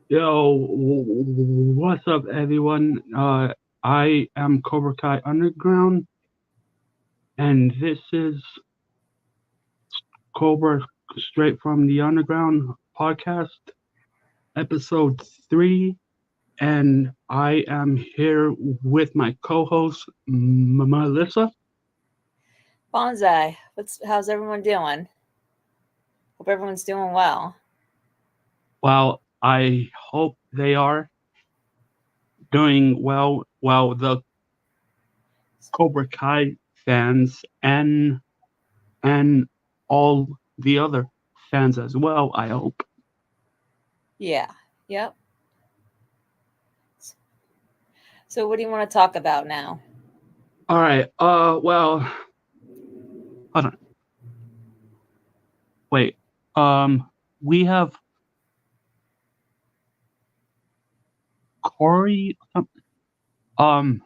Yo, what's up, everyone? I am Cobra Kai Underground, and this is Cobra Straight from the Underground podcast, episode 3. And I am here with my co host, Melissa. Bonsai, how's everyone doing? Hope everyone's doing well. Well, I hope they are doing well. Well, the Cobra Kai fans and all the other fans as well, I hope. Yeah. Yep. So what do you want to talk about now? All right. Well, hold on. Wait. We have Corey. Um,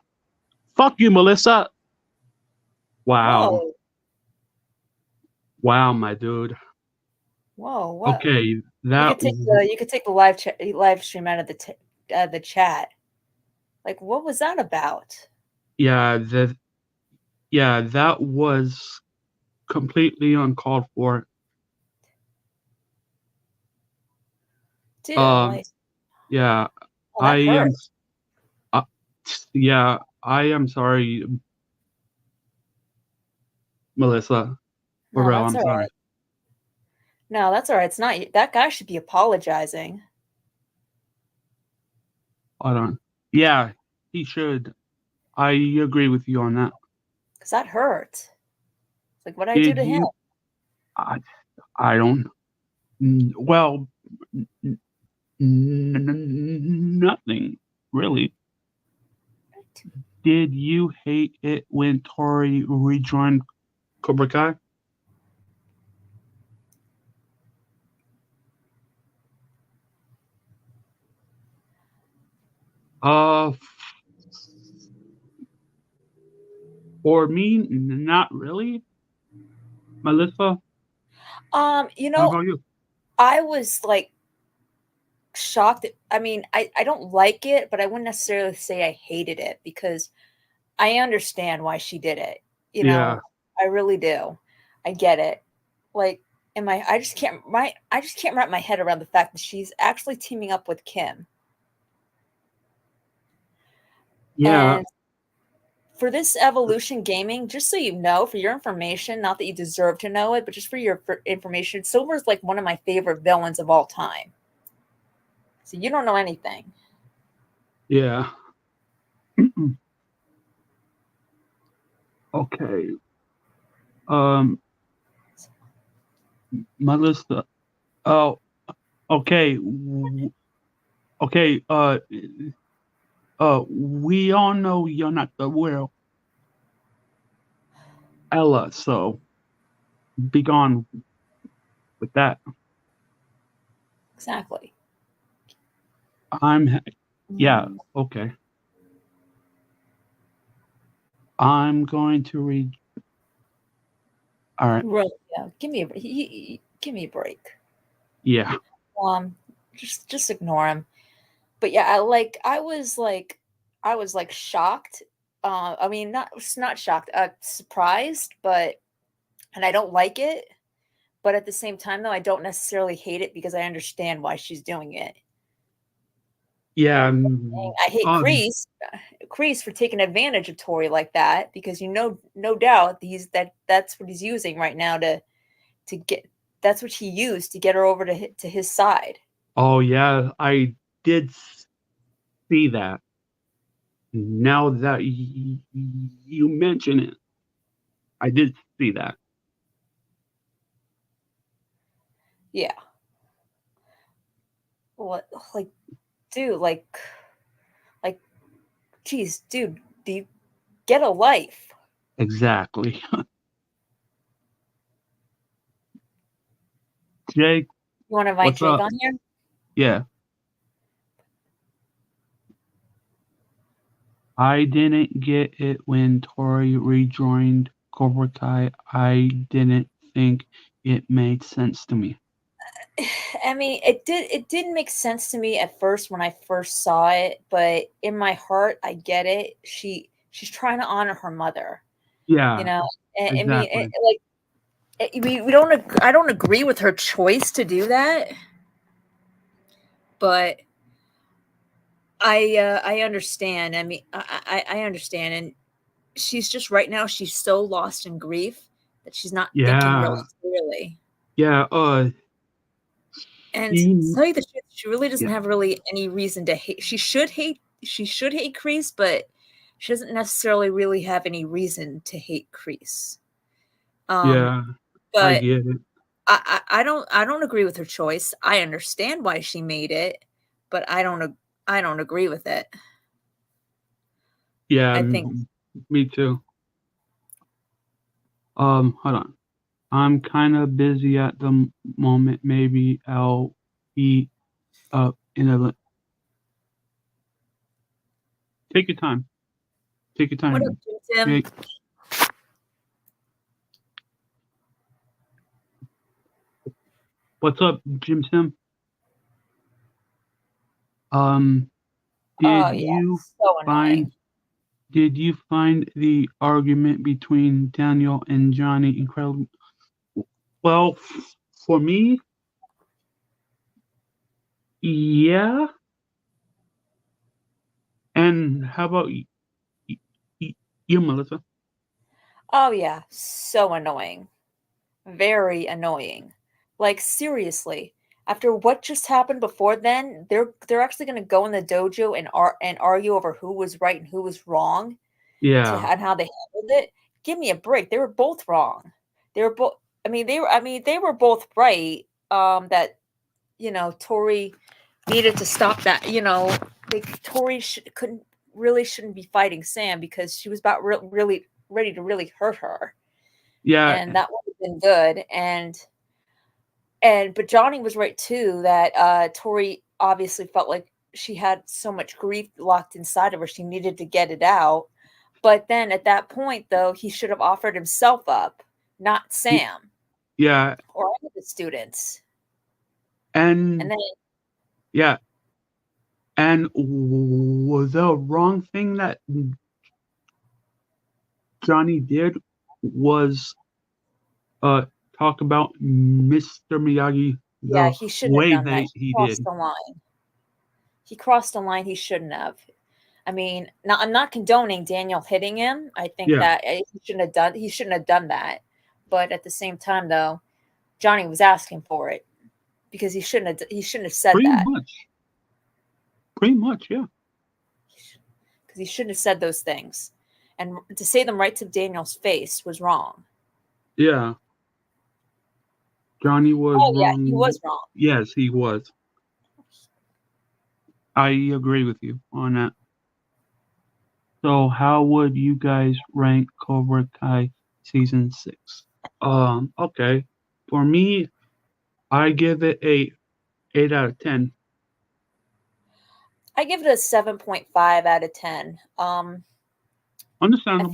fuck you, Melissa. Wow. Whoa. Wow, my dude. Whoa. What? Okay, You that. could take the live stream out of the chat. Like, what was that about? Yeah, that was completely uncalled for. Dude, Um, like, yeah, oh, I that hurt. am. Uh, yeah, I am sorry, Melissa. For No, real, that's I'm all sorry. right. No, that's all right. It's not that guy should be apologizing. Hold on. Yeah, he should. I agree with you on that. Because that hurt. It's like, what did I do Did to him? you? I, I don't. Well, nothing really. Did you hate it when Tori rejoined Cobra Kai? Uh, for me, not really. Melissa, You how know, about you? I was like shocked. I mean, I don't like it, but I wouldn't necessarily say I hated it because I understand why she did it. You Yeah, know, I really do. I get it. Like, I just can't wrap my head around the fact that she's actually teaming up with Kim. yeah, And for this evolution gaming, just so you know, for your information, not that you deserve to know it, but just for information, Silver's like one of my favorite villains of all time. So you don't know anything. yeah. Okay. Um, Melissa. Oh, okay. Okay. We all know you're not the real Ella, so be gone with that. Exactly. I'm, yeah, Mm. okay. I'm going to read. All right. Really, yeah. Give me a break. Yeah. Um, just ignore him. But yeah, I was like shocked. I mean, not shocked, surprised, but and I don't like it. But at the same time, though, I don't necessarily hate it because I understand why she's doing it. Yeah. I hate Kreese for taking advantage of Tori like that because no doubt that's what he's using right now to get that's what he used to get her over to his side. Oh, yeah. I did see that. Now that you mention it, I did see that. Yeah. What like dude, like geez, dude, do you get a life? Exactly. Jake, You want to invite what's Jake up? on here? Yeah. I didn't get it when Tori rejoined Cobra Kai. I didn't think it made sense to me. I mean, it didn't make sense to me at first when I first saw it, but in my heart, I get it. She's trying to honor her mother, you Yeah, know. I mean, exactly. we don't. I don't agree with her choice to do that, but I understand. I mean, I understand, and she's just right now. She's so lost in grief that she's not thinking really Yeah, clearly. yeah. And to She, tell you the truth, she really doesn't yeah, have really any reason to hate. She should hate. She should hate Kreese, but she doesn't necessarily really have any reason to hate Kreese. Um, yeah. I but get it. I don't agree with her choice. I understand why she made it, but I don't agree with it. Yeah, I think me too. Hold on. I'm kind of busy at the moment. Maybe I'll be up in a. Take your time. Take your what up, time. Tim? Jake. What's up, Jim Sim? Um, Oh did yeah, you so find annoying. did you find the argument between Daniel and Johnny incredible? Well, for me, yeah. And how about y- you, Melissa? Oh yeah, so annoying. Very annoying. Like seriously, after what just happened before then, they're actually going to go in the dojo and argue over who was right and who was wrong Yeah, and how they handled it. Give me a break. They were both wrong. They were both I mean they were both right that Tori needed to stop that, Tori couldn't really shouldn't be fighting Sam because she was about really ready to really hurt her, yeah, and that would have been good. And but Johnny was right too that Tori obviously felt like she had so much grief locked inside of her, she needed to get it out. But then at that point, though, he should have offered himself up, not y- Sam yeah, or any of the students. And and then, yeah, and was the wrong thing that Johnny did was uh talk about Mr. Miyagi yeah, the he shouldn't have way done that. they He he crossed did. the line. He crossed the line he shouldn't have. I mean, now I'm not condoning Daniel hitting him. I think Yeah, that he shouldn't have done that. But at the same time, though, Johnny was asking for it because he shouldn't have said pretty that much, pretty much, yeah, because he shouldn't have said those things, and to say them right to Daniel's face was wrong. yeah. Johnny was Oh yeah, he wrong. was wrong. Yes, he was. I agree with you on that. So, how would you guys rank Cobra Kai season 6? Okay. For me, I give it a 8 out of 10. I give it a 7.5 out of 10. I Understandable.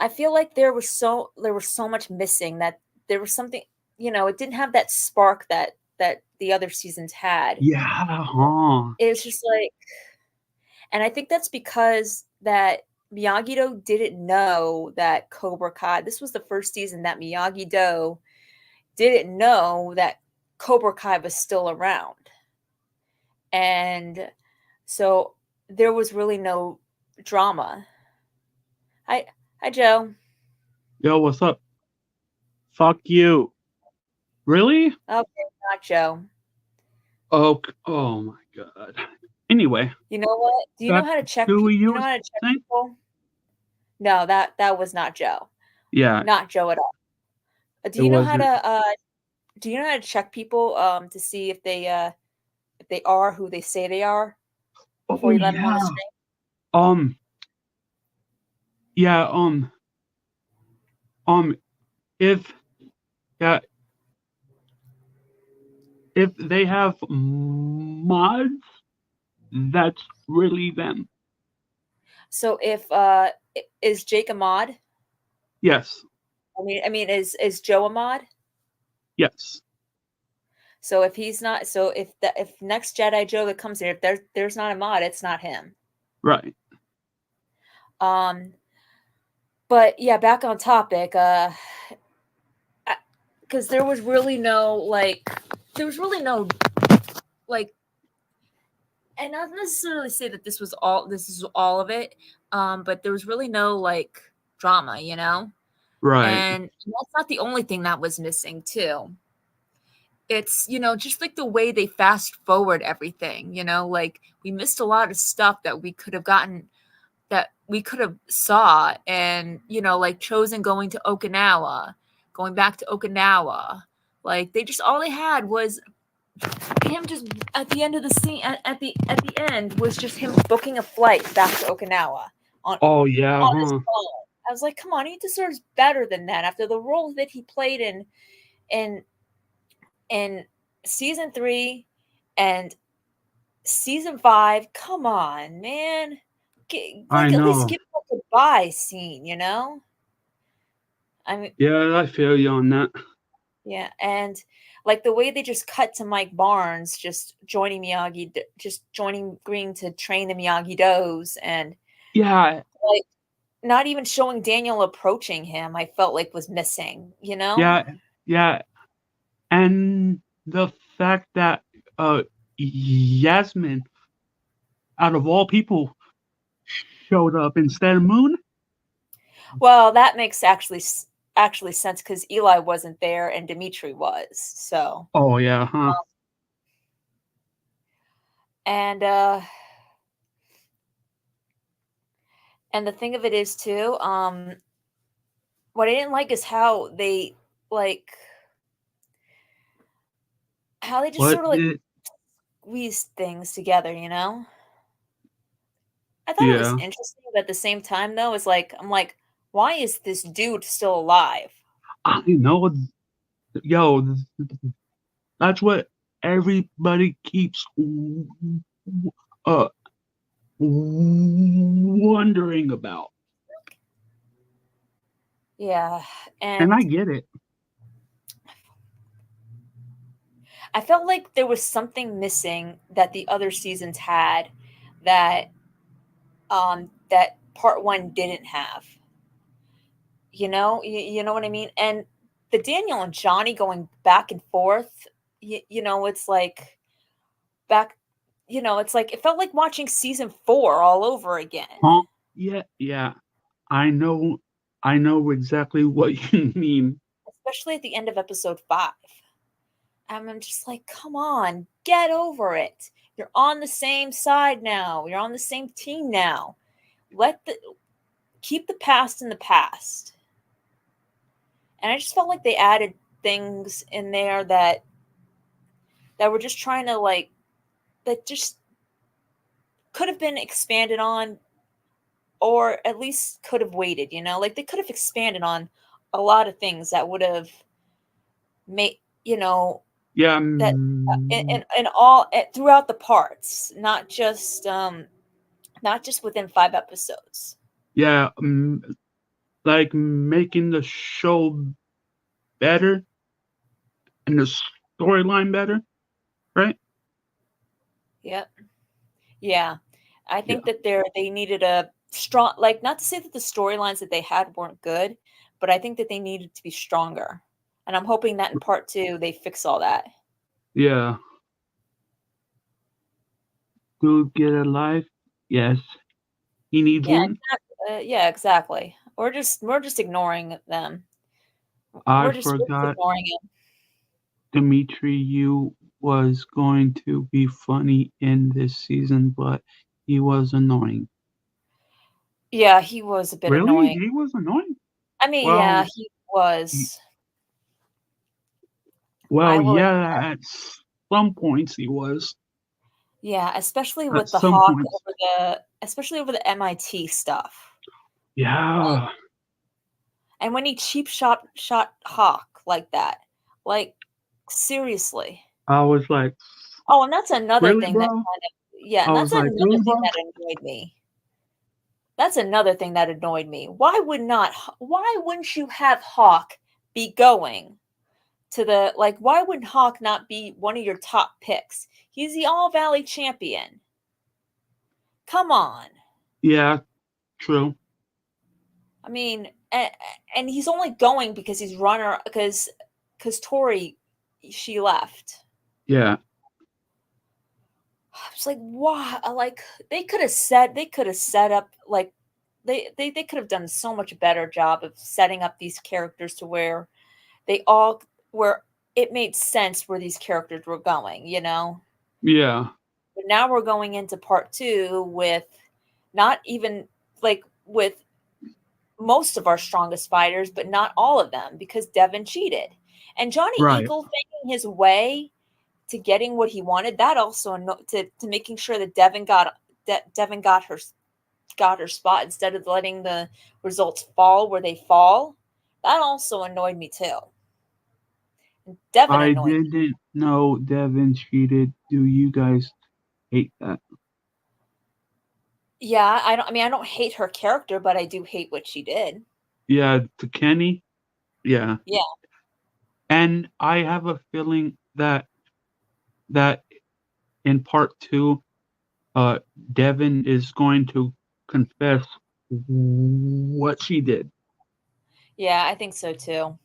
feel like there was so much missing that there was something, it didn't have that spark that the other seasons had. Yeah, huh. It was just like, and I think that's because that Miyagi-Do didn't know that Cobra Kai. This was the first season that Miyagi-Do didn't know that Cobra Kai was still around, and so there was really no drama. Hi, hi, Joe. Yo, what's up? Fuck you. Really? Okay, not Joe. Oh, oh my god. Anyway, You know what? Do you know back how to check to people? You you know how to check saying? people? No, that was not Joe. Yeah, Not Joe at all. it wasn't. Do you know how to check people to see if they are who they say they are before Oh you let them on the yeah. stream? Um, yeah, um, if yeah, if they have mods, that's really them. So if is Jake a mod? Yes, I mean is Joe a mod? yes. So if he's not, so if next Jedi Joe that comes here, if there's not a mod, it's not him. Right. But yeah, back on topic. Because there was really no like, and not necessarily say that this is all of it, but there was really no like drama, you know. Right. And that's not the only thing that was missing too. It's, just like the way they fast forward everything, like we missed a lot of stuff that we could have gotten, that we could have saw, and like Chosen going to Okinawa, going back to Okinawa, like they just, all they had was him just at the end of the scene, at the end was just him booking a flight back to Okinawa Oh yeah. on his phone. I was like, come on, he deserves better than that after the role that he played in season 3 and season 5. Come on, man. I At least know. give him a goodbye scene, I mean, Yeah, I feel you on that. yeah, and like the way they just cut to Mike Barnes just joining Miyagi, just joining Green to train the Miyagi Do's, and Yeah. like not even showing Daniel approaching him, I felt like was missing, Yeah. Yeah. And the fact that Yasmin, out of all people, showed up instead of Moon. Well, that makes actually sense because Eli wasn't there and Dimitri was. So, Oh yeah, huh? and the thing of it is too, what I didn't like is how they like just What sort of like did? squeeze things together, I thought it was Yeah, interesting, but at the same time though, it's like I'm like, why is this dude still alive? I know. Yo, that's what everybody keeps uh wondering about, Yeah, and and I get it. I felt like there was something missing that the other seasons had that that part 1 didn't have. You know what I mean? And the Daniel and Johnny going back and forth, it's like back, it's like it felt like watching season 4 all over again. Huh? Yeah, yeah. I know. I know exactly what you mean. Especially at the end of episode 5. I'm just like, come on, get over it. You're on the same side now. You're on the same team now. Keep the past in the past. And I just felt like they added things in there that were just trying to like, that just could have been expanded on, or at least could have waited, like they could have expanded on a lot of things that would have made, Yeah, that in all throughout the parts, not just within 5 episodes. yeah. Like making the show better and the storyline better, right? Yep. Yeah. I Yeah, think that they needed a strong, like, not to say that the storylines that they had weren't good, but I think that they needed to be stronger. And I'm hoping that in part 2 they fix all that. yeah. To get a life, yes. He needs Yeah, one. exactly. Yeah, exactly. We're just ignoring them. I We're just forgot ignoring it. Dimitri, you was going to be funny in this season, but he was annoying. Yeah, he was a bit Really? annoying. He was annoying? I mean, yeah, Well, he y- was. I well, will. yeah, at some points he was. Yeah, especially At with the some Hawk points. especially over the MIT stuff. Yeah. And when he cheap shot Hawk like that. Like, seriously. I was like, Oh, and that's another really, thing that bro? kind of, yeah, I and that's was like, another really, thing bro? that annoyed me. That's another thing that annoyed me. Why wouldn't you have Hawk be going to the like. Why would Hawk not be one of your top picks? He's the All Valley champion. Come on. Yeah, true. I mean, and he's only going because he's runner because Tori, she left. Yeah. I was like, wow, like they could have set up like they could have done so much better job of setting up these characters to where where it made sense where these characters were going, you know? Yeah. But now we're going into part 2 with not even like with most of our strongest fighters, but not all of them because Devon cheated. And Johnny Right. Eagle faking his way to getting what he wanted, that also to making sure that Devon got her spot instead of letting the results fall where they fall. That also annoyed me too. Devon I annoyed me. didn't know Devon cheated. Do you guys hate that? Yeah, I don't hate her character, but I do hate what she did. Yeah, to Kenny? Yeah. Yeah. And I have a feeling that in part 2, Devon is going to confess what she did. Yeah, I think so too.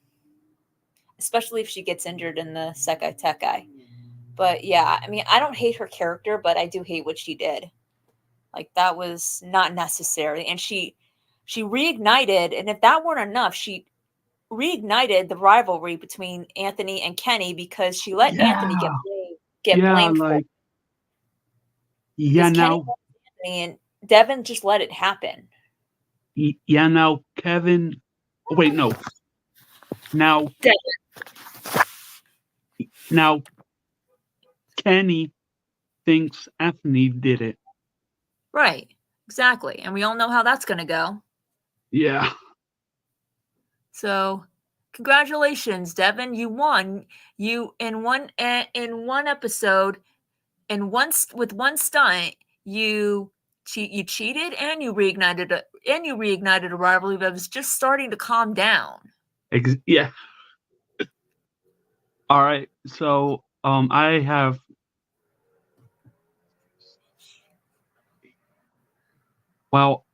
Especially if she gets injured in the Sekai Tekai. But yeah, I mean, I don't hate her character, but I do hate what she did. Like that was not necessary. And she reignited, and if that weren't enough, she reignited the rivalry between Anthony and Kenny because she let Anthony Yeah. get Yeah, blamed for it. like yeah Because Kenny now loved Anthony and Devon just let it happen. yeah now Kevin wait no. Now Devon. now Kenny thinks Anthony did it. Right. Exactly. And we all know how that's going to go. Yeah. So, congratulations, Devon. You won. You in one episode, with one stunt, you cheated and you reignited a rivalry that was just starting to calm down. Yeah. All right. So, I have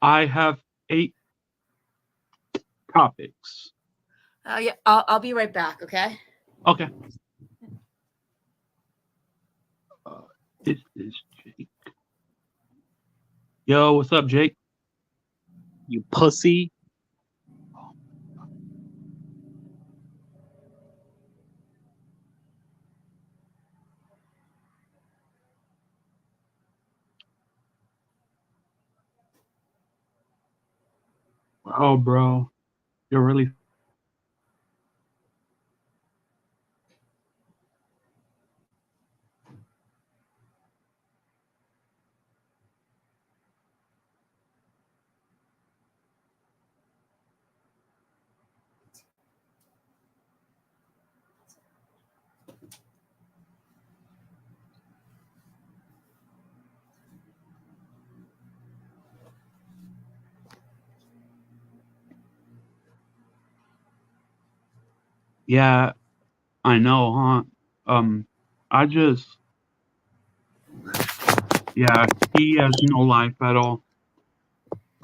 I have 8 topics. Yeah, I'll be right back. Okay. Okay. This is Jake. Yo, what's up, Jake? You pussy. Oh, bro, you're really. Yeah, I know, huh? I just, yeah, he has no life at all.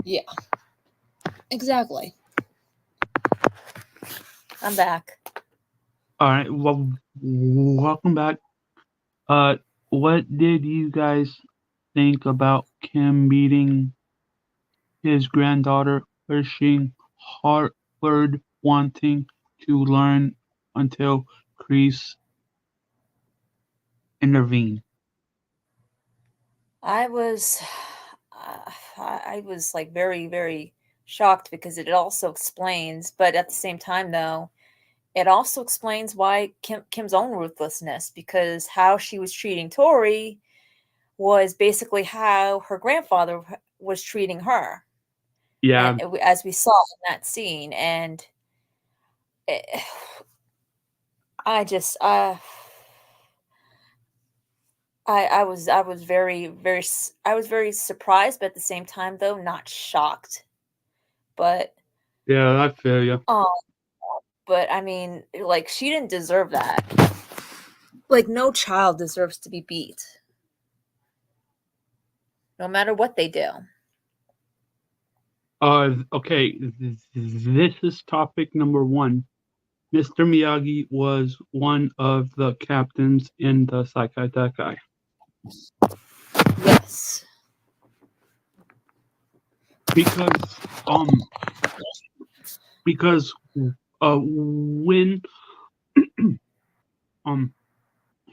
Yeah. Exactly. I'm back. All right, well, welcome back. What did you guys think about Kim beating his granddaughter, pushing Hartford wanting to learn until Chris intervened? I was I was like very very shocked because it also explains, but at the same time though, it also explains why Kim's own ruthlessness, because how she was treating Tori was basically how her grandfather was treating her, Yeah, and as we saw in that scene, and it, I just I was I was very surprised, but at the same time though not shocked. But yeah, I feel you. um But I mean, like, she didn't deserve that. Like, no child deserves to be beat, no matter what they do. Okay, this is topic number one. Mr. Miyagi was one of the captains in the Seikai Dekai. Yes. Because when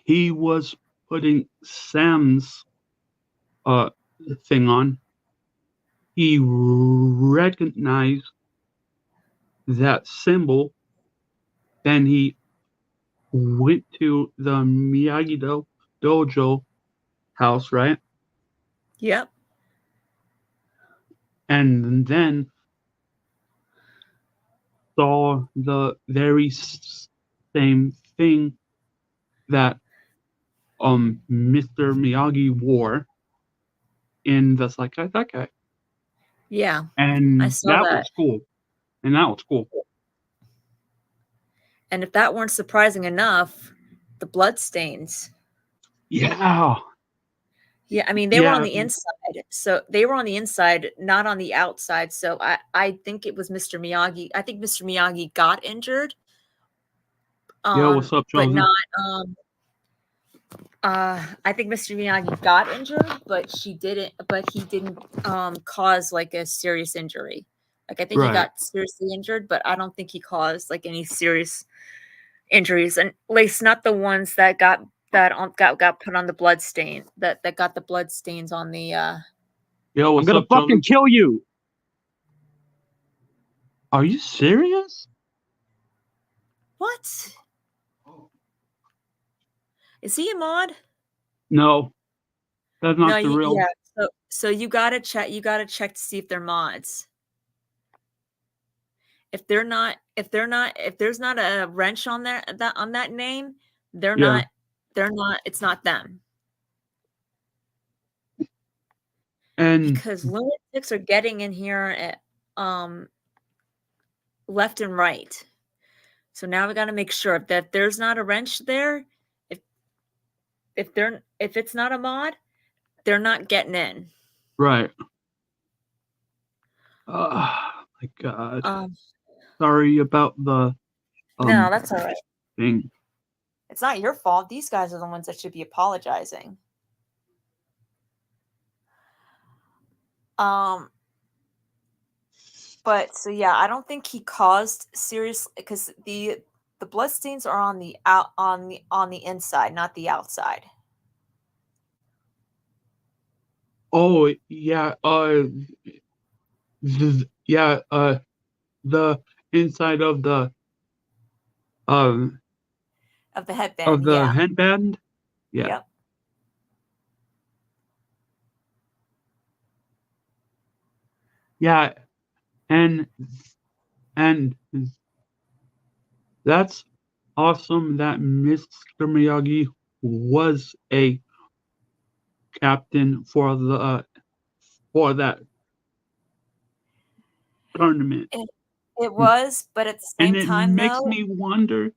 he was putting Sam's thing on, he recognized that symbol. Then he went to the Miyagi dojo house, right? Yep. And then saw the very same thing that Mr. Miyagi wore in the Seikai Dekai. Yeah. And I saw that. was cool. And that was cool. And if that weren't surprising enough, the bloodstains. Yeah. Yeah, I mean, they were on the inside. So they were on the inside, not on the outside. So I think it was Mr. Miyagi. I think Mr. Miyagi got injured. Yo, what's up, but Chosen? not I think Mr. Miyagi got injured, but he didn't cause like a serious injury. Like, I think he got seriously injured, but I don't think he caused like any serious injuries, and at least not the ones that got put on the blood stain that got the blood stains on the Yo, what's I'm gonna up, fucking Chosen? kill you. Are you serious? What? Is he a mod? No. That's not the real. Yeah. So you gotta check to see if they're mods. If there's not a wrench on that name, they're not, it's not them. And because lunatics are getting in here left and right. So now we got to make sure that there's not a wrench there. If it's not a mod, they're not getting in. right. Oh my God. Sorry about the no, that's all right. thing. It's not your fault. These guys are the ones that should be apologizing. But so yeah, I don't think he caused serious, because the bloodstains are on the inside, not the outside. Oh yeah, the inside of the headband. headband. Yeah. Yep. Yeah, and that's awesome that Mr. Miyagi was a captain for that tournament. It was, but at the same time, and it makes me wonder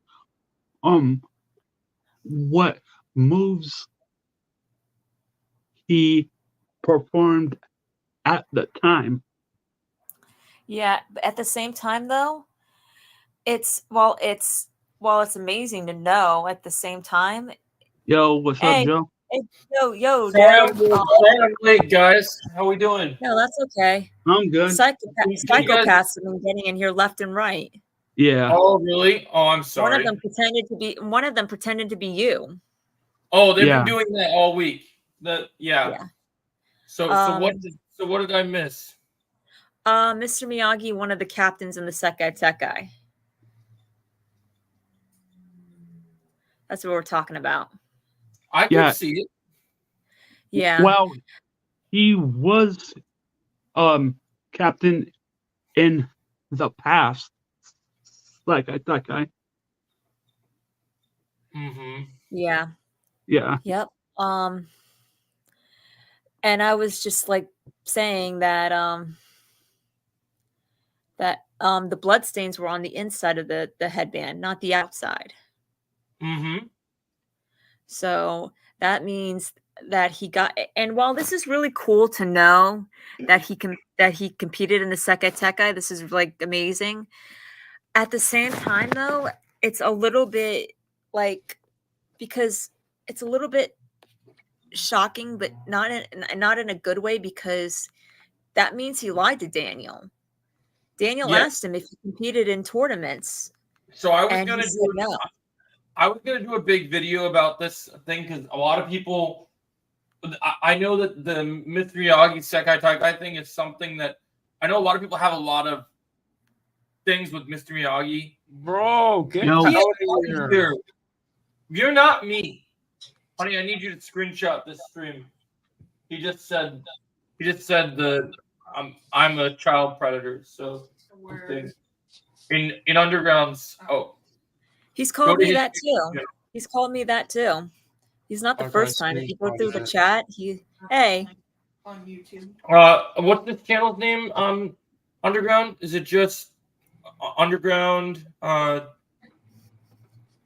what moves he performed at the time. Yeah, but at the same time though, it's amazing to know at the same time. Yo, what's up, Joe? Hey, yo, sorry, I'm late, guys. How we doing? No, that's okay. I'm good. Psychopaths have been getting in here left and right. Yeah. Oh, really? Oh, I'm sorry. One of them pretended to be you. Oh, they've been doing that all week. Yeah. So what did I miss? Mr. Miyagi, one of the captains in the Seikai Dekai. That's what we're talking about. I could see it. Yeah. Well, he was captain in the past. Like that guy. Mm-hmm. Yeah. Yeah. Yep. And I was just like saying that the bloodstains were on the inside of the headband, not the outside. Mm-hmm. So that means that he got. And while this is really cool to know that he competed in the Sekai Tekai, this is like amazing. At the same time, though, it's a little bit like, because it's a little bit shocking, but not in a good way, because that means he lied to Daniel. Daniel asked him if he competed in tournaments. So I was and gonna he said do no. I was gonna do a big video about this thing because a lot of people. I know that the Mr. Miyagi Sekai Taikai thing is something that I know a lot of people have a lot of things with Mr. Miyagi. Bro, get No. out of here. You're not me, honey. I need you to screenshot this stream. He just said I'm a child predator. So in Underground's He's called to me his that too. channel. He's called me that too. He's not the Okay, first time. If you go screenshot through the it. chat, hey, on YouTube. What's this channel's name? Underground? Is it just Underground? So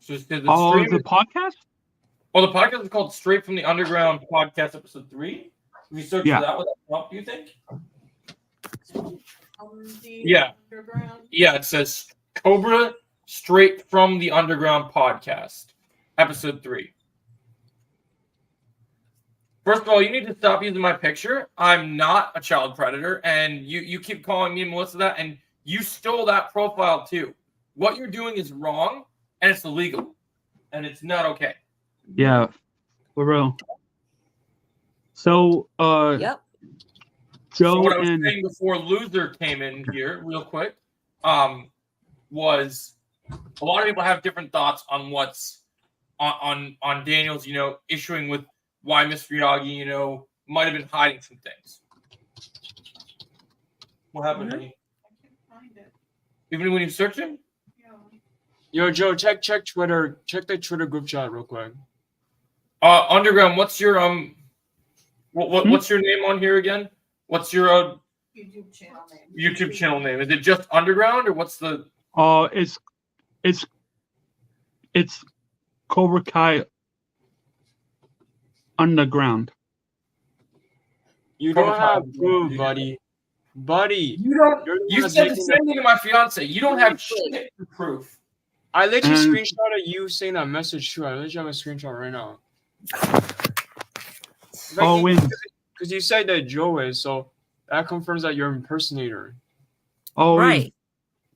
the the podcast? the podcast is called Straight from the Underground Podcast, episode 3. If you search for that, would that come up, do you think? Yeah. Underground. Yeah, it says Cobra Straight from the Underground Podcast, episode 3. First of all, you need to stop using my picture. I'm not a child predator, and you keep calling me Melissa that, and you stole that profile too. What you're doing is wrong, and it's illegal, and it's not okay. Yeah, for real. So, yep. Joe So what I was and saying before Loser came in here, real quick, was a lot of people have different thoughts on what's on Daniel's, issuing with why Mr. Miyagi, might have been hiding some things. What happened, honey? I can't find it. Even when you search him? Yeah. Yo, Joe, check Twitter. Check the Twitter group chat real quick. Underground, what's your what's your name on here again? What's your YouTube channel name. YouTube channel name? Is it just Underground or what's the it's Cobra Kai Underground. You Cobra don't Kai. have proof, buddy. Buddy, You don't. you're the You one said the making same thing to my fiance. You don't have shit for proof. I literally And- screenshotted you saying that message too. I literally have a screenshot right now. Oh, wait. Because you said that Joe is, so that confirms that you're an impersonator. Oh, Right.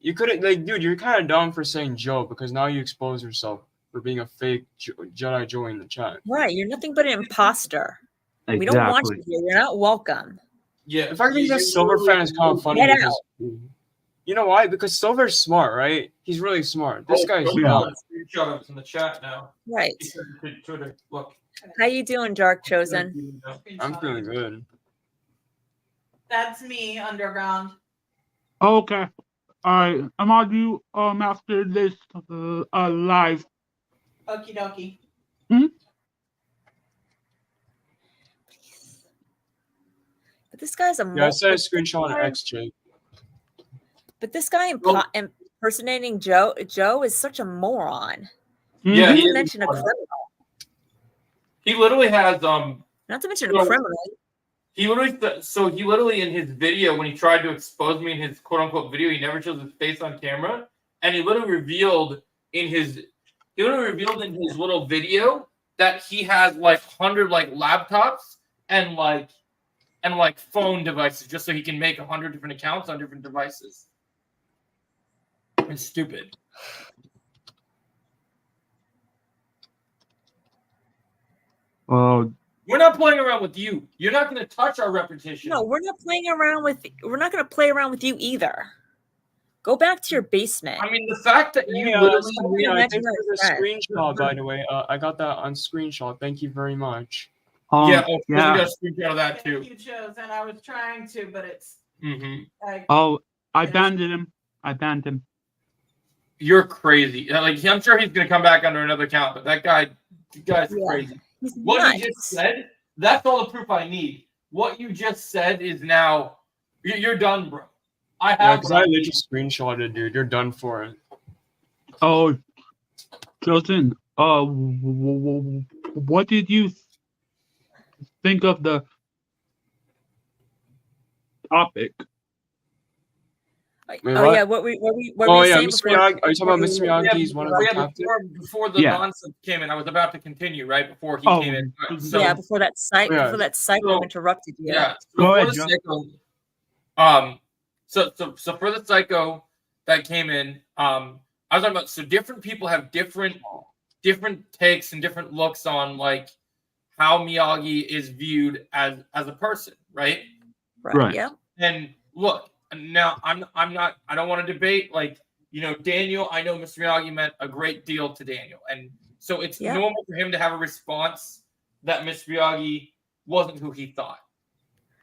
You couldn't, dude, you're kind of dumb for saying Joe because now you expose yourself for being a fake Jedi Joe in the chat. Right. You're nothing but an imposter. exactly. We don't want you here. You're not welcome. Yeah. In fact, he's a Silver fan is kind of funny. Get Because, you know why? Because Silver's smart, right? He's really smart. This guy's dumb. Screenshot of it in the chat now. Right. Twitter. Look. How you doing, Dark Chosen? I'm feeling good. That's me, Underground. Okay. All right. I'm gonna do after this live. Okie dokie. But this guy's a Yeah, I said a screenshot on X, Jake. But this guy impersonating Joe is such a moron. Yeah, Not he to is mention a moron. criminal. He literally has Not to mention So- a criminal. He literally in his video when he tried to expose me in his quote unquote video, he never shows his face on camera, and he literally revealed in his little video that he has like 100 like laptops and phone devices just so he can make 100 different accounts on different devices. It's stupid. Oh, We're not playing around with you. You're not going to touch our reputation. No, we're not playing around with. We're not going to play around with you either. Go back to your basement. I mean, the fact that you Yeah, literally yeah, imagine thanks for the that. screenshot, by the way. I got that on screenshot. Thank you very much. yeah, we yeah. got a screenshot of that too. Thank you, Chosen. I was trying to, but it's Mm-hmm. like Oh, I banned him. You're crazy. Like I'm sure he's gonna come back under another account, but that guy's Yeah. crazy. He's What nuts. he just said, that's all the proof I need. What you just said is now you're done, bro. I Yeah, have. because I literally screenshotted, dude. You're done for it. Oh, Justin, what did you think of the topic? Wait, Oh what? yeah, what were you Oh yeah, saying Mr. before? Miyagi. Are you talking about Mr. Yeah, Miyagi? He's one of the captains. Before the Yeah. nonsense came in, I was about to continue right before he Oh, came in. yeah, before that Yeah. psycho So- interrupted you. Yeah. So Go for ahead, the Joe. psycho, so for the psycho that came in, I was talking about, so different people have different takes and different looks on like how Miyagi is viewed as a person, right? Right. Yeah. And look, now I don't want to debate, like, Daniel, I know Mr. Miyagi meant a great deal to Daniel. And so it's Yeah. normal for him to have a response that Mr. Miyagi wasn't who he thought.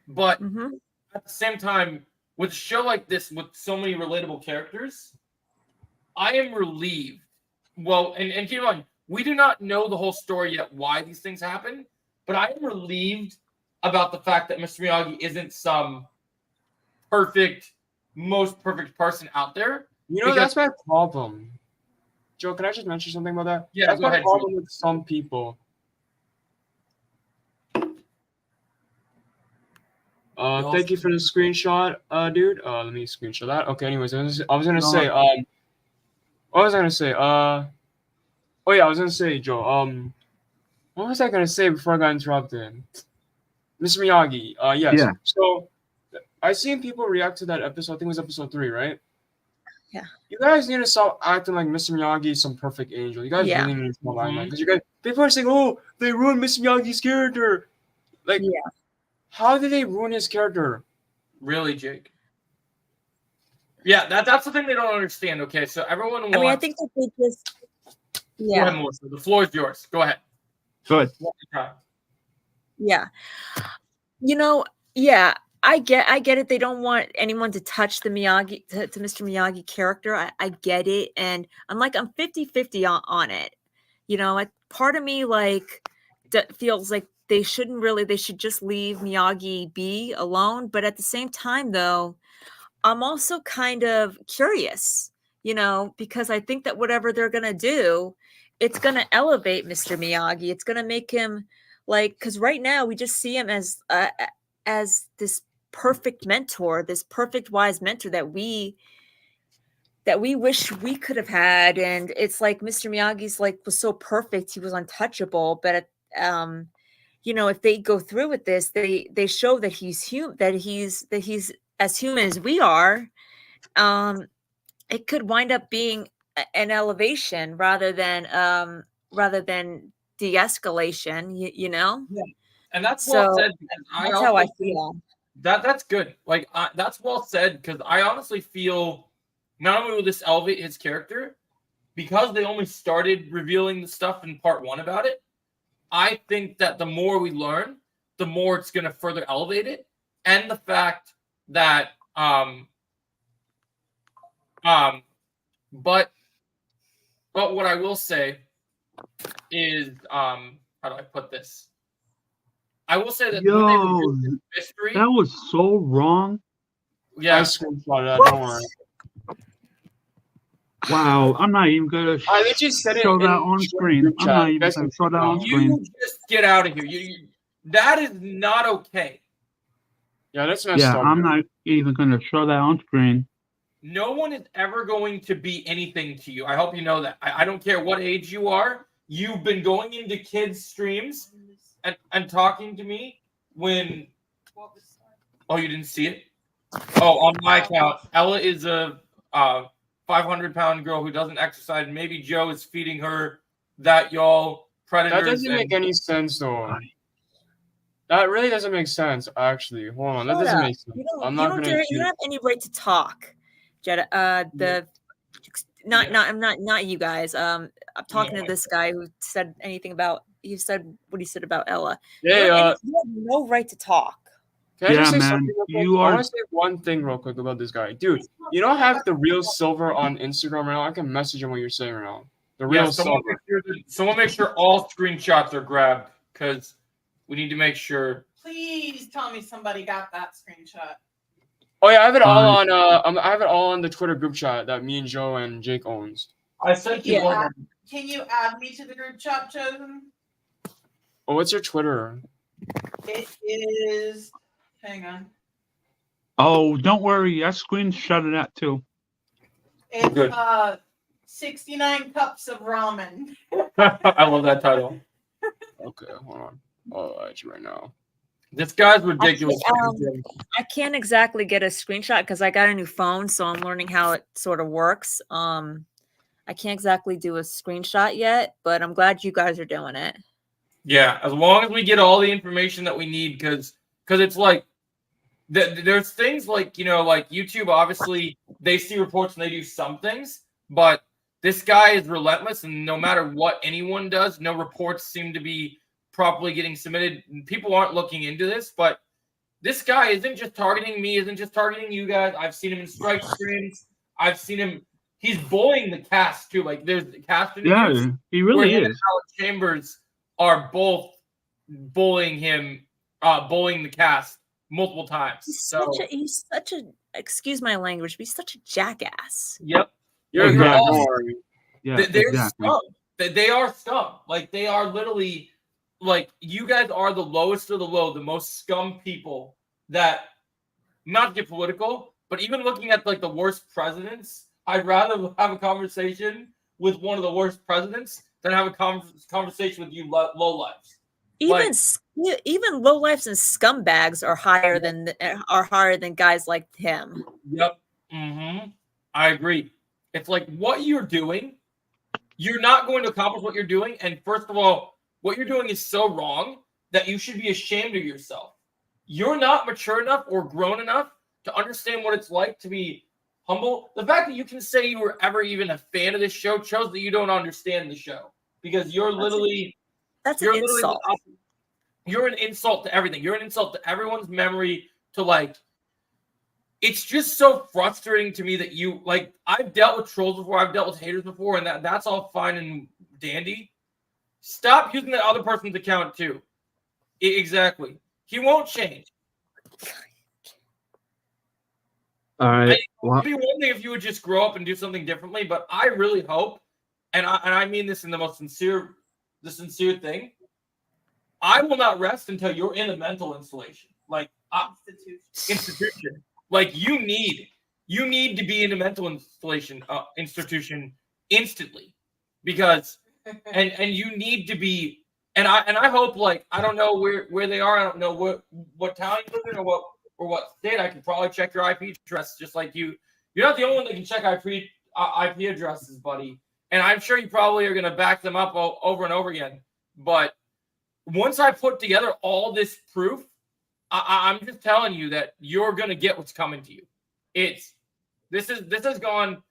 But Mm-hmm. at the same time, with a show like this with so many relatable characters, I am relieved. Well, and keep in mind, we do not know the whole story yet why these things happen, but I am relieved about the fact that Mr. Miyagi isn't some most perfect person out there. That's my problem. Joe, can I just mention something about that? Yeah, that's go my ahead, problem with some people. Thank you for the screenshot, dude. Let me screenshot that. Okay, anyways, I was gonna say, what was I gonna say? Oh yeah, I was gonna say, Joe. What was I gonna say before I got interrupted? Mr. Miyagi. Yes. Yeah. So, I seen people react to that episode. I think it was episode 3, right? Yeah. You guys need to stop acting like Mr. Miyagi is some perfect angel. You guys Yeah. really need to stop acting because you guys. People are saying, "Oh, they ruined Mr. Miyagi's character." Like, Yeah. how did they ruin his character? Really, Jake? Yeah, that's the thing they don't understand. Okay, so everyone wants. I mean, I think that they just. Go Yeah. ahead, Melissa. The floor is yours. Go ahead. Good. Yeah. Yeah, I get it. They don't want anyone to touch the Miyagi to Mr. Miyagi character. I get it. And I'm 50-50 on it. Part of me feels like they should just leave Miyagi be alone. But at the same time, though, I'm also kind of curious, because I think that whatever they're going to do, it's going to elevate Mr. Miyagi. It's going to make him because right now we just see him as this perfect mentor, this perfect wise mentor that we wish we could have had. And it's like Mr. Miyagi's was so perfect, he was untouchable. But if they go through with this, they show that he's human, that he's as human as we are. It could wind up being an elevation rather than de-escalation, Yeah. And that's So, well said. Because that's how I feel. That's good. That's well said, because I honestly feel not only will this elevate his character, because they only started revealing the stuff in part 1 about it, I think that the more we learn, the more it's going to further elevate it. And the fact that but what I will say is how do I put this? I will say that when they Yo, revealed this mystery, that was so wrong. I yeah, screenshotted that. Don't worry. Wow, I'm not even gonna I literally said it show in that on screen. group I'm chat. not You even guys gonna can show that on check it out. screen. you just get out of here. That is not okay. Yeah, that's messed Yeah, up. I'm dude. not even gonna show that on screen. No one is ever going to be anything to you. I hope you know that. I don't care what age you are. You've been going into kids' streams and talking to me when. Oh, you didn't see it? Oh, on my account, Ella is a 500-pound girl who doesn't exercise. Maybe Joe is feeding her that y'all predators. That doesn't make any sense, though. That really doesn't make sense, actually. Hold on, that Shut doesn't up. make sense. You don't, I'm you not don't, gonna. dare, you don't have any right to talk, Jetta. Not you guys. I'm talking to this guy who said anything about. He said what he said about Ella. You have no right to talk. Can I just say Yeah, man, something real quick? you I are- want to say one thing real quick about this guy. Dude, you don't have the real silver on Instagram right now. I can message him what you're saying right now. The real silver. Someone make sure all screenshots are grabbed, because we need to make sure. Please tell me somebody got that screenshot. Oh yeah, I have it all on. I have it all on the Twitter group chat that me and Joe and Jake owns. I sent you Yeah. one. Can you add me to the group chat, Chosen? Oh, what's your Twitter? It is. Hang on. Oh, don't worry. I screenshotted that too. It's Good. 69 cups of ramen. I love that title. Okay, hold on. I'll add you right now. This guy's ridiculous. I can't exactly get a screenshot because I got a new phone, so I'm learning how it sort of works. I can't exactly do a screenshot yet, but I'm glad you guys are doing it. Yeah, as long as we get all the information that we need, because it's like there's things like, like YouTube. Obviously, they see reports and they do some things, but this guy is relentless, and no matter what anyone does, no reports seem to be properly getting submitted. People aren't looking into this, but this guy isn't just targeting me, isn't just targeting you guys. I've seen him in strike streams. I've seen him. He's bullying the cast too. Like there's the cast interviews. Yeah, he really where him and is. Alex Chambers are both bullying him, bullying the cast multiple times. He's such a excuse my language, but he's such a jackass. Yep. Exactly. Yeah, They're exactly. scum. They are scum. Like they are literally, like you guys are the lowest of the low, the most scum people that, not to get political, but even looking at like the worst presidents, I'd rather have a conversation with one of the worst presidents than have a conversation with you lowlifes. Even lowlifes and scumbags are higher than guys like him. Yep. Mm-hmm. I agree. It's like what you're doing, you're not going to accomplish what you're doing. And first of all, what you're doing is so wrong that you should be ashamed of yourself. You're not mature enough or grown enough to understand what it's like to be humble. The fact that you can say you were ever even a fan of this show shows that you don't understand the show, because you're literally an insult. You're an insult to everything. You're an insult to everyone's memory. To like, it's just so frustrating to me that you like. I've dealt with trolls before. I've dealt with haters before, and that's all fine and dandy. Stop using that other person's account too. Exactly. He won't change. All right. It'd be one thing if you would just grow up and do something differently, but I really hope, and I mean this in the most sincere thing, I will not rest until you're in a mental installation, like institution. Like you need to be in a mental institution instantly, because and you need to be, and I hope, like, I don't know where they are, I don't know what town you live in or what state. I can probably check your IP address just like you. You're not the only one that can check IP addresses, buddy. And I'm sure you probably are going to back them up over and over again. But once I put together all this proof, I'm just telling you that you're going to get what's coming to you. This has gone.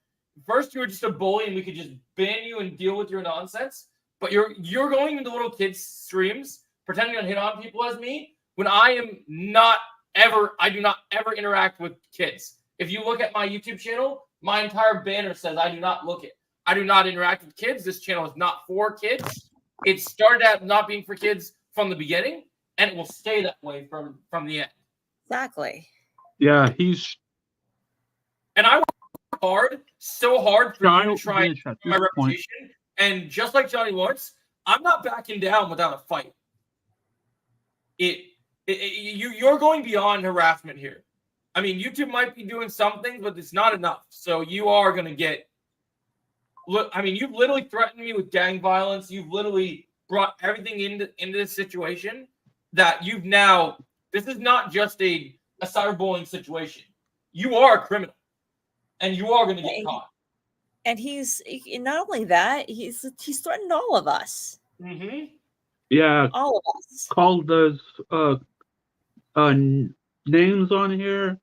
First, you were just a bully, and we could just ban you and deal with your nonsense. But you're going into little kids' streams, pretending to hit on people as me, when I do not ever interact with kids. If you look at my YouTube channel, my entire banner says I do not interact with kids. This channel is not for kids. It started out not being for kids from the beginning, and it will stay that way from the end. Exactly. Yeah, and I work so hard for you to try and my reputation. And just like Johnny Lawrence, I'm not backing down without a fight. You're going beyond harassment here. I mean, YouTube might be doing some things, but it's not enough. So you are going to get. Look, I mean, you've literally threatened me with gang violence. You've literally brought everything into this situation that you've now. This is not just a cyberbullying situation. You are a criminal, and you are going to get caught. And he's not only that, he's threatened all of us. Mm-hmm. Yeah, all of us. Called us names on here.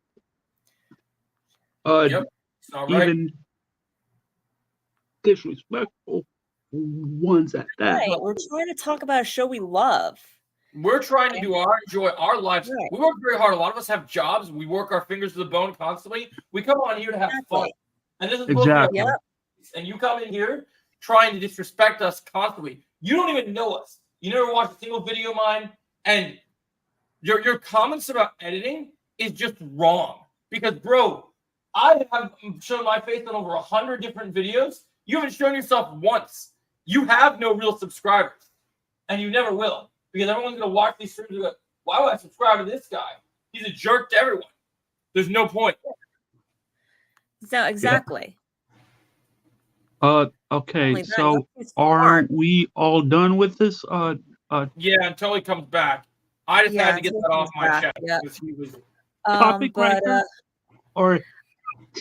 Yep. It's not right. Even disrespectful ones at that. Right. We're trying to talk about a show we love. We're trying to enjoy our lives. Right. We work very hard. A lot of us have jobs. We work our fingers to the bone constantly. We come on here to have fun. And this is exactly. Yep. And you come in here trying to disrespect us constantly. You don't even know us. You never watched a single video of mine. And your comments about editing is just wrong. Because, bro, I have shown my face on over 100 different videos. You haven't shown yourself once. You have no real subscribers. And you never will. Because everyone's going to watch these streams and go, why would I subscribe to this guy? He's a jerk to everyone. There's no point. So exactly. Okay, so are we all done with this? Yeah, until he comes back. I just had to get that off my chest because he was topic or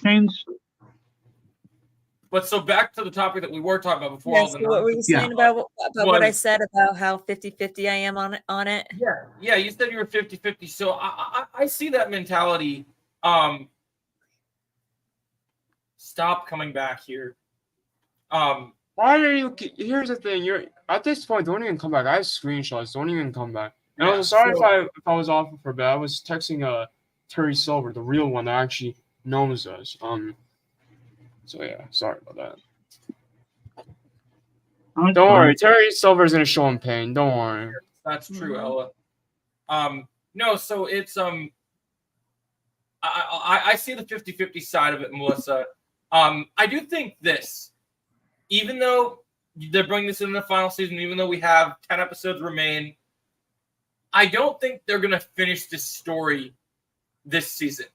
change. But so back to the topic that we were talking about before. So what were you saying about what I said about how 50-50 I am on it? Yeah, you said you were 50-50. So I see that mentality. Stop coming back here. Why are you? Here's the thing. You're at this point. Don't even come back. I have screenshots. Don't even come back. And I'm sorry if I was off for a bit. I was texting Terry Silver, the real one that actually knows us. So yeah, sorry about that. Don't worry, Terry Silver's gonna show him pain. Don't worry. That's true, Ella. No, so it's I see the 50-50 side of it, Melissa. I do think this, even though they're bringing this in the final season, even though we have 10 episodes remain, I don't think they're gonna finish this story this season.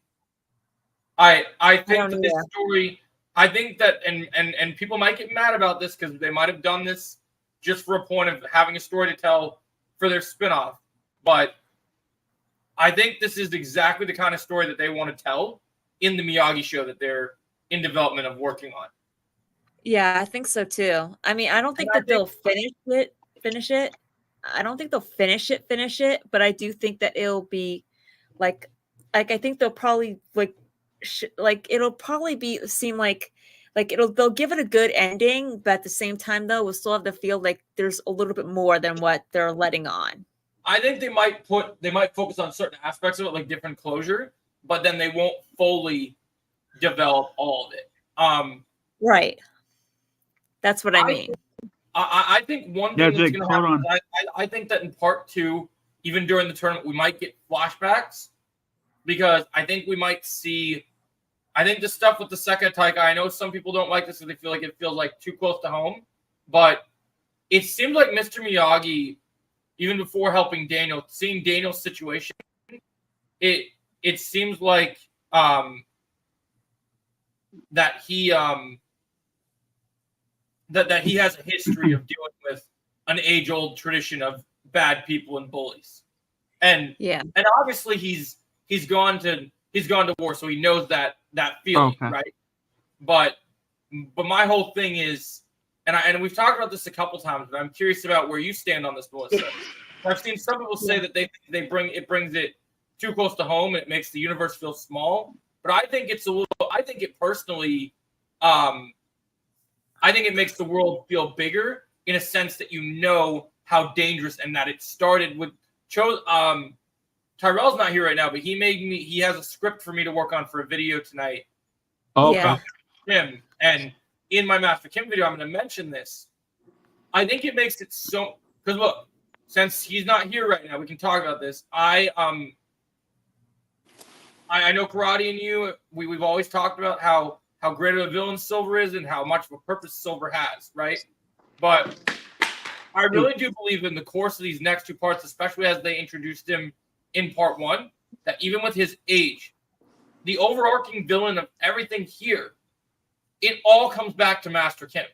I think that this story. I think that, and people might get mad about this because they might have done this just for a point of having a story to tell for their spinoff. But I think this is exactly the kind of story that they want to tell in the Miyagi show that they're in development of working on. Yeah, I think so too. I mean, I don't think that they'll finish it. I don't think they'll finish it, but I do think that it'll be like I think they'll probably it'll probably seem like they'll give it a good ending, but at the same time though, we'll still have to feel like there's a little bit more than what they're letting on. I think they might focus on certain aspects of it, like different closure, but then they won't fully develop all of it. Right. That's what I mean. I think one thing that's going to happen. I think that in part 2, even during the tournament, we might get flashbacks because I think we might see. I think the stuff with the Sekka Taika, I know some people don't like this because they feel like it feels like too close to home, but it seems like Mr. Miyagi, even before helping Daniel, seeing Daniel's situation, it seems like that he that he has a history of dealing with an age-old tradition of bad people and bullies, and obviously he's gone to war, so he knows that feeling, right? But my whole thing is, and we've talked about this a couple times, but I'm curious about where you stand on this, Melissa. I've seen some people say that they brings it too close to home and it makes the universe feel small. But I think it's a little. I think it personally. I think it makes the world feel bigger in a sense that you know how dangerous and that it started with. Tyrell's not here right now, but he has a script for me to work on for a video tonight. About him. And in my Master Kim video, I'm going to mention this. I think it makes it so, because look, since he's not here right now, we can talk about this. I know Karate and you, we've always talked about how great of a villain Silver is and how much of a purpose Silver has, right? But I really do believe in the course of these next 2 parts, especially as they introduced him in part 1, that even with his age, the overarching villain of everything here, it all comes back to Master Kim.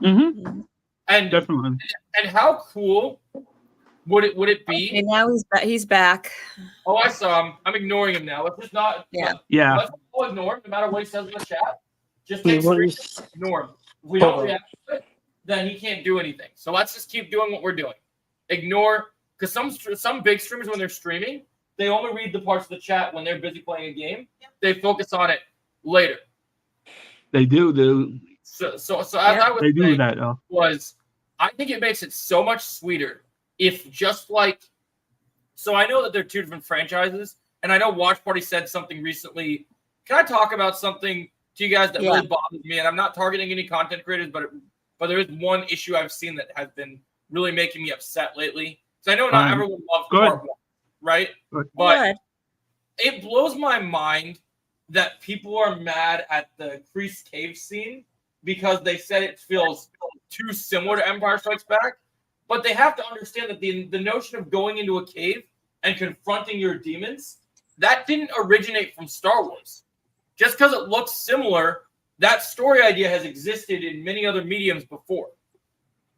Mm-hmm. And definitely. And how cool would it be? And now he's back. Oh, I saw him. I'm ignoring him now. Let's just not. Yeah. Let's all ignore him, no matter what he says in the chat. Just take screenshots. Ignore him. If we don't react to it, then he can't do anything. So let's just keep doing what we're doing. Ignore, because some big streamers, when they're streaming, they only read the parts of the chat when they're busy playing a game. They focus on it later. They do. So as I was saying, that was I think it makes it so much sweeter if just like. So I know that they're 2 different franchises, and I know Watch Party said something recently. Can I talk about something to you guys that really bothers me? And I'm not targeting any content creators, but there is one issue I've seen that has been really making me upset lately. So I know not everyone loves part 1, right? Good. But it blows my mind that people are mad at the Kreese cave scene because they said it feels too similar to Empire Strikes Back. But they have to understand that the notion of going into a cave and confronting your demons, that didn't originate from Star Wars. Just because it looks similar, that story idea has existed in many other mediums before.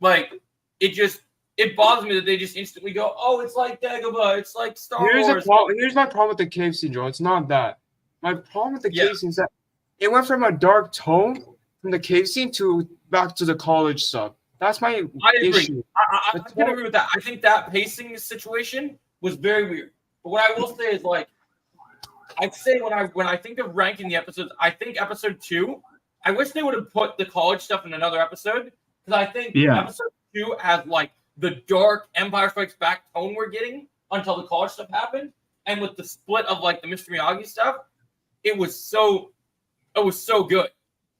Like, it bothers me that they just instantly go, oh, it's like Dagobah, it's like Star Wars. Here's my problem with the cave scene, Joe. It's not that. My problem with the cave scene is that it went from a dark tone from the cave scene to back to the college stuff. That's my issue. I can agree with that. I think that pacing situation was very weird. But what I will say is, like, I'd say when I think of ranking the episodes, I think episode 2, I wish they would have put the college stuff in another episode, because I think episode 2 has like the dark Empire Strikes Back tone we're getting until the college stuff happened, and with the split of like the Mr. Miyagi stuff, it was so good.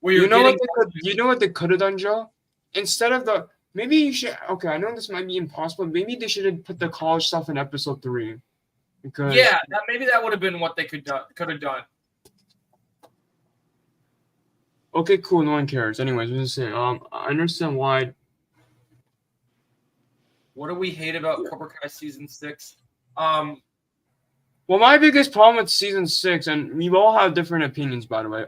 Where you know what they could have done, Joe? Instead of maybe you should. Okay, I know this might be impossible. Maybe they should have put the college stuff in episode 3. Because maybe that would have been what they could have done. Okay, cool. No one cares. Anyways, I'm just saying. I understand why. What do we hate about Cobra Kai season 6? Well, my biggest problem with season 6, and we all have different opinions, by the way.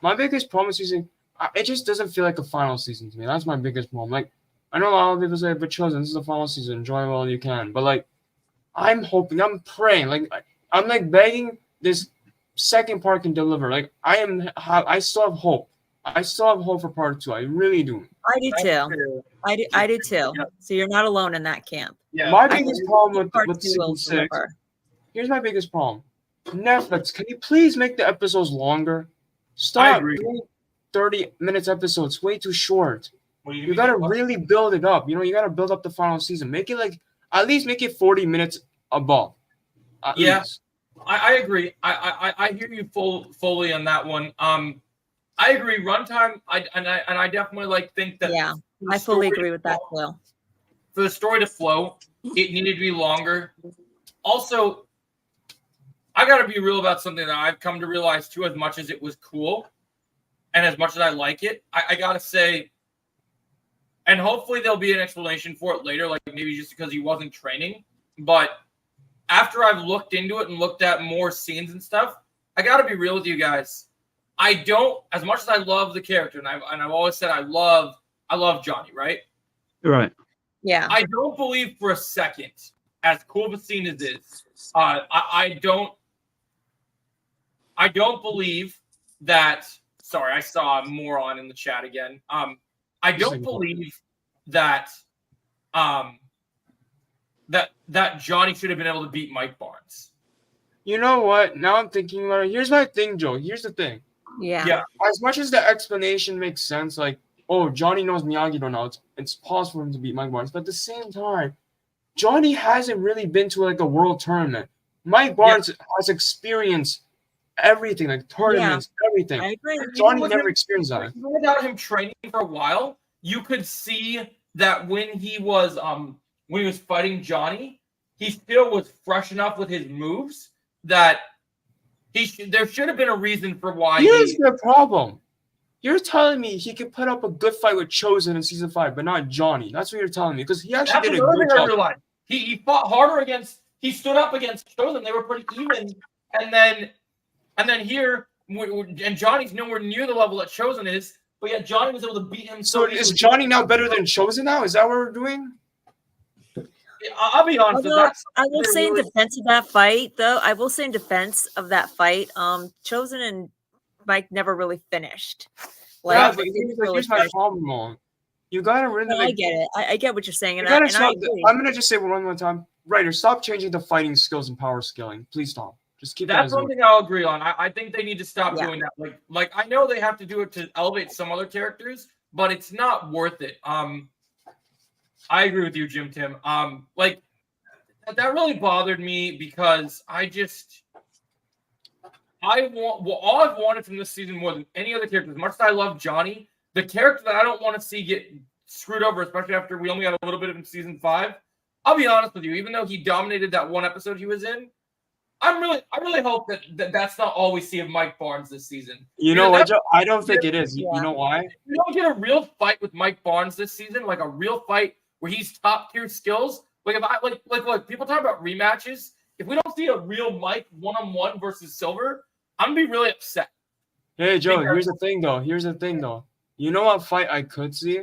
My biggest problem with season, it just doesn't feel like a final season to me. That's my biggest problem. Like, I know a lot of people say, "But Chosen, this is the final season. Enjoy it while you can." But like, I'm hoping, I'm praying, like I'm like begging this second part can deliver. Like I still have hope. I still have hope for part 2. I really do. I do too. I do too. Yeah. So you're not alone in that camp. Yeah. My biggest problem with season 6. Here's my biggest problem. Netflix, can you please make the episodes longer? Stop doing 30 minutes episodes. Way too short. You gotta really build it up. You gotta build up the final season. Make it like at least make it 40 minutes above. Least. I agree. I hear you fully on that one. I agree. Runtime. I definitely think that. Yeah, I fully agree with that too. For the story to flow, it needed to be longer. Also, I got to be real about something that I've come to realize too. As much as it was cool, and as much as I like it, I gotta say. And hopefully there'll be an explanation for it later, like maybe just because he wasn't training. But after I've looked into it and looked at more scenes and stuff, I got to be real with you guys. I don't, as much as I love the character, and I've always said I love Johnny, right? Right. Yeah. I don't believe for a second, as cool of a scene as it is, I don't believe that. Sorry, I saw a moron in the chat again. I don't believe that that Johnny should have been able to beat Mike Barnes. You know what? Now I'm thinking about it. Here's my thing, Joe. Here's the thing. Yeah. As much as the explanation makes sense, like, oh, Johnny knows Miyagi don't know. It's possible for him to beat Mike Barnes. But at the same time, Johnny hasn't really been to like a world tournament. Mike Barnes has experienced everything, like tournaments, everything. I agree. Johnny never experienced that. Without him training for a while, you could see that when he was fighting Johnny, he still was fresh enough with his moves that there should have been a reason for why. Here's the problem. You're telling me he could put up a good fight with Chosen in season 5, but not Johnny. That's what you're telling me, because he actually did a good job. He fought harder against. He stood up against Chosen. They were pretty even, and then here, and Johnny's nowhere near the level that Chosen is, but yet Johnny was able to beat him. So is Johnny now better than Chosen now? Is that what we're doing? I'll be honest. I will say in defense of that fight, though. I will say in defense of that fight, Chosen and Mike never really finished. Like, but here's my problem. You gotta really. No, I get it. I get what you're saying, and I'm gonna just say one more time, writer. Stop changing the fighting skills and power scaling. Please stop. Just keep. That's one thing I'll agree on. I think they need to stop doing that. Like I know they have to do it to elevate some other characters, but it's not worth it. I agree with you, Jim Tim. Like that really bothered me because all I've wanted from this season more than any other character. As much as I love Johnny, the character that I don't want to see get screwed over, especially after we only got a little bit of him in season 5. I'll be honest with you, even though he dominated that one episode he was in, I really hope that that's not all we see of Mike Barnes this season. You know what, Joe? I don't think it is. Yeah. You know why? We don't get a real fight with Mike Barnes this season, like a real fight where he's top tier skills. Like if I like people talk about rematches. If we don't see a real Mike 1-on-1 versus Silver, I'm gonna be really upset. Hey, Joe. Here's the thing, though. You know what fight I could see?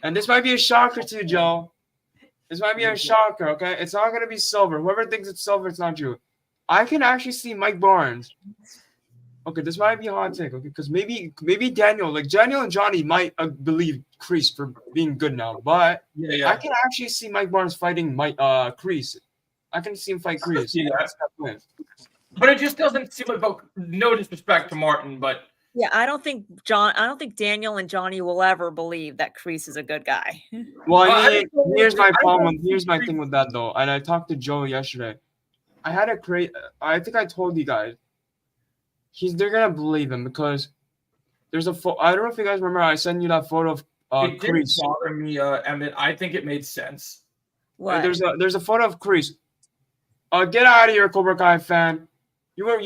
And this might be a shocker to you, Joe. This might be a shocker, okay? It's not going to be Silver. Whoever thinks it's Silver, it's not you. I can actually see Mike Barnes. Okay, this might be a hot take, okay? Because maybe Daniel and Johnny might believe Kreese for being good now. But Yeah. I can actually see Mike Barnes fighting Kreese. I can see him fight Kreese. Yeah. But it just doesn't seem like, no disrespect to Martin, but Yeah, I don't think Daniel and Johnny will ever believe that Kreese is a good guy. Well, I mean, here's my problem. Here's my thing with that, though. And I talked to Joe yesterday. I think I told you guys. They're gonna believe him because there's a photo. I don't know if you guys remember. I sent you that photo of it didn't Kreese. bother me, Emmett. I think it made sense. What? There's a photo of Kreese. Get out of here, Cobra Kai fan. You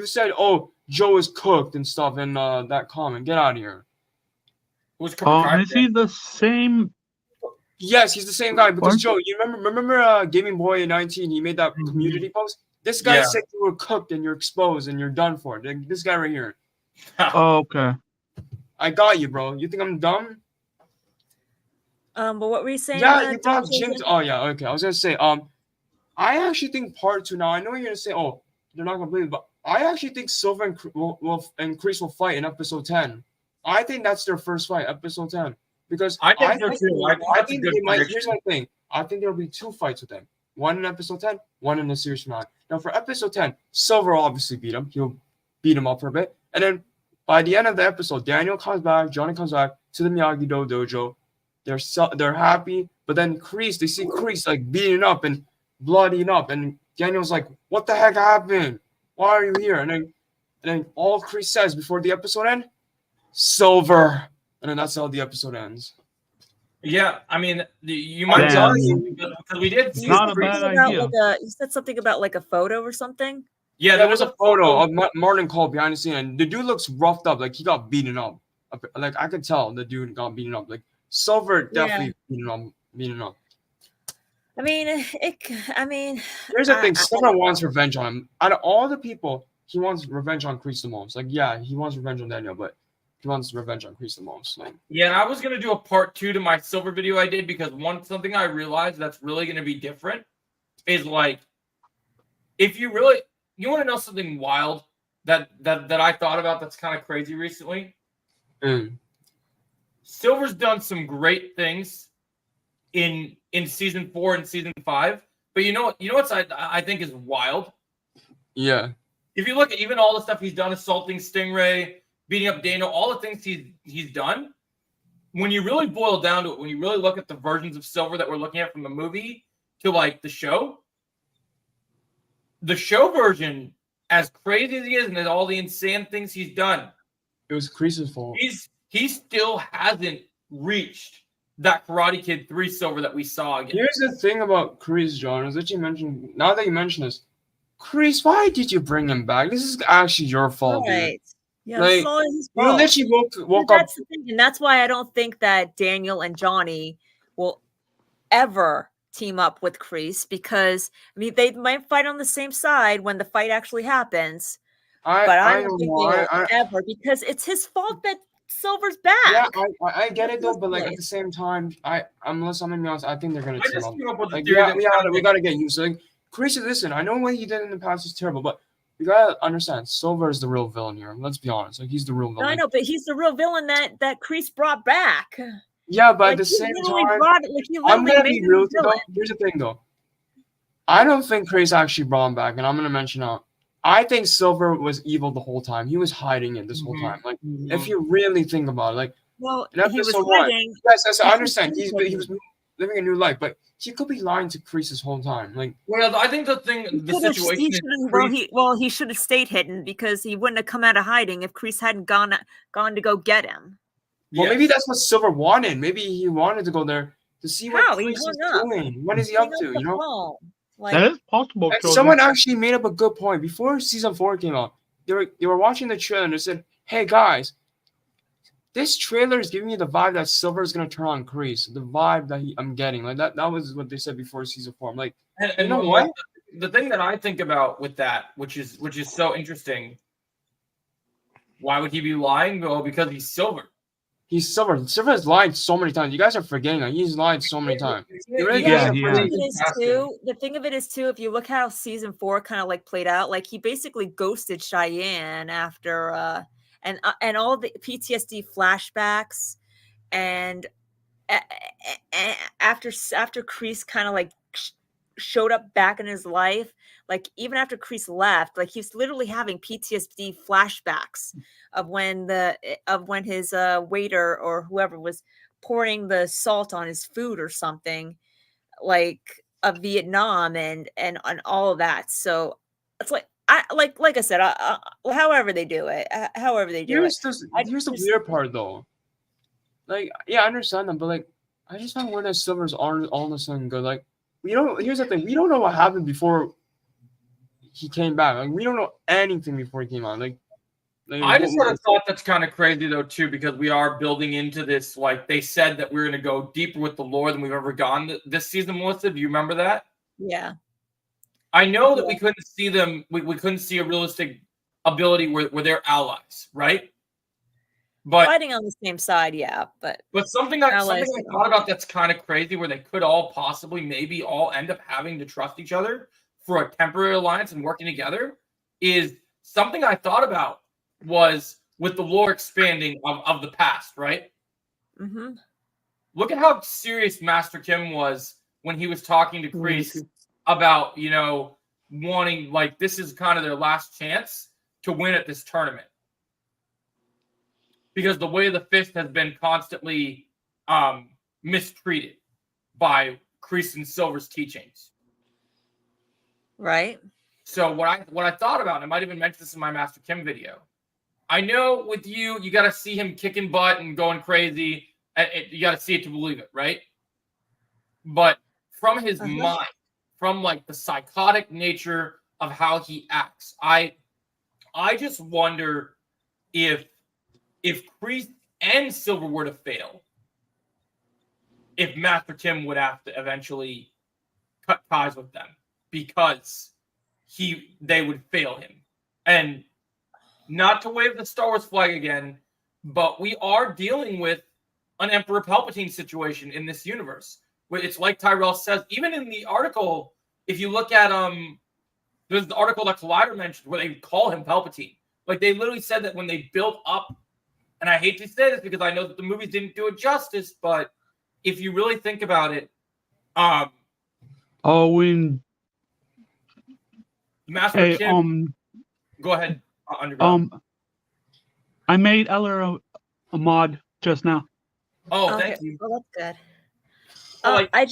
said, oh, Joe is cooked and stuff in that comment. Get out of here. Was Cobra Kai Is he the same? Yes, he's the same guy. Because Joe, you remember Gaming Boy in 19? He made that community post. This guy said you were cooked and you're exposed and you're done for. This guy right here. Oh, okay. I got you, bro. You think I'm dumb? But what were you saying? Yeah, you brought Jim's. Oh yeah, okay. I was gonna say, I actually think part 2 now. I know you're gonna say, oh, they're not gonna believe it, but I actually think Silver and Kreese will fight in episode 10. I think that's their first fight, episode 10. Because I think they might. Here's my thing. I think there'll be 2 fights with them. One in episode 10, one in the series finale. Now for episode 10, Silver will obviously beat him. He'll beat him up for a bit, and then by the end of the episode, Daniel comes back, Johnny comes back to the Miyagi dojo. They're happy, but then they see Kreese like beating up and bloodying up, and Daniel's like, "What the heck happened? Why are you here?" And then all Kreese says before the episode ends, "Silver," and then that's how the episode ends. Yeah, I mean, you might tell me because we did. It's not a bad idea. You said something about like a photo or something. Yeah, there was a photo of Martin Cole behind the scene, and the dude looks roughed up, like he got beaten up. Like I could tell the dude got beaten up. Like Silver definitely beaten up. I mean, here's the thing: Silver wants revenge on him. Out of all the people, he wants revenge on Kreese the most. Like, yeah, he wants revenge on Daniel, but he wants revenge on Kreese the most. Like, yeah, and I was gonna do a part 2 to my Silver video I did because something I realized that's really gonna be different is like, if you really want to know something wild that I thought about that's kind of crazy recently. Silver's done some great things in season 4 and season 5, but you know what's I think is wild. Yeah. If you look at even all the stuff he's done, assaulting Stingray, beating up Daniel, all the things he's done, when you really boil down to it, when you really look at the versions of Silver that we're looking at from the movie to like the show version, as crazy as he is and all the insane things he's done, it was Kreese's fault. He still hasn't reached that Karate Kid 3 Silver that we saw again. Here's the thing about Kreese, John, is that now that you mention this, Kreese, why did you bring him back? This is actually your fault, right. dude. Yeah, like, it's all his you fault. literally woke up. That's the thing, and that's why I don't think that Daniel and Johnny will ever team up with Kreese, because I mean they might fight on the same side when the fight actually happens. But I don't think they will ever, because it's his fault that Silver's back. Yeah, I get it though, but like at the same time, unless I'm gonna be honest, I think they're gonna team up. Like, we gotta get used to it. Kreese, listen, I know what he did in the past is terrible, but you gotta understand, Silver is the real villain here. Let's be honest, like he's the real villain. I know, but he's the real villain that Kreese brought back. Yeah, but at the same time, I'm gonna be real though. Here's the thing though, I don't think Kreese actually brought him back, and I'm gonna mention out. I think Silver was evil the whole time. He was hiding it this whole time. Like, if you really think about it, like, in episode 1, yes, I understand. He was living a new life, but he could be lying to Kreese this whole time. Like, well, I think the situation. He should have stayed hidden, because he wouldn't have come out of hiding if Kreese hadn't gone to go get him. Well, maybe that's what Silver wanted. Maybe he wanted to go there to see what Kreese is doing. What is he up to? You know. Like, that is possible. And Children. someone actually made up a good point before season 4 came out. They were watching the trailer and they said, "Hey guys, this trailer is giving me the vibe that Silver is gonna turn on Kreese. The vibe that I'm getting, like that was what they said before season 4. I'm like, And you know what? The thing that I think about with that, which is so interesting. Why would he be lying? Well, because he's Silver. He's Silver. Silver has lied so many times. You guys are forgetting that he's lied so many times. Yeah, he has. The thing of it is too, if you look how season 4 kind of like played out, like he basically ghosted Cheyenne after and all the PTSD flashbacks, and after Kreese kind of like showed up back in his life, like even after Kreese left, like he's literally having PTSD flashbacks of when his waiter or whoever was pouring the salt on his food or something, like of Vietnam and all of that. So it's like like I said, however they do it. Here's the weird part though. Like, yeah, I understand them, but like, I just found weird that Silver's all of a sudden good. Like, here's the thing, we don't know what happened before he came back. Like, we don't know anything before he came out. Like I just sort of thought that's kind of crazy though too, because we are building into this. Like they said that we're going to go deeper with the lore than we've ever gone this season. Melissa, do you remember that? Yeah. I know that we couldn't see them. We couldn't see a realistic ability where they're allies, right? But fighting on the same side, yeah. But something I thought about that's kind of crazy, where they could all possibly maybe all end up having to trust each other for a temporary alliance and working together, is something I thought about was with the lore expanding of the past, right? Mm-hmm. Look at how serious Master Kim was when he was talking to Kreese about, wanting, like, this is kind of their last chance to win at this tournament. Because the way the fist has been constantly mistreated by Kreese and Silver's teachings. Right. So what I thought about, and I might even mention this in my Master Kim video, I know with you got to see him kicking butt and going crazy. You got to see it to believe it, right? But from his mind, from like the psychotic nature of how he acts, I just wonder if Kreese and Silver were to fail, if Master Kim would have to eventually cut ties with them because they would fail him. And not to wave the Star Wars flag again, but we are dealing with an Emperor Palpatine situation in this universe. Where it's like Tyrell says, even in the article, if you look at there's the article that Collider mentioned where they call him Palpatine. Like they literally said that when they built up, and I hate to say this because I know that the movies didn't do it justice, but if you really think about it, Master Kim. Go ahead. I made Eller a mod just now. Oh, thank you. Oh, that's good. I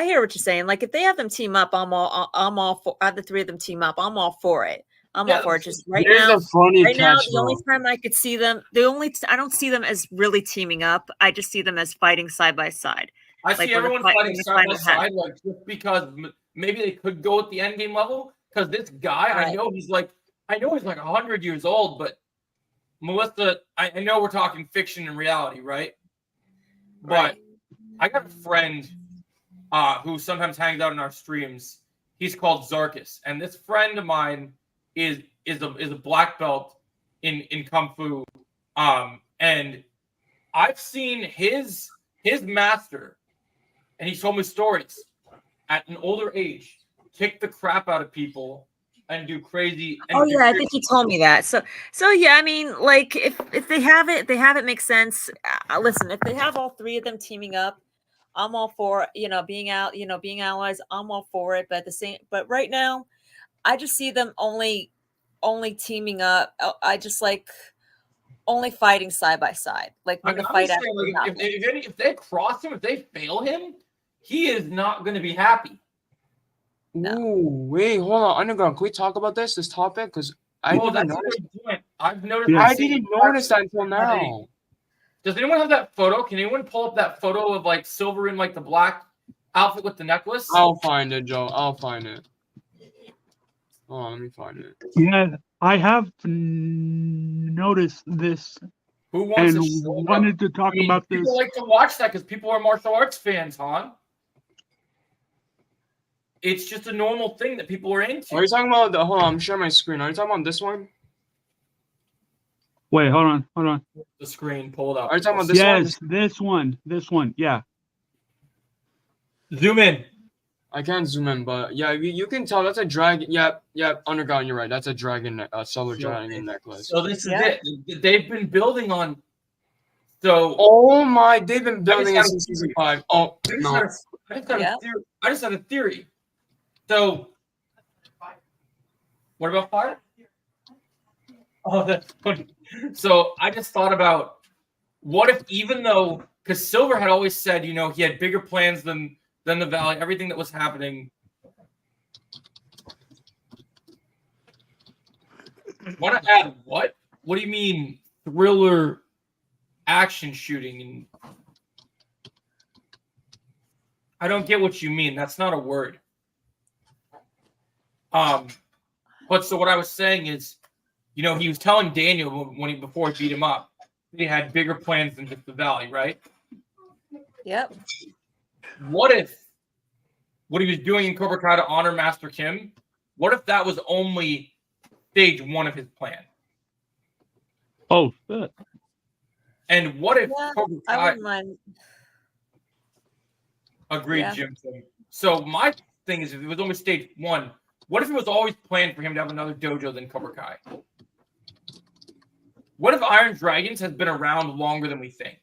hear what you're saying. Like if they have them team up, I'm all for. Have the three of them team up, I'm all for it. All for it. Just right now, the only time I could see them, I don't see them as really teaming up. I just see them as fighting side by side. I see everyone fighting side by side, like just because maybe they could go at the end game level. Because this guy, I know he's like 100 years old, but Melissa, I know we're talking fiction and reality, right? But I got a friend who sometimes hangs out in our streams. He's called Zarkus, and this friend of mine is a black belt in Kung Fu, and I've seen his master, and he told me stories at an older age, kick the crap out of people and do crazy. And I think he told me that. So yeah, I mean, like if they have it makes sense. Listen, if they have all three of them teaming up, I'm all for being allies. I'm all for it. But right now, I just see them only teaming up. I just like only fighting side by side. Like when the fight if they cross him, if they fail him, he is not going to be happy. No. Ooh, wait, hold on, Underground. Can we talk about this topic? Because I didn't notice that until now. Does anyone have that photo? Can anyone pull up that photo of like Silver in like the black outfit with the necklace? I'll find it, Joe. I'll find it. Oh, let me find it. Yeah, I have noticed this Who wants and to show up? wanted to talk about this. People like to watch that because people are martial arts fans, Han. It's just a normal thing that people are into. Are you talking about the? Hold on, I'm sharing my screen. Are you talking about this one? Wait, hold on. The screen pulled up. Are you talking about this one? Yes, this one. Yeah. Zoom in. I can't zoom in, but yeah, you can tell that's a dragon. Yeah, underground. You're right. That's a dragon, silver dragon necklace. So this is it. They've been building on. So. Oh my! They've been building it since season 5. Oh no! I just had a theory. So. What about fire? Oh, that's funny. So I just thought about what if, even though, because Silver had always said, he had bigger plans than the Valley, everything that was happening. Want to add what? What do you mean thriller action shooting? I don't get what you mean. That's not a word. But so what I was saying is, he was telling Daniel before he beat him up, he had bigger plans than just the Valley, right? Yep. What if what he was doing in Cobra Kai to honor Master Kim, what if that was only stage 1 of his plan? Oh, shit. And what if Cobra I Kai... wouldn't mind. Agreed, Jim. So my thing is, if it was only stage 1, what if it was always planned for him to have another dojo than Cobra Kai? What if Iron Dragons has been around longer than we think?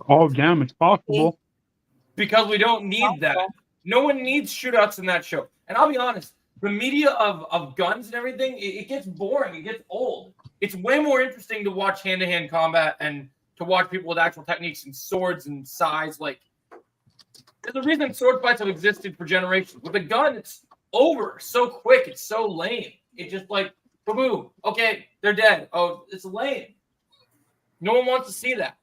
Oh, damn, it's possible. Because we don't need that. No one needs shootouts in that show. And I'll be honest, the media of guns and everything, it gets boring. It gets old. It's way more interesting to watch hand-to-hand combat and to watch people with actual techniques and swords and size. There's a reason sword fights have existed for generations. With a gun, it's over so quick. It's so lame. It's just boom. Okay, they're dead. Oh, it's lame. No one wants to see that.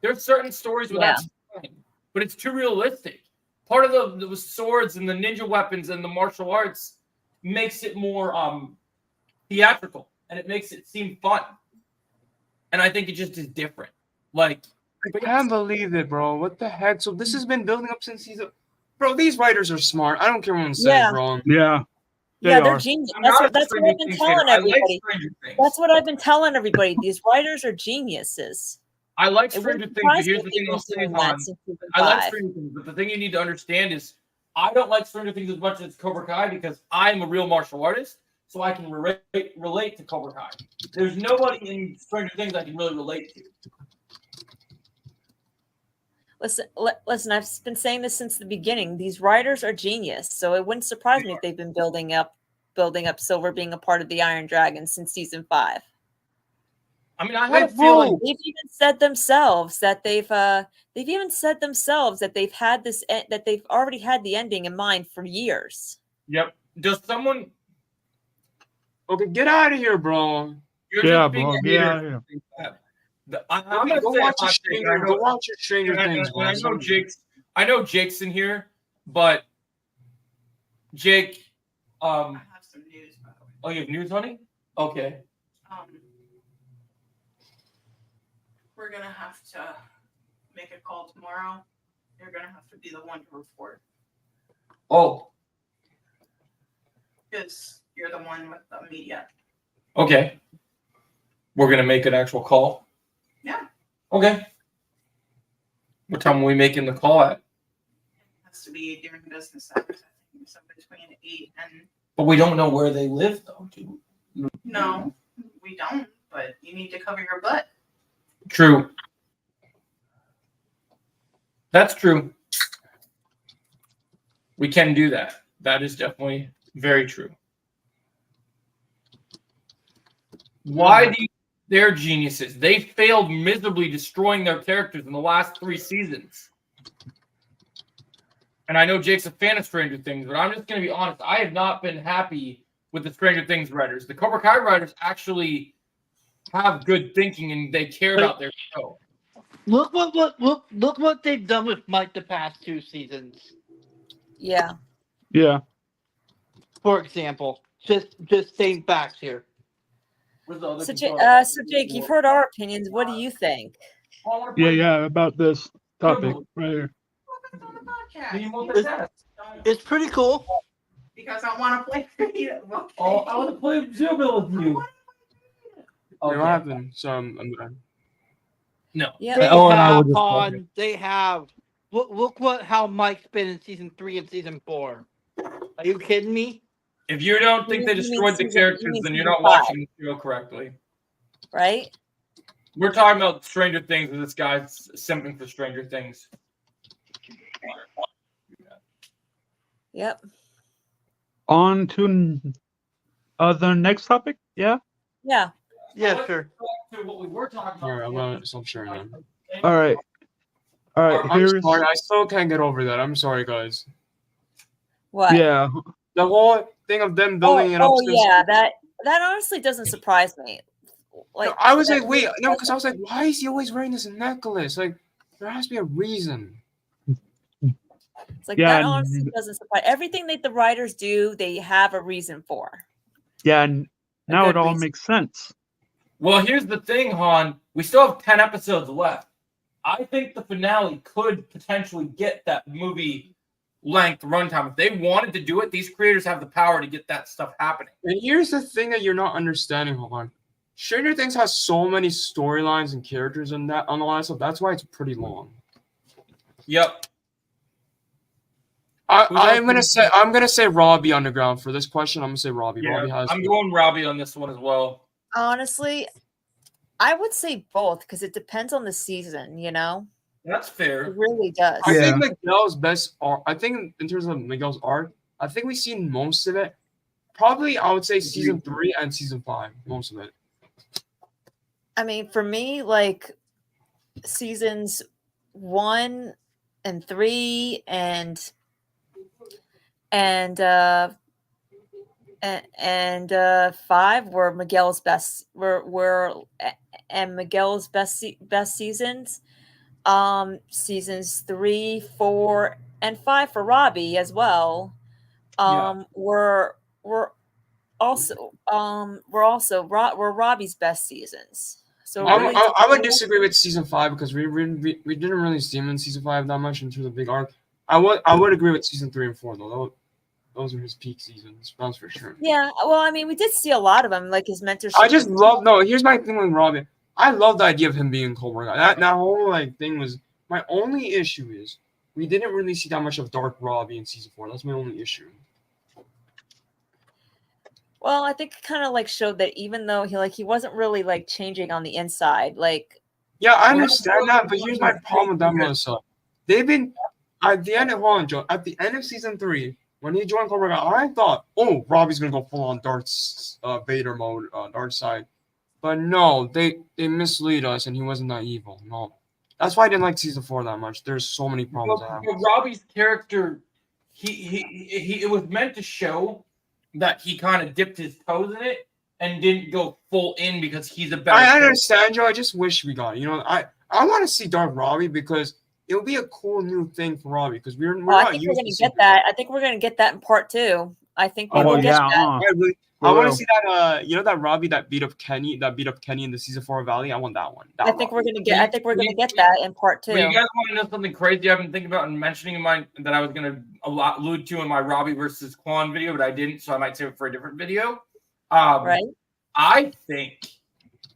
There's certain stories where that's fine, but it's too realistic. Part of the swords and the ninja weapons and the martial arts makes it more theatrical, and it makes it seem fun. And I think it just is different. I can't believe it, bro. What the heck? So this has been building up since season. Bro, these writers are smart. I don't care what anyone says, bro. Yeah. They're genius. That's what I've been telling everybody. That's what I've been telling everybody. These writers are geniuses. I like Stranger Things, but here's the thing I'll say, Han. I like Stranger Things, but the thing you need to understand is I don't like Stranger Things as much as Cobra Kai because I'm a real martial artist, so I can relate to Cobra Kai. There's nobody in Stranger Things I can really relate to. Listen, I've been saying this since the beginning. These writers are genius, so it wouldn't surprise me if they've been building up Silver being a part of the Iron Dragon since season 5. I mean, I have a feeling they've even said themselves that they've had this, that they've already had the ending in mind for years. Yep. Does someone? Okay, get out of here, bro. You're Yeah, just being bro. a Get out hater. of here. I'm gonna Go watch your Stranger Things. I know Jake's in here, but Jake, I have some news, by the way. oh, you have news, honey? Okay. We're gonna have to make a call tomorrow. You're gonna have to be the one to report Oh, because you're the one with the media. okay. We're gonna make an actual call. Yeah. Okay. What time are we making the call at? It has to be during business hours. I think so between 8 and. But we don't know where they live, though, do we? No, we don't. But you need to cover your butt. True. That's true. We can do that. That is definitely very true. Why do you, they're geniuses? They failed miserably destroying their characters in the last 3 seasons. And I know Jake's a fan of Stranger Things, but I'm just going to be honest. I have not been happy with the Stranger Things writers. The Cobra Kai writers actually have good thinking and they care about their show. Look what they've done with Mike the past 2 seasons. Yeah. Yeah. For example, just stating facts here. So Jake, you've heard our opinions. What do you think? Yeah, about this topic right here. Focus on the podcast. It's pretty cool. Because I want to play creative. Okay. Oh, I want to play Zoobill with you. Wait, what happened? So I'm done. No. Yeah. They Oh, and I have will just on. They have. Look how Mike's been in season 3 and season 4. Are you kidding me? If you don't think they You mean destroyed the season- characters, you mean then you're season not 5. watching the show correctly. Right? We're talking about Stranger Things, and this guy's simping for Stranger Things. Yep. On to the next topic. Yeah. Yeah. Yeah, sure. To what we were talking about. All right, I'm gonna stop sharing them. All right. I'm Here's sorry. I still can't get over that. I'm sorry, guys. What? yeah. The whole thing of them building it up. since- yeah. That honestly doesn't surprise me. Like I was like, wait, no, because I was like, why is he always wearing this necklace? Like, there has to be a reason. It's like Yeah, that honestly doesn't surprise. Everything that the writers do, they have a reason for. Yeah. Now good it all reason. makes sense. Well, here's the thing, Han. We still have 10 episodes left. I think the finale could potentially get that movie length runtime. If they wanted to do it, these creators have the power to get that stuff happening. And here's the thing that you're not understanding, hold on. Stranger Things has so many storylines and characters and that on all that stuff. That's why it's pretty long. Yep. I'm gonna say Robbie Underground for this question. I'm gonna say Robbie. Yeah, Robbie has. I'm going Robbie on this one as well. Honestly, I would say both because it depends on the season, you know? That's It fair. really does. I Yeah. think Miguel's best art. I think in terms of Miguel's art, I think we've seen most of it. Probably, I would say season 3 and season 5, most of it. I mean, for me, like seasons 1 and 3 and 5 were Miguel's best and Miguel's best seasons. Seasons 3, 4, and 5 for Robbie as well. Were also Robbie's best seasons. So really I would disagree with season 5 because we didn't really see him in season 5 that much in terms of big arc. I would agree with season 3 and 4 though. Those are his peak seasons. That's for sure. Yeah, well, I mean, we did see a lot of him, like his mentorship. I just love. No, here's my thing with Robbie. I love the idea of him being Cobra Kai. That whole like thing was my only issue is we didn't really see that much of Dark Robbie in season 4. That's my only issue. Well, I think it kind of like showed that even though he wasn't really like changing on the inside, like Yeah, I understand that, but here's my problem with that, Melissa. They've been at the end of at the end of season 3, when he joined Cobra Kai, I thought, oh, Robbie's gonna go full on Dark Vader mode, dark side. But no, they mislead us, and he wasn't that evil. No, that's why I didn't like season 4 that much. There's so many problems. But Robbie's character, it was meant to show that he kind of dipped his toes in it and didn't go full in because he's a better. I understand, Joe. I just wish we got it. You know, I want to see Dark Robbie because it would be a cool new thing for Robbie because we're I not think used we're to gonna seeing get that. I think we're gonna get that in part 2. I think we will get that. I want to see that. You know that Robbie that beat up Kenny in the season 4 Valley. I want that one. I think we're gonna get that in part 2. Well, you guys want to know something crazy I've been thinking about and mentioning in my that I was gonna allude to in my Robbie versus Quan video, but I didn't, so I might save it for a different video. Right. I think,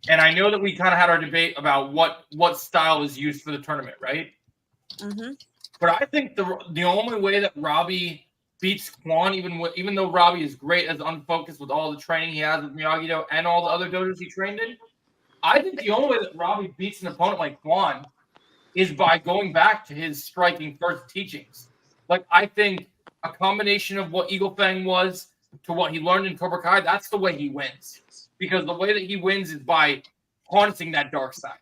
and I know that we kind of had our debate about what style is used for the tournament, right? Mm-hmm. But I think the only way that Robbie beats Quan, even though Robbie is great as unfocused with all the training he has with Miyagi-Do and all the other dojos he trained in, I think the only way that Robbie beats an opponent like Quan is by going back to his striking first teachings. Like, I think a combination of what Eagle Fang was to what he learned in Cobra Kai, that's the way he wins. Because the way that he wins is by harnessing that dark side.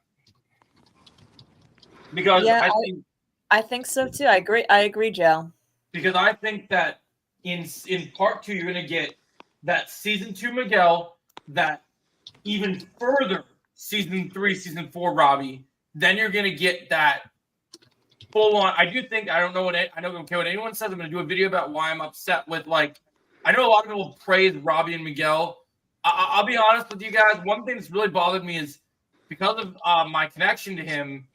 Because I think so too. I agree, Joe. Because I think that in part 2, you're going to get that season 2 Miguel, that even further season 3, season 4 Robbie, then you're gonna get that full on. I don't care what anyone says. I'm gonna do a video about why I'm upset with like. I know a lot of people praise Robbie and Miguel. I'll be honest with you guys. One thing that's really bothered me is because of my connection to him.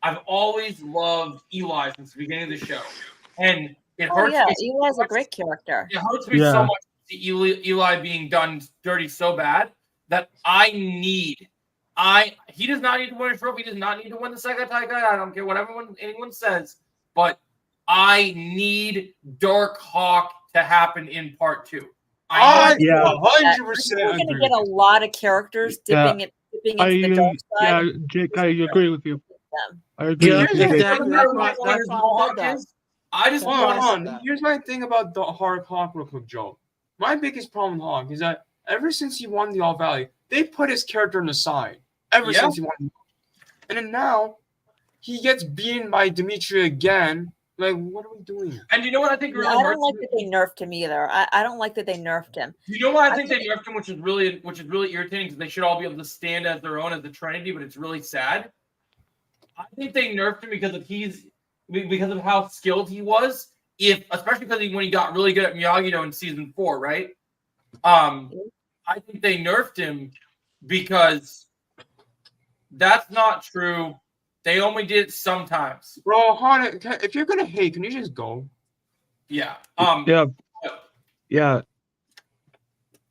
I've always loved Eli since the beginning of the show, and it hurts. Me Eli's a great character. It hurts me so much to see Eli being done dirty so bad that he does not need to win a trophy. He does not need to win the second title. I don't care what anyone says, but I need Dark Hawk to happen in part 2. 100%. We're going to get a lot of characters dipping into the dark side. Yeah, Jake, I agree with you. I agree with you. I just hold on. Here's my thing about the Hawk real quick, Joe. My biggest problem with Hawk is that ever since he won the All Valley, they put his character on the side. Since he won, and then now he gets beaten by Dimitri again. Like, what are we doing? And you know what I think? I don't like that they nerfed him either. I don't like that they nerfed him. You know what I think they nerfed him, which is really irritating because they should all be able to stand as their own as the Trinity, but it's really sad. I think they nerfed him because of how skilled he was. Especially because when he got really good at Miyagi in season 4, right? I think they nerfed him because that's not true. They only did it sometimes. Bro, if you're gonna hate, can you just go? Yeah. Yeah.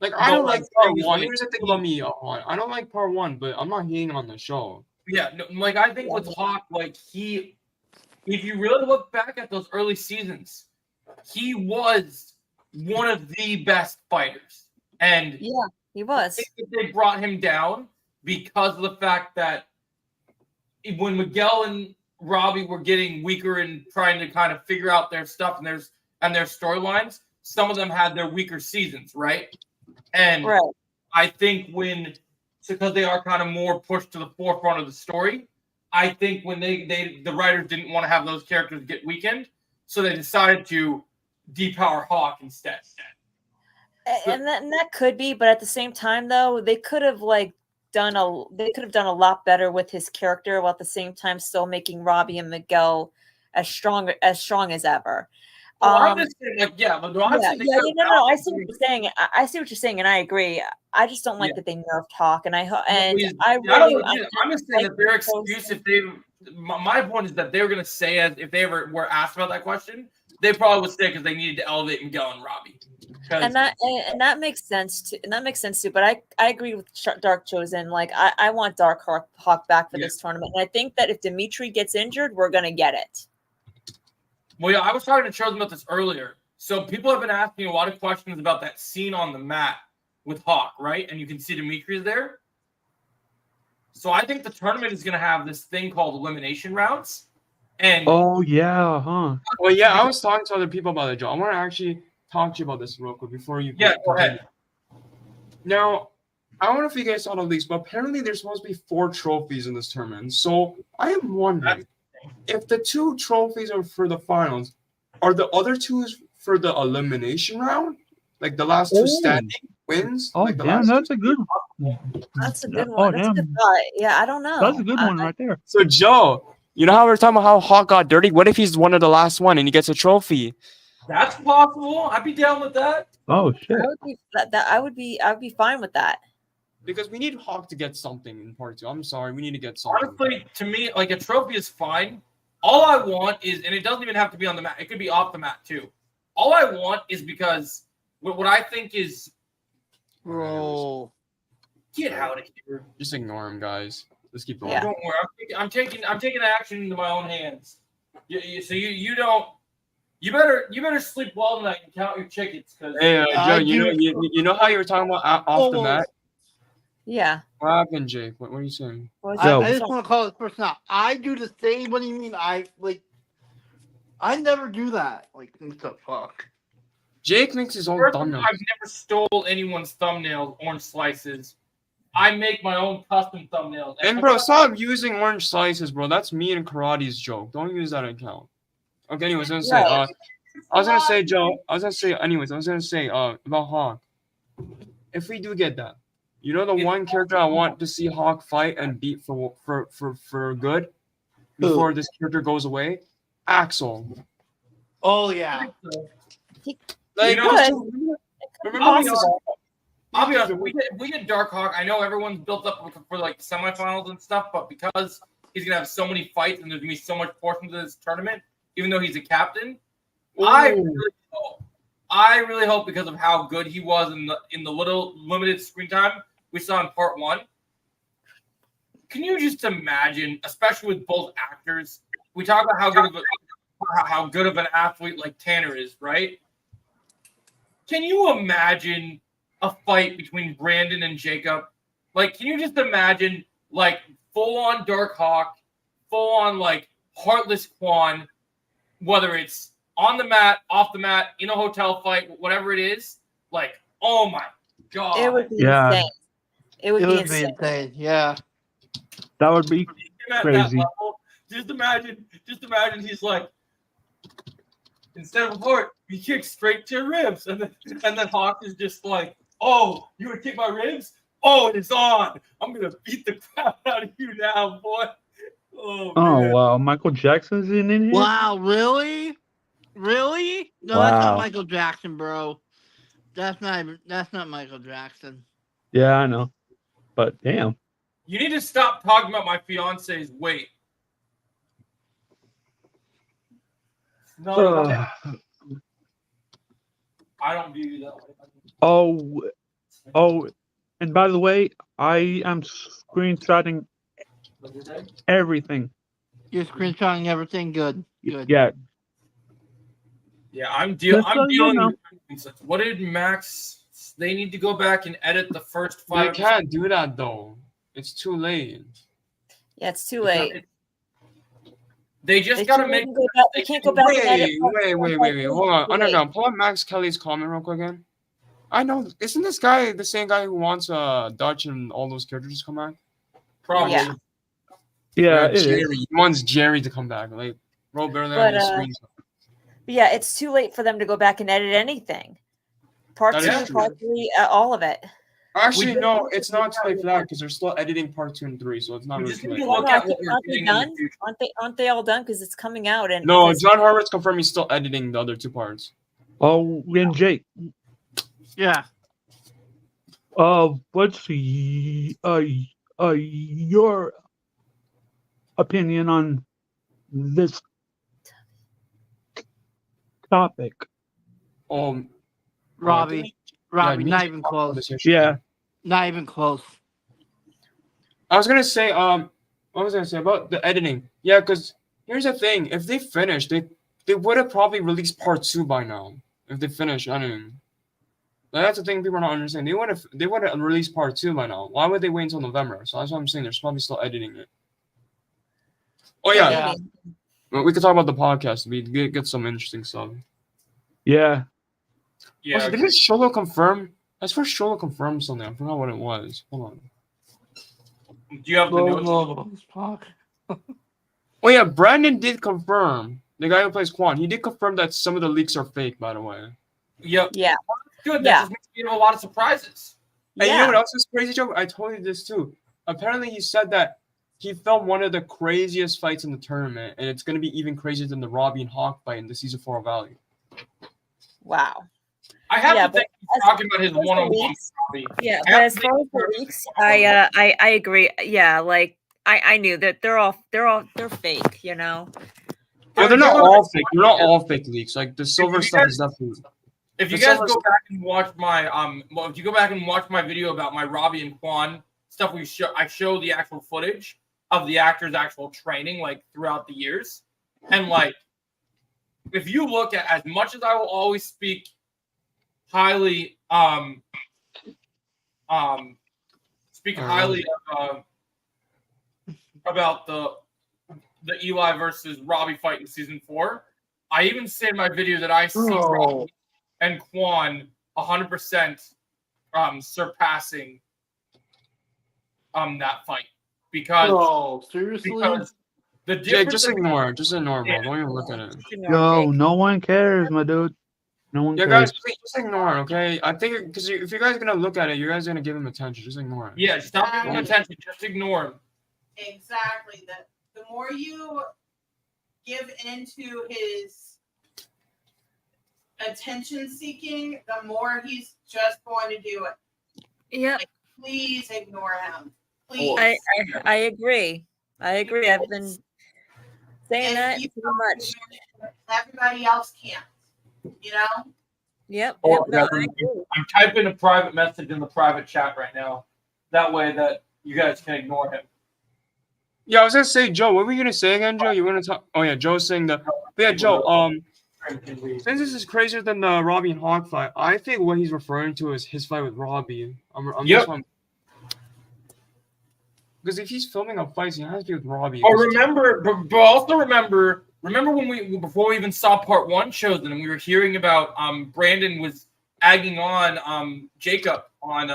Like, I don't like part 1. Here's the thing about me, I don't like part 1, but I'm not hating on the show. Yeah, no, like I think with Hawk, like if you really look back at those early seasons, he was one of the best fighters. And yeah, he was. They brought him down because of the fact that when Miguel and Robbie were getting weaker and trying to kind of figure out their stuff and their storylines, some of them had their weaker seasons, right? And I think because they are kind of more pushed to the forefront of the story, I think when the writers didn't want to have those characters get weakened, so they decided to depower Hawk instead. And that could be, but at the same time, though, they could have done a lot better with his character, while at the same time still making Robbie and Miguel as strong as ever. I'm just saying, I see what you're saying. I see what you're saying, and I agree. I just don't like that they nerfed Hawk, I'm just saying that their excuse, my point is that they were going to say, as if they ever were asked about that question, they probably would say because they needed to elevate Miguel and Robbie. And that makes sense too. And that makes sense too. But I agree with Dark Chosen. Like I want Dark Hawk back for this tournament, and I think that if Dimitri gets injured, we're going to get it. Well, yeah, I was talking to Chosen about this earlier. So people have been asking a lot of questions about that scene on the mat with Hawk, right? And you can see Dimitri's there. So I think the tournament is going to have this thing called elimination rounds. And oh yeah, huh? Well, yeah, I was talking to other people about it, Joe. I want to actually talk to you about this real quick before you. Yeah, go ahead. Now, I don't know if you guys saw the leaks, but apparently there's supposed to be 4 trophies in this tournament. So I am wondering if the 2 trophies are for the finals, are the other 2 for the elimination round? Like the last 2 standing wins? Oh, damn, that's a good one. That's a good one. That's a good thought. Yeah, I don't know. That's a good one right there. So, Joe, you know how we're talking about how Hawk got dirty? What if he's one of the last one and he gets a trophy? That's possible. I'd be down with that. Oh shit! I would be fine with that. Because we need Hawk to get something in part 2. I'm sorry, we need to get something. Honestly, to me, like a trophy is fine. All I want is, and it doesn't even have to be on the mat. It could be off the mat too. All I want is because what I think is, bro, get out of here. Just ignore him, guys. Let's keep going. Yeah. Don't worry. I'm taking action into my own hands. So you don't. You better sleep well tonight and count your chickens. Hey, Joe, you know how you were talking about off the mat? Yeah. What happened, Jake? What were you saying? I just want to call this person out. I do the same. What do you mean? I never do that. Like, what the fuck? Jake makes his own thumbnails. I've never stole anyone's thumbnails, orange slices. I make my own custom thumbnails. And bro, stop using orange slices, bro. That's me and Karate's joke. Don't use that account. Okay, anyways, I was gonna say, Joe. About Hawk. If we do get that, you know the one character I want to see Hawk fight and beat for good before this character goes away? Axel. Oh yeah. Like, You know, remember Possible. I'll be honest. We get Dark Hawk. I know everyone's built up for like semifinals and stuff, but because he's gonna have so many fights and there's gonna be so much portions of this tournament, even though he's a captain, I really hope because of how good he was in the little limited screen time we saw in part 1. Can you just imagine, especially with both actors, we talk about how good of an athlete like Tanner is, right? Can you imagine a fight between Brandon and Jacob? Like, can you just imagine, like, full-on Dark Hawk, full-on, like, Heartless Quan, whether it's on the mat, off the mat, in a hotel fight, whatever it is? Like, oh my God. It would be Yeah. insane. It would be insane. insane. Yeah. That would be At crazy. that level, just imagine he's like, instead of a heart, he kicks straight to your ribs. And then Hawk is just like, oh, you would kick my ribs? Oh, it's on. I'm going to beat the crap out of you now, boy. Oh, man. wow, Michael Jackson's in here? Wow, really? Really? No, that's not Michael Jackson, bro. That's not Michael Jackson. Yeah, I know. But damn. You need to stop talking about my fiance's weight. No, I don't view you that way. Oh, and by the way, I am screenshotting everything. You're screenshotting everything. Good. Yeah. Yeah, I'm Just so you dealing know. with what did Max? They need to go back and edit the first They 5. can't do that though. It's too late. Yeah, it's too late. They just gotta make. They can't go back and edit. Wait. Hold on. Underground. Pull up Max Kelly's comment real quick again. I know. Isn't this guy the same guy who wants Dutch and all those characters to come back? Probably. Yeah. Yeah, it Jerry. is. He wants Jerry to come back. Like, bro, barely But, on his screen. But yeah, it's too late for them to go back and edit anything. Part That is 2, true. part 3, all of it. Actually, no, it's not too late for that because they're still editing part 2 and 3, so it's not We really just too need late. to look at what we're Aren't they getting in the done? future. Aren't they all done? Because it's coming out and No, because- John Harvard's confirmed he's still editing the other 2 parts. Oh, and Jake, Yeah. what's your opinion on this topic? Robbie, Yeah, not even close. Yeah. Not even close. I was gonna say, what was I gonna say about the editing? Yeah, because here's the thing: if they finished, they would have probably released part 2 by now. If they finished editing, like, that's the thing people are not understanding. They would have released part 2 by now. Why would they wait until November? So that's what I'm saying. They're probably still editing it. Oh yeah, Well, we could talk about the podcast. We get some interesting stuff. Yeah. Yeah. Also, didn't Sholo confirm? As for Sholo confirmed something, I forgot what it was. Hold on. Do you have the notes? Fuck. Oh yeah, Brandon did confirm. The guy who plays Quan, he did confirm that some of the leaks are fake, by the way. Yep. Yeah. Good. That Yeah. just makes me have a lot of surprises. And you know what else is crazy, Joe? I told you this too. Apparently, he said that he filmed one of the craziest fights in the tournament, and it's going to be even crazier than the Robbie and Hawk fight in the season 4 of Valley. Wow. I have Yeah, to think he's as- talking about his as the one-on-one. leaks- Yeah, but as far as the leaks, I agree. Yeah, like I knew that they're fake, you know. Well, they're not all fake. They're not all fake leaks. Like the silver stuff is definitely. If you The guys silver go stuff- back and watch my if you go back and watch my video about my Robbie and Quan stuff, I show the actual footage of the actors' actual training like throughout the years, and like if you look at, as much as I will always speak highly highly of, about the Eli versus Robbie fight in season 4. I even say in my video that I see Robbie and Quan 100% surpassing that fight because Seriously? because the Jake, difference. just ignore it. Just ignore it, bro. Don't even look at it. Yo, no one cares, my dude. No one Yeah, cares. guys, please just ignore it, okay? I think because if you guys are gonna look at it, you guys are gonna give him attention. Just ignore it. Yeah, stop giving him attention. Just ignore him. Exactly. the more you give into his attention seeking, the more he's just going to do it. Yeah, Please ignore him. Please. I agree. I agree. I've been saying that you pretty much. Everybody else can't. You know? Yep. Oh, No, yeah, I agree. I'm typing a private message in the private chat right now. That way that you guys can ignore him. Yeah, I was gonna say, Joe. What were you gonna say again, Joe? You want to talk? Oh yeah, Joe's saying that. But yeah, Joe. Since this is crazier than the Robbie and Hawk fight, I think what he's referring to is his fight with Robbie. Yep. Because if he's filming a fight, he has to be with Robbie. Oh, remember, but also remember when before we even saw part 1 chosen, and we were hearing about Brandon was egging on Jacob on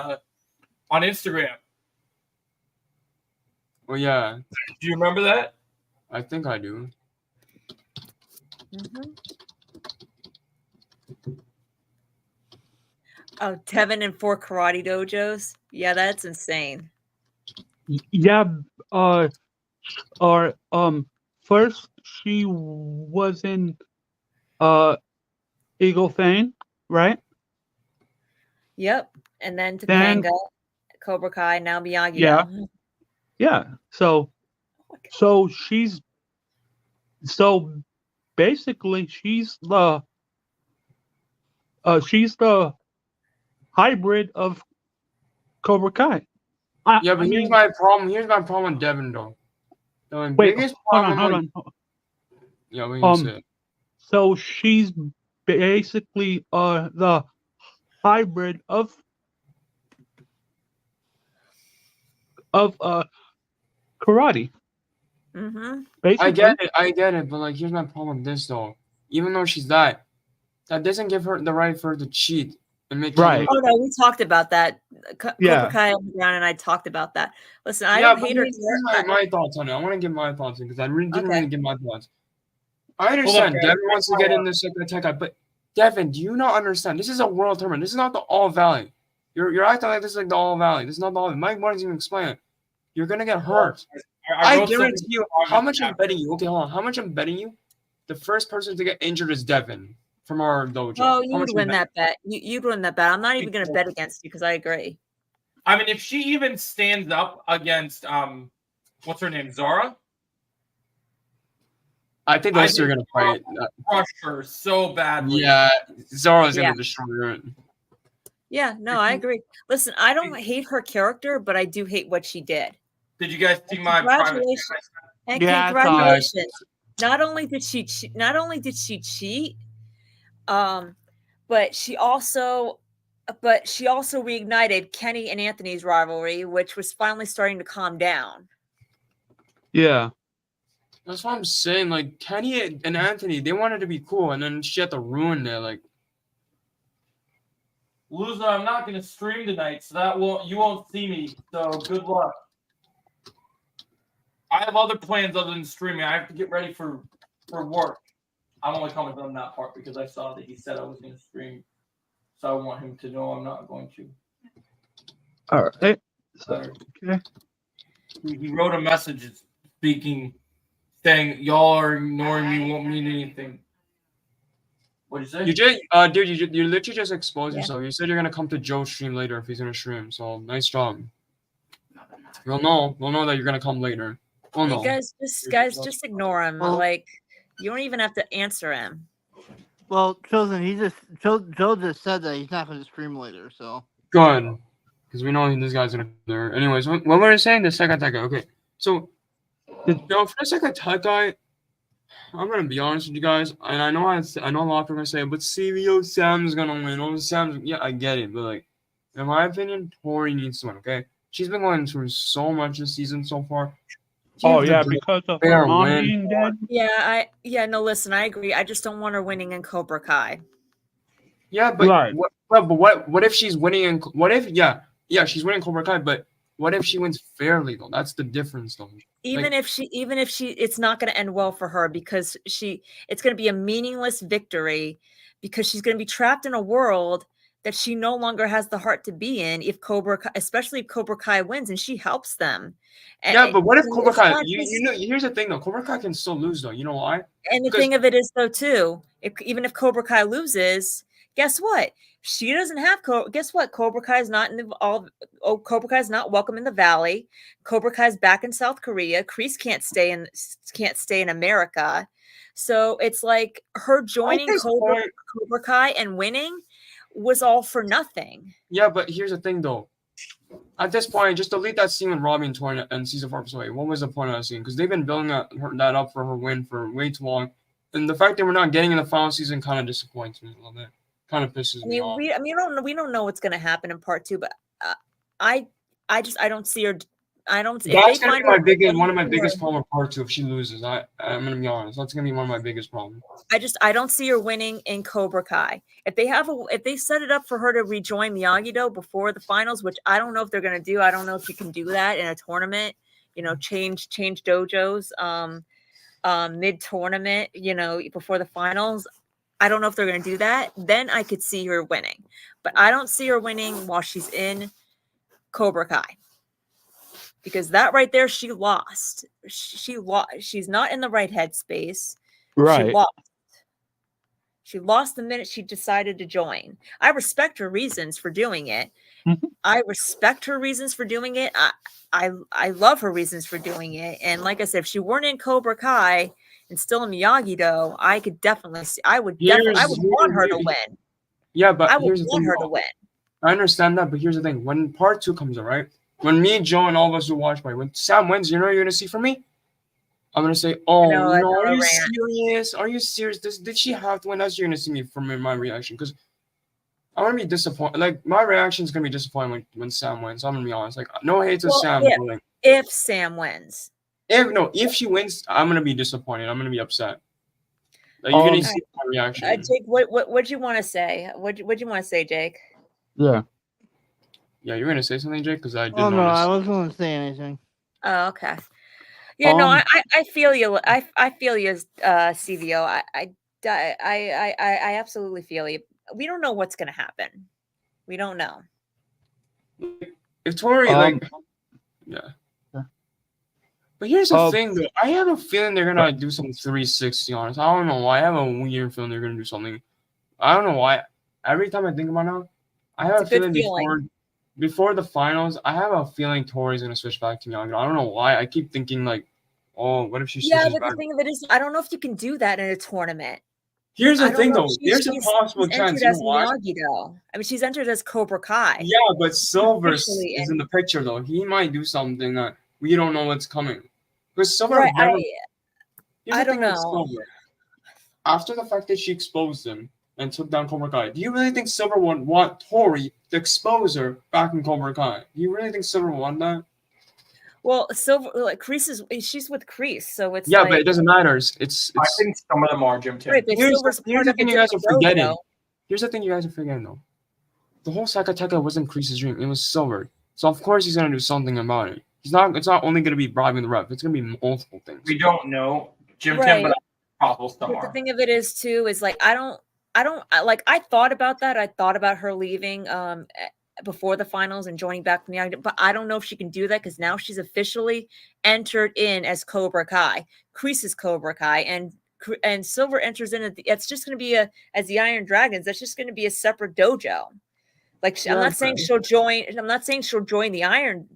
Instagram. Well, yeah. Do you remember that? I think I do. Mm-hmm. Oh, Devon and 4 karate dojos. Yeah, that's insane. Yeah. First she was in Eagle Fang, right? Yep. And then Topanga, Cobra Kai, now Miyagi. Yeah. Yeah. So basically she's the hybrid of Cobra Kai. Yeah, but here's my problem. Here's my problem with Devon, though. The biggest problem. Hold on. Yeah, what you say? So she's basically the hybrid of karate. Mm-hmm. I get it, but like, here's my problem with this though. Even though she's that doesn't give her the right for her to cheat and make right. Oh no, we talked about that. Cobra Kai Underground and I talked about that. Listen, I don't hate her. My thoughts on it. I want to give my thoughts because I didn't really give my thoughts. I understand Devon wants to get in the second attack guy, but Devon, do you not understand? This is a world tournament. This is not the All Valley. You're acting like this is like the All Valley. This is not the All Valley. Mike Martin's even explain it. You're gonna get hurt. I guarantee you. How much I'm betting you? Okay, hold on. How much I'm betting you? The first person to get injured is Devon from our dojo. Oh, you'd win that bet. You'd win that bet. I'm not even gonna bet against you because I agree. I mean, if she even stands up against what's her name, Zara? I think those two are gonna fight. Crush her so badly. Yeah, Zara's gonna destroy her. Yeah, no, I agree. Listen, I don't hate her character, but I do hate what she did. Did you guys see my private? And congratulations! Not only did she cheat, but she also reignited Kenny and Anthony's rivalry, which was finally starting to calm down. Yeah. That's what I'm saying. Like, Kenny and Anthony, they wanted to be cool, and then she had to ruin it. Like, loser, I'm not going to stream tonight, so you won't see me. So good luck. I have other plans other than streaming. I have to get ready for work. I'm only commenting on that part because I saw that he said I was going to stream, so I want him to know I'm not going to. All right. Okay. He wrote a message saying y'all are ignoring me, won't mean anything. What did you say? You literally just exposed yourself. You said you're gonna come to Joe's stream later if he's gonna stream. So nice job. We'll know that you're gonna come later. Oh no. Guys, just ignore him. Well, like, you don't even have to answer him. Well, Chosen, Joe just said that he's not going to stream later. So good, because we know this guy's gonna be there. Anyways, what were you saying? The second attack guy. Okay, so. For the second attack guy, I'm gonna be honest with you guys, and I know a lot of people are gonna say, but CVO Sam's gonna win. Oh, Sam's, yeah, I get it, but like, in my opinion, Tori needs to win. Okay, she's been going through so much this season so far. Because of her mom being dead. No, listen, I agree. I just don't want her winning in Cobra Kai. Yeah, but what if she's winning? She's winning Cobra Kai, but what if she wins fairly though? That's the difference though. Even if she, it's not going to end well for her because it's going to be a meaningless victory because she's going to be trapped in a world that she no longer has the heart to be in if especially if Cobra Kai wins and she helps them. Yeah, but what if And Cobra it's Kai? not You just- know, here's the thing though. Cobra Kai can still lose though. You know why? And the Because- thing of it is though too, even if Cobra Kai loses, guess what? She doesn't have guess what? Cobra Kai is not Cobra Kai is not welcome in the Valley. Cobra Kai is back in South Korea. Kreese can't stay in America. So it's like her joining Cobra Kai and winning was all for nothing. Yeah, but here's the thing though. At this point, just delete that scene with Robbie and Tori and season 4 episode 8. What was the point of that scene? Because they've been building that up for her win for way too long, and the fact that we're not getting in the final season kind of disappoints me a little bit. Kind of pisses me off. We don't know what's going to happen in part 2, but I don't see her. That's gonna be one of my biggest problem with part 2 if she loses. I'm gonna be honest. That's gonna be one of my biggest problems. I don't see her winning in Cobra Kai. If they set it up for her to rejoin Miyagi-Do before the finals, which I don't know if they're gonna do. I don't know if you can do that in a tournament. Change dojos mid-tournament. Before the finals. I don't know if they're gonna do that. Then I could see her winning, but I don't see her winning while she's in Cobra Kai. Because that right there, she lost. She lost. She's not in the right headspace. Right. She lost the minute she decided to join. I respect her reasons for doing it. Mm-hmm. I respect her reasons for doing it. I love her reasons for doing it. And like I said, if she weren't in Cobra Kai and still in Miyagi-Do, I could definitely see. I would want her to win. Yeah, but I would want her to win. I understand that, but here's the thing: when part 2 comes out, right? When me, Joe, and all of us who watch when Sam wins, you know what you're gonna see from me? I'm gonna say, "Oh no, are you serious? Are you serious? Did she have to win?" That's you're gonna see me from my reaction because I'm gonna be disappointed. Like my reaction is gonna be disappointed when Sam wins. I'm gonna be honest. Like no hate to Sam. If Sam wins. If she wins, I'm gonna be disappointed. I'm gonna be upset. Like, you're gonna see my reaction. Jake, what'd you want to say? What'd you want to say, Jake? Yeah. Yeah, you're gonna say something, Jake? Because I didn't. Oh no, I wasn't gonna say anything. Oh, okay. Yeah, no, I feel you. I feel you, CVO. I absolutely feel you. We don't know what's gonna happen. We don't know. If Tori yeah. But here's the thing, though. I have a feeling they're gonna do some 360 on us. I don't know why. I have a weird feeling they're gonna do something. I don't know why. Every time I think about it, I have a feeling before the finals. I have a feeling Tori's gonna switch back to Miyagi. I don't know why. I keep thinking like, oh, what if she switches back? Yeah, but the thing of it is, I don't know if you can do that in a tournament. Here's the thing, though. There's a possible chance. You know Miyagi, I mean, she's entered as Cobra Kai. Yeah, but Silver is in the picture, though. He might do something that we don't know what's coming. Because Silver, I don't know. Silver, after the fact that she exposed him and took down Cobra Kai, do you really think Silver would want Tori to expose her back in Cobra Kai? Do you really think Silver would want that? Well, Silver, like she's with Kreese, so it's but it doesn't matter. It's I think some of them are, Jim. Right, here's the thing you guys are forgetting. Here's the thing you guys are forgetting, though. The whole Sakateka wasn't Kreese's dream; it was Silver. So of course he's gonna do something about it. It's not only gonna be bribing the ref; it's gonna be multiple things. We don't know, Jim. Right. But the thing of it is too is like I thought about that. I thought about her leaving before the finals and joining back from Miyagi, but I don't know if she can do that because now she's officially entered in as Cobra Kai. Kreese is Cobra Kai, and Silver enters in. It's just going to be as the Iron Dragons. That's just going to be a separate dojo. Like I'm not saying she'll join. I'm not saying she'll join the Iron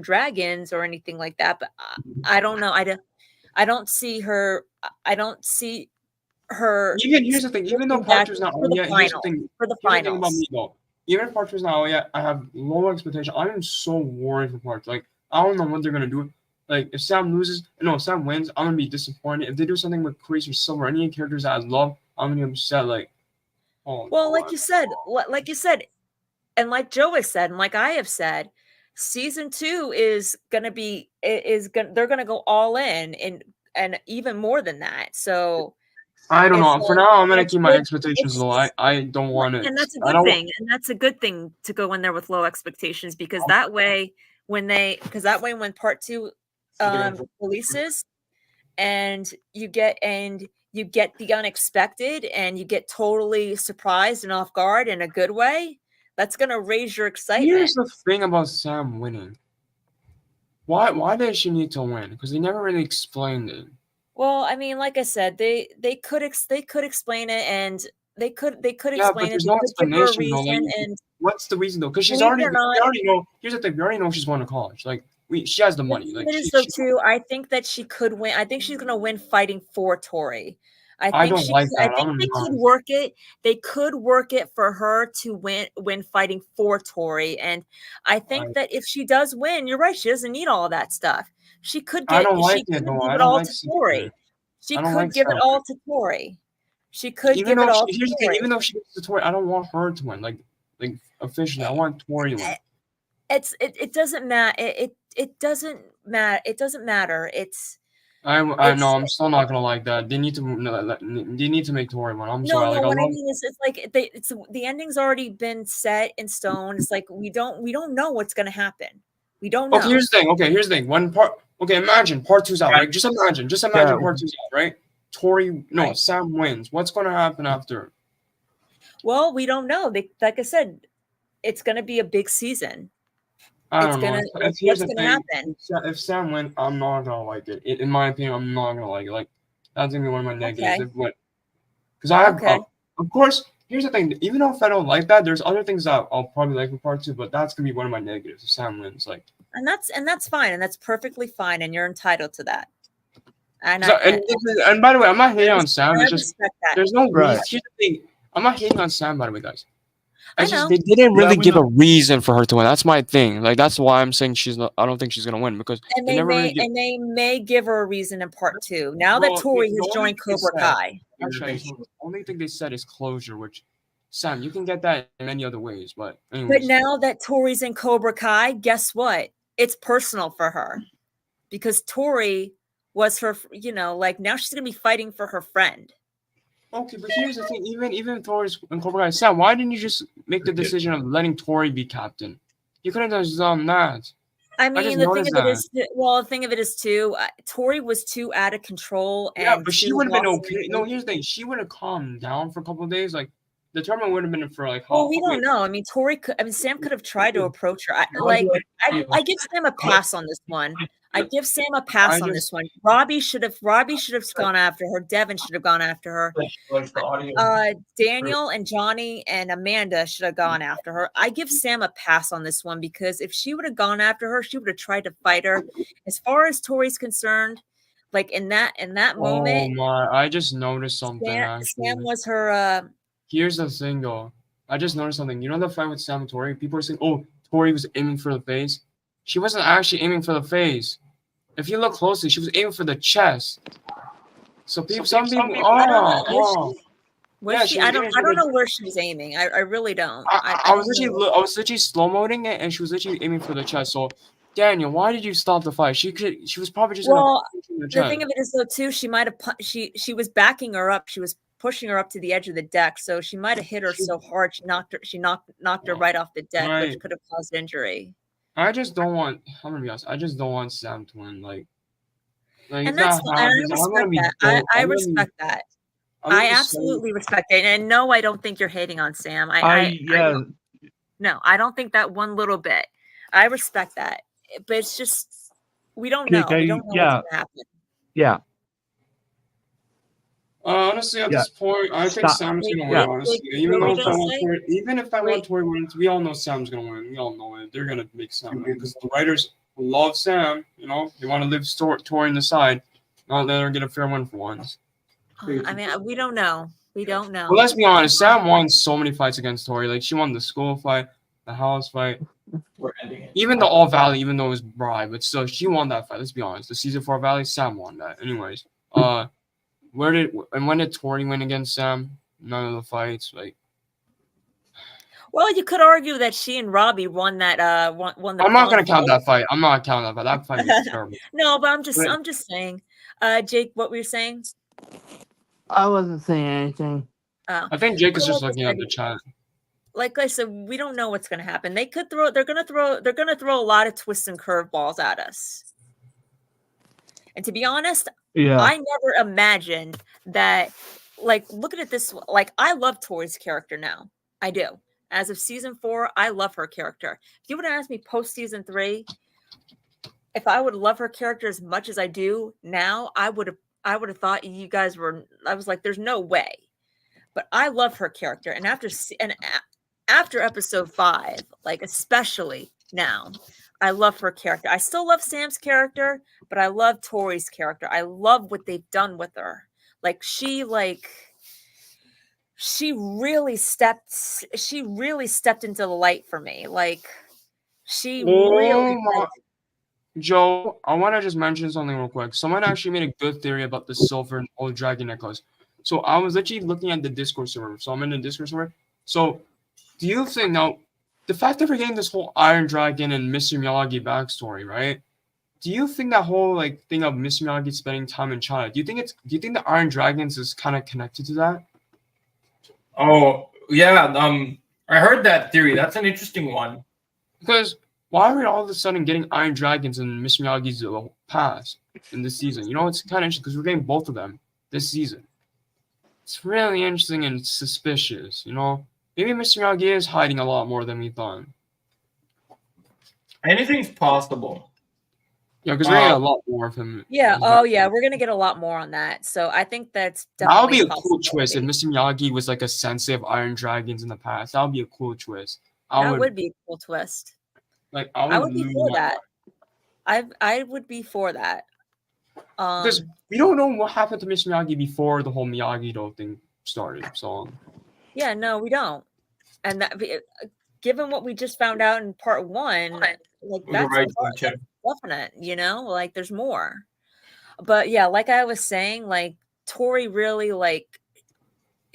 Dragons or anything like that. But I don't know. I don't see her. I don't see her. Even here's the thing. Even though part 2 is not on yet, here's the thing. For the finals. About me, though. Even if part 2 is not out yet, I have low expectation. I am so worried for part 2. Like I don't know what they're gonna do. Like if Sam wins, I'm gonna be disappointed. If they do something with Kreese or Silver, any characters that I love, I'm gonna be upset. Like, oh. Well, God. like you said, and like Joe has said, and like I have said, season 2 is gonna be they're gonna go all in and even more than that. So. I don't know. For now, I'm gonna keep my expectations low. I don't want it. And that's a good thing. And that's a good thing to go in there with low expectations because that way when part 2 releases and you get you get the unexpected and you get totally surprised and off guard in a good way, that's going to raise your excitement. Here's the thing about Sam winning. Why did she need to win? Because they never really explained it. Well, I mean, like I said, they could explain it, and they could explain it. There's They no could give her a explanation though. reason, Like, and what's the reason though? Because we believe it or not, already know. Here's the thing: we already know she's going to college. Like she has the money. Like it is though too. I think that she could win. I think she's going to win fighting for Tori. I don't like that. I think they could work it. They could work it for her to win fighting for Tori. And I think that if she does win, you're right. She doesn't need all of that stuff. She could I get. don't like She it could though. give I it don't all like to Tori. She I don't could like give it Sam. all to Tori. She could Even give it though all here's to the thing, Tori. even though she gets the Tori, I don't want her to win. Like officially, I want Tori to win. It doesn't matter. It doesn't matter. It doesn't matter. I know. I'm still not gonna like that. They need to make Tori win. I'm sorry. No. Like, What I mean is, it's like the ending's already been set in stone. It's like we don't know what's gonna happen. We don't know. Okay, here's the thing. One part. Okay, imagine part 2's out. Right? Just imagine part 2's out. Right? Sam wins. What's gonna happen after? Well, we don't know. Like I said, it's gonna be a big season. I don't know. What's gonna happen? If Sam wins, I'm not gonna like it. In my opinion, I'm not gonna like it. Like that's gonna be one of my negatives. Okay. Because I have, of course. Here's the thing. Even though if I don't like that, there's other things that I'll probably like in part 2. But that's gonna be one of my negatives if Sam wins. Like, and that's fine, and that's perfectly fine, and you're entitled to that. And by the way, I'm not hating on Sam. It's just there's no Right. reason. Here's the thing. I'm not hating on Sam, by the way, guys. I know. They didn't really give know. a reason for her to win. That's my thing. Like that's why I'm saying she's not. I don't think she's gonna win because they may give her a reason in part 2. Now that Tori has joined Cobra Kai. Actually, the only thing they said is closure, which Sam, you can get that in many other ways. But But now that Tori's in Cobra Kai, guess what? It's personal for her because Tori was her. Like now she's gonna be fighting for her friend. Okay, but here's the thing. Even Tori's in Cobra Kai, Sam, why didn't you just make the decision of letting Tori be captain? You could have just done that. I mean, the thing of it is too, Tori was too out of control. And but she would have been okay. No, here's the thing. She would have calmed down for a couple of days. Like the tournament would have been for like. Well, we don't know. I mean, Sam could have tried to approach her. I give Sam a pass on this one. I give Sam a pass on this one. Robbie should have gone after her. Devon should have gone after her. Daniel and Johnny and Amanda should have gone after her. I give Sam a pass on this one because if she would have gone after her, she would have tried to fight her. As far as Tori's concerned, like in that moment. Oh my! I just noticed something. Sam was her. Here's the thing, though. I just noticed something. You know the fight with Sam and Tori? People are saying, "Oh, Tori was aiming for the face." She wasn't actually aiming for the face. If you look closely, she was aiming for the chest. So some people. Was she? I don't know where she was aiming. I really don't. I was literally slow-moting it, and she was literally aiming for the chest. So, Daniel, why did you stop the fight? She was probably just. Well, the thing of it is though too, she might have. She was backing her up. She was pushing her up to the edge of the deck, so she might have hit her so hard she knocked her right off the deck, which could have caused injury. I just don't want. I'm gonna be honest. I just don't want Sam to win. Like and that's fine. I respect that. I respect that. I absolutely respect it. And no, I don't think you're hating on Sam. No, I don't think that one little bit. I respect that, but it's just we don't know. We don't know what's gonna happen. Yeah. Honestly, at this point, I think Sam's gonna win. Honestly, even if I want Tori wins, we all know Sam's gonna win. We all know it. They're gonna make Sam win because the writers love Sam. They want to live Tori in the side. Not let her get a fair win for once. I mean, we don't know. We don't know. Well, let's be honest. Sam won so many fights against Tori. Like she won the school fight, the house fight, even the All Valley. Even though it was bribe, but still, she won that fight. Let's be honest. The season 4 Valley, Sam won that. Anyways, when did Tori win against Sam? None of the fights. Like, well, you could argue that she and Robbie won that. Won the. I'm not gonna count that fight. I'm not counting that fight. That fight was terrible. No, but I'm just saying. Jake, what were you saying? I wasn't saying anything. Oh. I think Jake is just looking at the chat. Like I said, we don't know what's gonna happen. They're gonna throw a lot of twists and curveballs at us. And to be honest, Yeah. I never imagined that. Like, look at it this way. Like, I love Tori's character now. I do. As of season 4, I love her character. If you would have asked me post season 3, if I would love her character as much as I do now, I would have thought you guys were. I was like, there's no way. But I love her character, and after episode 5, like especially now, I love her character. I still love Sam's character, but I love Tori's character. I love what they've done with her. She really stepped into the light for me. Like she really Joe, I want to just mention something real quick. Someone actually made a good theory about the silver and old dragon necklace. So I was literally looking at the Discord server. So I'm in the Discord server. So do you think now the fact that we're getting this whole Iron Dragon and Mr. Miyagi backstory, right? Do you think that whole thing of Mr. Miyagi spending time in China? Do you think the Iron Dragons is kind of connected to that? Oh yeah, I heard that theory. That's an interesting one. Because why are we all of a sudden getting Iron Dragons in Mr. Miyagi's past in this season? You know, it's kind of interesting because we're getting both of them this season. It's really interesting and suspicious, you know? Maybe Mr. Miyagi is hiding a lot more than we thought. Anything's possible. Yeah, because we're getting a lot more of him. Yeah. Oh, yeah. We're gonna get a lot more on that. So I think that's definitely. That would be a cool twist if Mr. Miyagi was like a sensei of Iron Dragons in the past. That would be a cool twist. That would be a cool twist. I would be for that. I would be for that. Because we don't know what happened to Mr. Miyagi before the whole Miyagi-Do thing started. So. Yeah. No, we don't. And that, given what we just found out in part 1, like that's definite. You know, like there's more. But yeah, like I was saying, like Tori really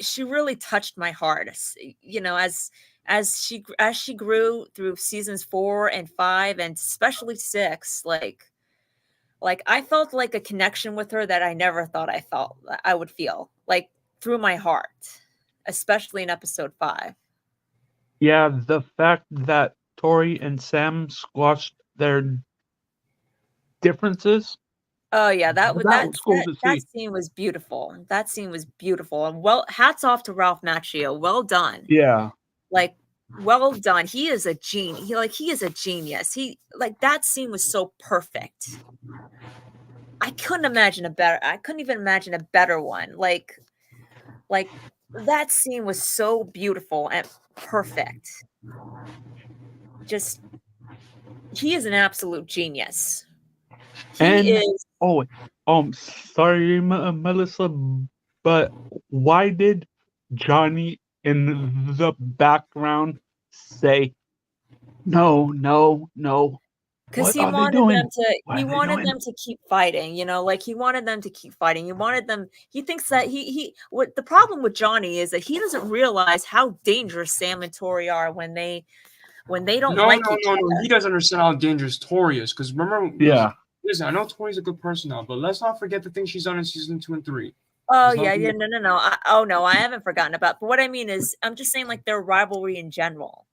she really touched my heart. You know, as she grew through seasons 4 and 5 and especially 6, like I felt like a connection with her that I never thought I would feel, like through my heart, especially in episode 5. Yeah, the fact that Tori and Sam squashed their differences. Oh yeah, that scene was beautiful. That scene was beautiful, and hats off to Ralph Macchio. Well done. Yeah, well done. He is a genius. He is a genius. That scene was so perfect. I couldn't even imagine a better one. Like that scene was so beautiful and perfect. Just he is an absolute genius. He is. Oh, sorry, Melissa, but why did Johnny in the background say, no? Because he wanted them to keep fighting, you know, like he wanted them to keep fighting. He thinks that what the problem with Johnny is that he doesn't realize how dangerous Sam and Tori are when they don't like each other. No, he doesn't understand how dangerous Tori is. Because remember, listen, I know Tori's a good person now, but let's not forget the things she's done in season 2 and 3. Oh yeah, no. I haven't forgotten about. But what I mean is, I'm just saying, like their rivalry in general.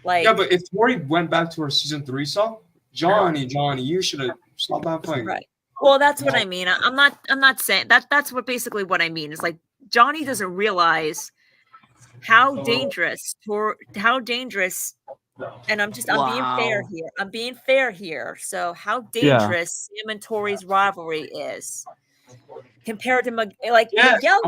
Like yeah, but if Tori went back to her season 3 self, Johnny, you should have stopped that fighting. Right. Well, that's what I mean. I'm not saying that. That's what basically what I mean is like Johnny doesn't realize how dangerous. And I'm being fair here. So how dangerous Sam and Tori's rivalry is compared to Miguel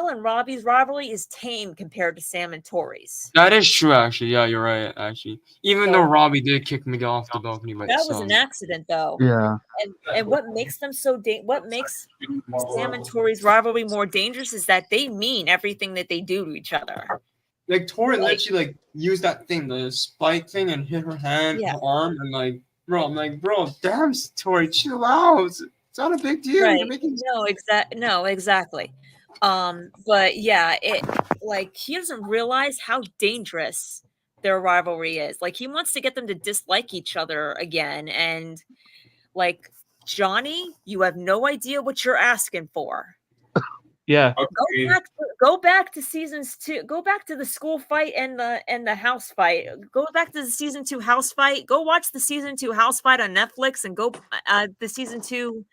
and Robbie's rivalry is tame compared to Sam and Tori's. That is true, actually. Yeah, you're right. Actually, even though Robbie did kick Miguel off the balcony, but that was an accident, though. Yeah. And what makes them what makes Sam and Tori's rivalry more dangerous is that they mean everything that they do to each other. Like Tori literally used that thing, the spike thing, and hit her hand, her arm, and bro, damn, Tori, chill out. It's not a big deal. Right. You're making exactly. But yeah, he doesn't realize how dangerous their rivalry is. Like he wants to get them to dislike each other again, and like Johnny, you have no idea what you're asking for. Yeah. Okay. Go back to seasons 2. Go back to the school fight and the house fight. Go back to the season 2 house fight. Go watch the season 2 house fight on Netflix, and go the season 2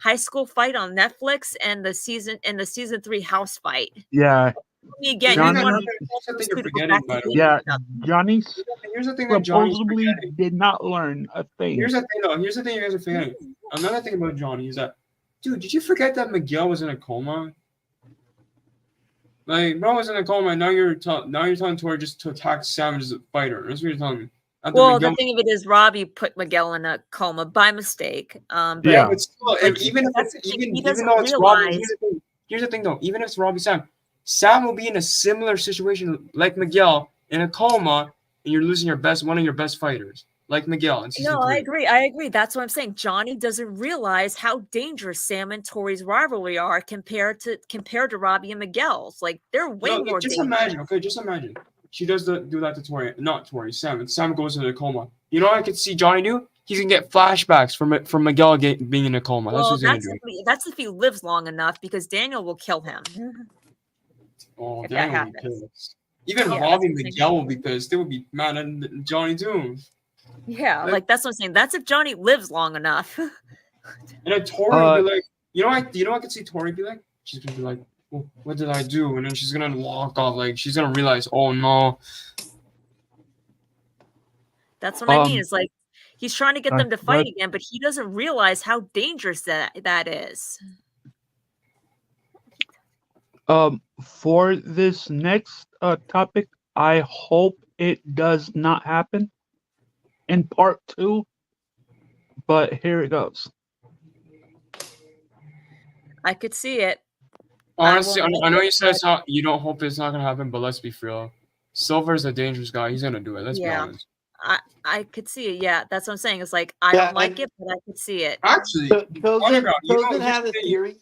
high school fight on Netflix, and the season 3 house fight. Yeah. Me again, Johnny- you want Here's the thing to you're go forgetting, back by to the way. Yeah. Johnny Here's the thing that Johnny's supposedly forgetting. did not learn a thing. Here's the thing, though. Here's the thing you guys are forgetting. Another thing about Johnny is that, dude, did you forget that Miguel was in a coma? Like, bro was in a coma, and now you're telling Tori just to attack Sam as a fighter. That's what you're telling me. After Well, Miguel, the thing of it is, Robbie put Miguel in a coma by mistake. But Yeah. but still, Like, even if that's it's the thing, he even doesn't though it's Robbie, realize- here's the thing though. Even if it's Robbie Sam will be in a similar situation like Miguel in a coma, and you're losing one of your best fighters, like Miguel in season No, 3. I agree. That's what I'm saying. Johnny doesn't realize how dangerous Sam and Tori's rivalry are compared to Robbie and Miguel's. Like, they're way No, more just dangerous. imagine, okay? Just imagine. She does do that to Tori, not Tori, Sam. And Sam goes into a coma. You know what I could see Johnny do? He's gonna get flashbacks from Miguel being in a coma. That's Well, what he's gonna do. that's if he lives long enough, because Daniel will kill him. Oh, if that Daniel will be happens. pissed. Even Yeah, Robbie that's and what I'm Miguel will be pissed. They would be mad at Johnny too. Yeah, Like- like that's what I'm saying. That's if Johnny lives long enough. And then Tori will be like, you know what I could see Tori be like? She's gonna be like, well, what did I do? And then she's gonna walk off, like she's gonna realize, oh no. That's what I mean. It's like he's trying to get them to fight but- again, but he doesn't realize how dangerous that is. For this next topic, I hope it does not happen in part 2. But here it goes. I could see it. Honestly, won't I know you said you don't hope it's not gonna happen, but let's be real. Silver's a dangerous guy. He's gonna do it. Let's be Yeah. honest. I could see it. Yeah, that's what I'm saying. It's like I Yeah, don't like and- it, but I could see it. Actually, Chosen Underground, you know, Chosen had a here's the thing. theory.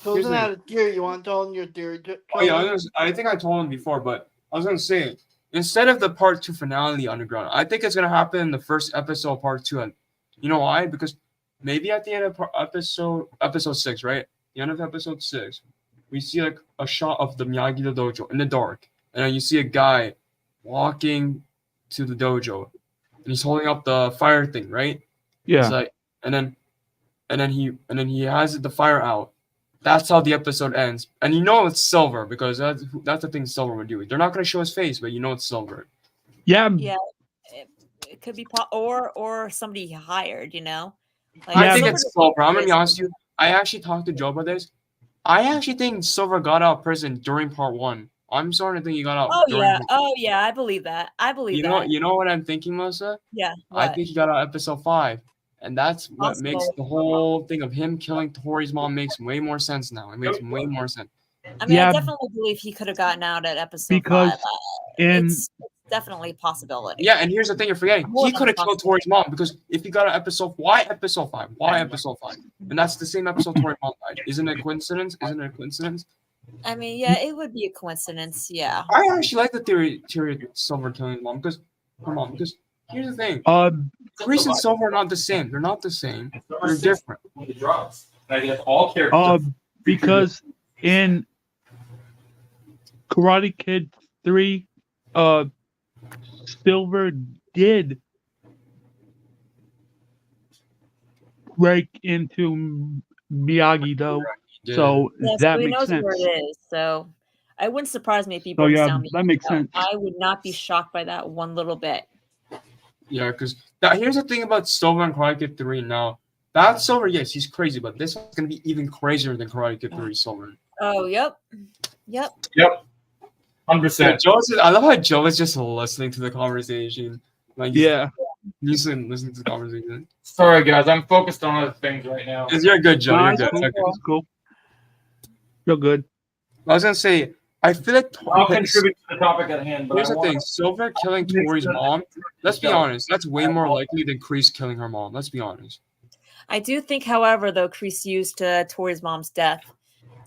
Chosen the had a theory. You want to tell him your theory? oh yeah, I think I told him before, but I was gonna say instead of the part 2 finale Underground, I think it's gonna happen in the first episode of part 2. And you know why? Because maybe at the end of episode 6, right? The end of episode 6, we see like a shot of the Miyagi the dojo in the dark, and then you see a guy walking to the dojo, and he's holding up the fire thing, right? Yeah. It's like, and then he has the fire out. That's how the episode ends, and you know it's Silver because that's the thing Silver would do. They're not gonna show his face, but you know it's Silver. Yeah. Yeah, it could be or somebody he hired. You know, like, I Yeah, think Silver it's doesn't Silver. I'm gonna be exist. honest with you. I actually talked to Joe about this. I actually think Silver got out of prison during part 1. I'm starting to think he got out. Oh during yeah, part- I believe that. I believe that. You know what I'm thinking, Melissa? Yeah, I what? think he got out episode 5, and that's what Possible. makes the whole thing of him killing Tori's mom makes way more sense now. It makes way more sense. I mean, Yeah. I definitely believe he could have gotten out at episode Because 5. in It's definitely a possibility. Yeah, and here's the thing you're forgetting. More He than could have killed possible. Tori's mom because if he got out episode, why episode 5? Why episode 5? And that's the same episode Tori's mom died. Isn't it a coincidence? Isn't it a coincidence? I mean, yeah, it would be a coincidence. Yeah. I actually like the theory of Silver killing his mom because her mom. Because here's the thing: Kreese and Silver are not the same. They're not the same. They're different. The drugs. And I guess all characters. because in Karate Kid 3, Silver did break into Miyagi though, Yeah. so Yes, that he makes knows sense. where it is. So it wouldn't surprise me if he So breaks yeah, down. that makes Miyagi. sense. I would not be shocked by that one little bit. Yeah, because here's the thing about Silver and Karate Kid 3 now. That Silver, yes, he's crazy, but this one's gonna be even crazier than Karate Kid 3 Silver. Oh, yep. 100%. I love how Joe is just listening to the conversation. Like Yeah, he's listening to the conversation. Sorry, guys. I'm focused on other things right now. You're good, Joe. You're Nice, good. cool, It's okay. that's cool. You're good. I was gonna say, I feel like I'll contribute to the topic at hand. But Here's I the want- thing: Silver killing Tori's mom. Let's be honest. That's way more likely than Kreese killing her mom. Let's be honest. I do think, however, though, Kreese used Tori's mom's death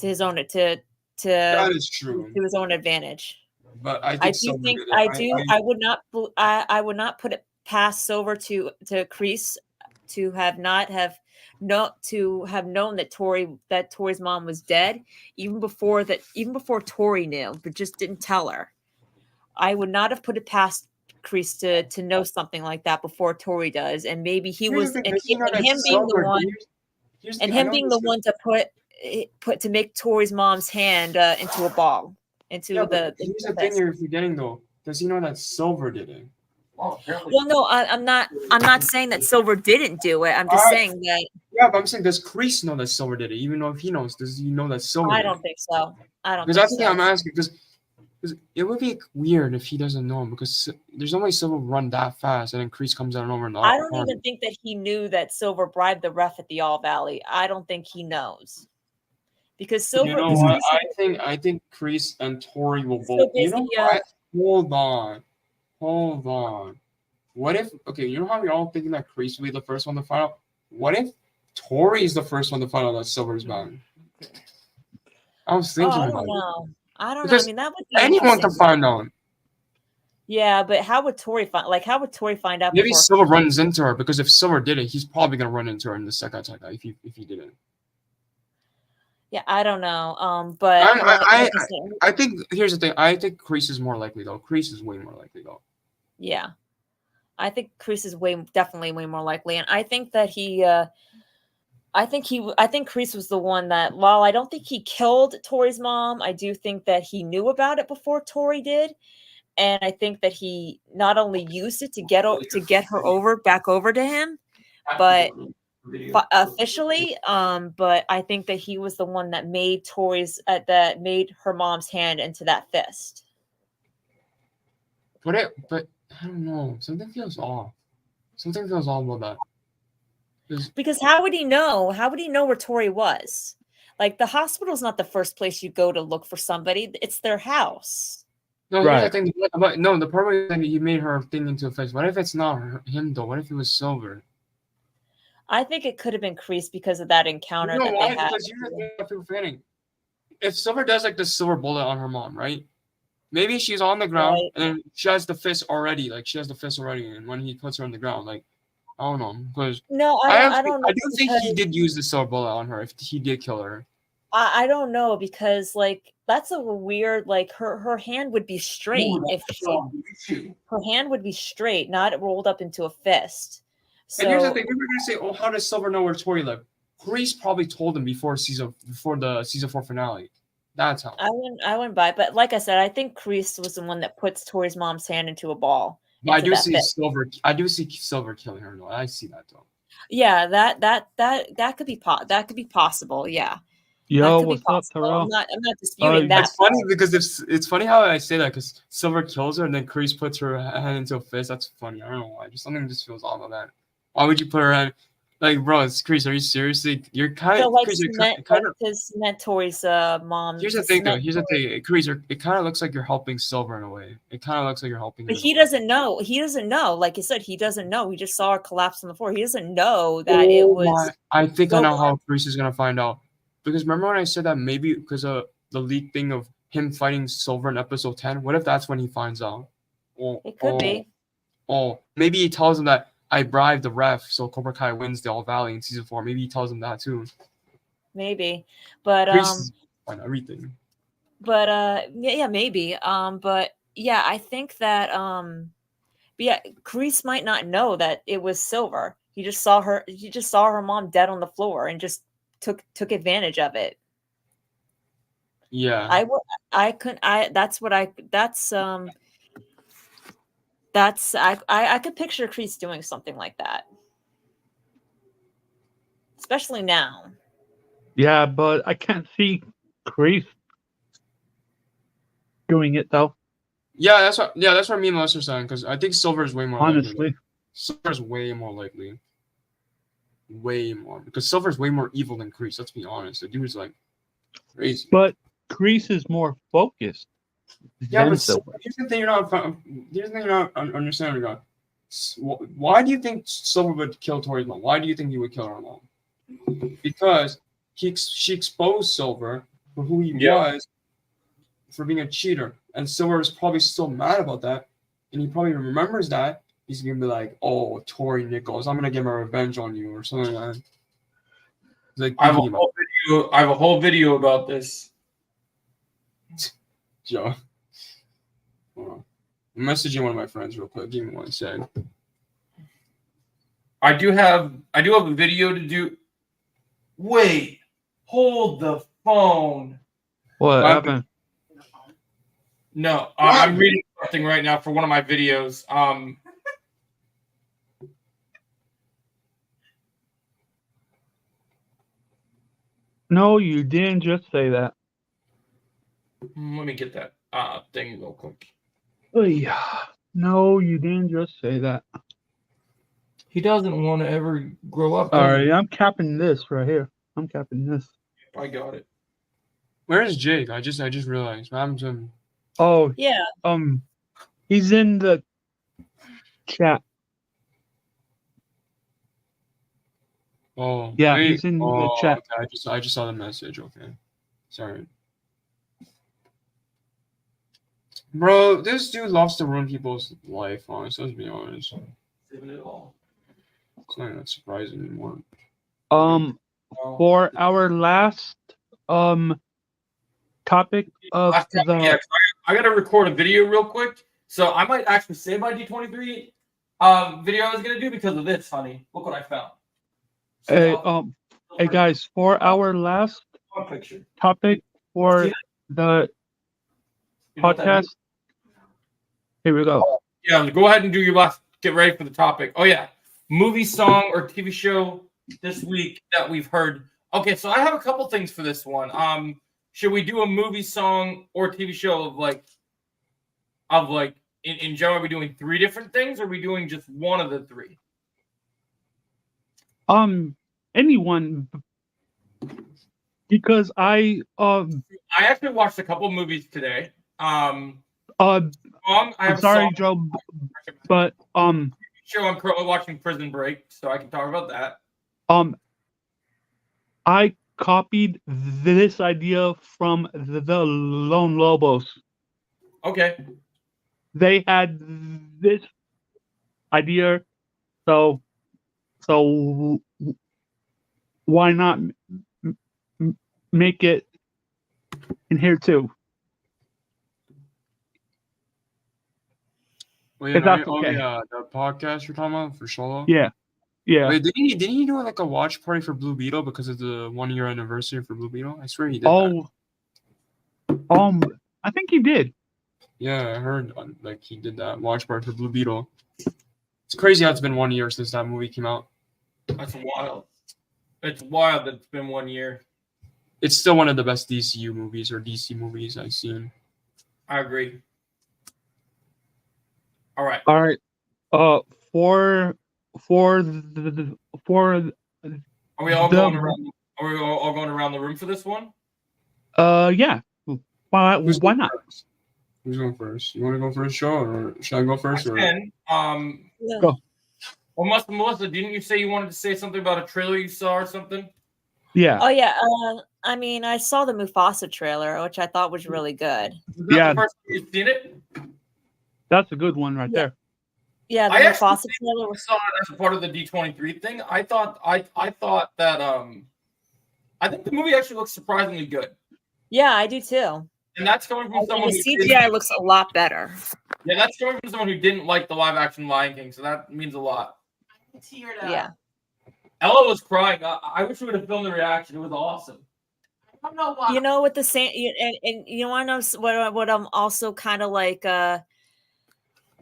to his own That is true. to his own advantage. But I think I do Silver think did it. I would not put it past Silver to Kreese to have not have to have known that Tori's mom was dead, even before Tori knew, but just didn't tell her. I would not have put it past Kreese to know something like that before Tori does, and maybe he was, and him being the one, and him being the one to put to make Tori's mom's hand into a ball, into the. Here's the thing you're forgetting though. Does he know that Silver did it? Well, no, I'm not saying that Silver didn't do it. I'm just saying that. Yeah, but I'm saying, does Kreese know that Silver did it? Even though if he knows, does he know that Silver? I don't think so. I don't. Because that's the thing I'm asking. Because it would be weird if he doesn't know, because there's no way Silver would run that fast and then Kreese comes out over and I don't even think that he knew that Silver bribed the ref at the All Valley. I don't think he knows. Because Silver, you know what? I think Kreese and Tori will both. You know what? Hold on. What if? Okay, you know how we're all thinking that Kreese will be the first one to find out. What if Tori is the first one to find out that Silver's back? I was thinking about it. I don't know. I mean, that would be anyone can find out. Yeah, but how would Tori find? Like, how would Tori find out? Maybe Silver runs into her, because if Silver did it, he's probably gonna run into her in the second attack if he didn't. Yeah, I don't know. But I think here's the thing. I think Kreese is more likely though. Kreese is way more likely though. Yeah, I think Kreese is definitely way more likely, and I think that I think Kreese was the one that, while I don't think he killed Tori's mom, I do think that he knew about it before Tori did, and I think that he not only used it to get her back over to him, but officially, but I think that he was the one that made made her mom's hand into that fist. But I don't know. Something feels off. Something feels off about that. Because how would he know? How would he know where Tori was? Like, the hospital's not the first place you go to look for somebody. It's their house. No, right. The problem is that he made her thing into a face. What if it's not him though? What if it was Silver? I think it could have been Kreese because of that encounter that they had. Because you're the thing forgetting. If Silver does like the silver bullet on her mom, right? Maybe she's on the ground and she has the fist already. Like, she has the fist already, and when he puts her on the ground, like, I don't know. Because I don't know. I do think he did use the silver bullet on her if he did kill her. I don't know, because like, that's a weird, like, her hand would be straight. Her hand would be straight, not rolled up into a fist. So, and here's the thing: we were gonna say, "Oh, how does Silver know where Tori lived?" Kreese probably told him before the season 4 finale. That's how. I wouldn't buy it, but like I said, I think Kreese was the one that puts Tori's mom's hand into a ball. I do see Silver. I do see Silver killing her. No, I see that though. Yeah, that could be possible. Yeah. Yo, what's up, Terrell? I'm not disputing that. It's funny because it's funny how I say that, because Silver kills her and then Kreese puts her hand into a fist. That's funny. I don't know why. Something just feels off of that. Why would you put her hand? Like, bro, it's Kreese. Are you seriously? You're kind of cement Tori's mom. Here's the thing, though. Kreese, it kind of looks like you're helping Silver in a way. It kind of looks like you're helping. But he doesn't know. He doesn't know. Like you said, he doesn't know. He just saw her collapse on the floor. He doesn't know that it was. I think I know how Kreese is gonna find out. Because remember when I said that maybe because of the leak thing of him fighting Silver in episode 10? What if that's when he finds out? It could be. Maybe he tells him that I bribed the ref so Cobra Kai wins the All Valley in season 4. Maybe he tells him that too. Maybe. But on everything. But yeah, maybe. But yeah, I think that Kreese might not know that it was Silver. He just saw her mom dead on the floor and just took advantage of it. Yeah. I could picture Kreese doing something like that. Especially now. Yeah, but I can't see Kreese doing it though. Yeah, that's what me and Melissa are saying, because I think Silver is way more honestly. Silver is way more likely. Way more, because Silver's way more evil than Kreese. Let's be honest. The dude is like crazy. But Kreese is more focused. Yeah, but here's the thing you're not understanding. Why do you think Silver would kill Tori's mom? Why do you think he would kill her mom? Because she exposed Silver for who he was, for being a cheater, and Silver is probably still mad about that, and he probably remembers that. he's gonna be like, "Oh, Tori Nichols, I'm gonna get my revenge on you," or something like that. He's like, I have a whole video about this. Joe. Hold on. I'm messaging one of my friends real quick. Give me 1 sec. I do have a video to do. Wait, hold the phone. What happened? No, I'm reading something right now for one of my videos. No, you didn't just say that. Let me get that thing real quick. Oh, yeah. No, you didn't just say that. He doesn't want to ever grow up. All right, I'm capping this right here. I'm capping this. I got it. Where's Jake? I just realized. What happened to him? Oh, Yeah. he's in the chat. Oh, Yeah, wait. he's in the chat. Okay. I just saw the message. Okay, sorry, bro. This dude loves to ruin people's life. Honestly, let's be honest. It's not even surprising anymore. For our last topic of I gotta record a video real quick, so I might actually save my D23 video I was gonna do because of this, honey. Look what I found. hey guys, for our last topic for the podcast, here we go. Yeah, go ahead and do your last. Get ready for the topic. Oh yeah, movie, song, or TV show this week that we've heard. Okay, so I have a couple things for this one. Should we do a movie, song, or TV show of in general? Are we doing 3 different things, or are we doing just one of the 3? Anyone, because I actually watched a couple movies today. I'm sorry, Joe, but show I'm currently watching Prison Break, so I can talk about that. I copied this idea from the Lone Lobos. Okay. They had this idea, so why not make it in here too? Wait, if that's okay. The podcast you're talking about for Solo? Yeah. Wait, didn't he do like a watch party for Blue Beetle because of the 1-year anniversary for Blue Beetle? I swear he did that. I think he did. Yeah, I heard like he did that watch party for Blue Beetle. It's crazy how it's been 1 year since that movie came out. That's wild. It's wild that it's been 1 year. It's still one of the best DCU movies or DC movies I've seen. I agree. All right. For Are we all going around? Are we all going around the room for this one? Yeah. Why not? Who's going first? You want to go first, Joe, or should I go first? Go. Well, Melissa, didn't you say you wanted to say something about a trailer you saw or something? Yeah. Oh yeah. I mean, I saw the Mufasa trailer, which I thought was really good. Is that the first time you've seen it? That's a good one right there. Yeah, the Mufasa trailer was saw it as a part of the D23 thing. I thought that I think the movie actually looks surprisingly good. Yeah, I do too. And that's coming from someone the CGI looks a lot better. Yeah, that's coming from someone who didn't like the live action Lion King, so that means a lot. Yeah. Ella was crying. I wish we would have filmed the reaction. It was awesome. I don't know why. You know what the same and you want to know what I'm also kind of like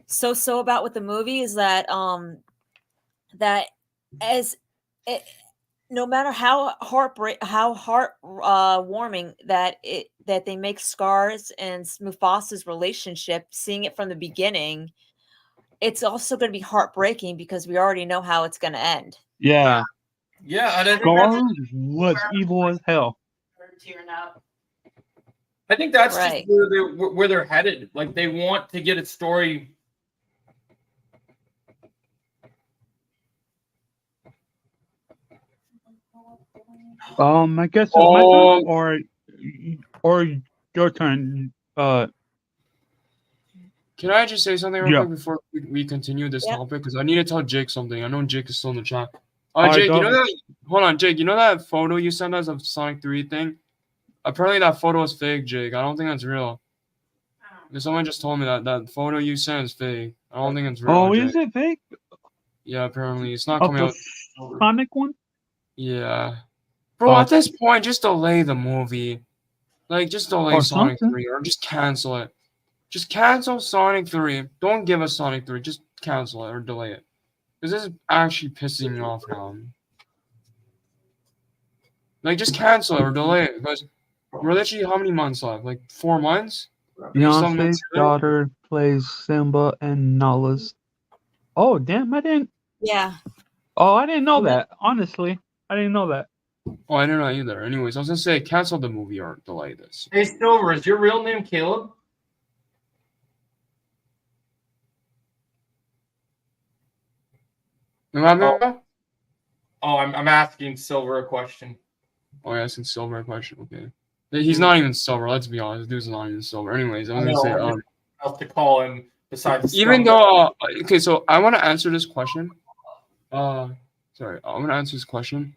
so about with the movie is that that as it, no matter how heartwarming that they make Scar's and Mufasa's relationship, seeing it from the beginning, it's also going to be heartbreaking because we already know how it's going to end. Yeah. Yeah, and Scar was evil as hell. I think that's just where they're headed. Like they want to get a story. I guess it's my turn or your turn. Can I just say something real Yeah. quick before we continue this Yeah. topic? Because I need to tell Jake something. I know Jake is still in the chat. Alright, Jake, go you know ahead. that? Hold on, Jake. You know that photo you sent us of Sonic 3 thing? Apparently that photo is fake, Jake. I don't think that's real. Because someone just told me that photo you sent is fake. I don't think it's real. Oh, Jake. is it fake? Yeah, apparently it's not Of coming the out. Sonic one? Yeah, bro. At this point, just delay the movie. Like, just delay Or Sonic something. 3, or just cancel it. Just cancel Sonic 3. Don't give us Sonic 3. Just cancel it or delay it. Because this is actually pissing me off now. Like, just cancel it or delay it. Because we're literally how many months left? Like 4 months? Beyonce's daughter plays Simba and Nala's. Oh, damn, I didn't. Yeah. Oh, I didn't know that. Honestly, I didn't know that. Oh, I didn't know either. Anyways, I was gonna say cancel the movie or delay this. Hey, Silver, is your real name Caleb? Remember? Oh, I'm asking Silver a question. Oh, yeah, asking Silver a question. Okay. He's not even Silver. Let's be honest. This dude's not even Silver. Anyways, I was gonna say else to call him besides. Even though okay, so I want to answer this question. Sorry, I'm gonna answer this question.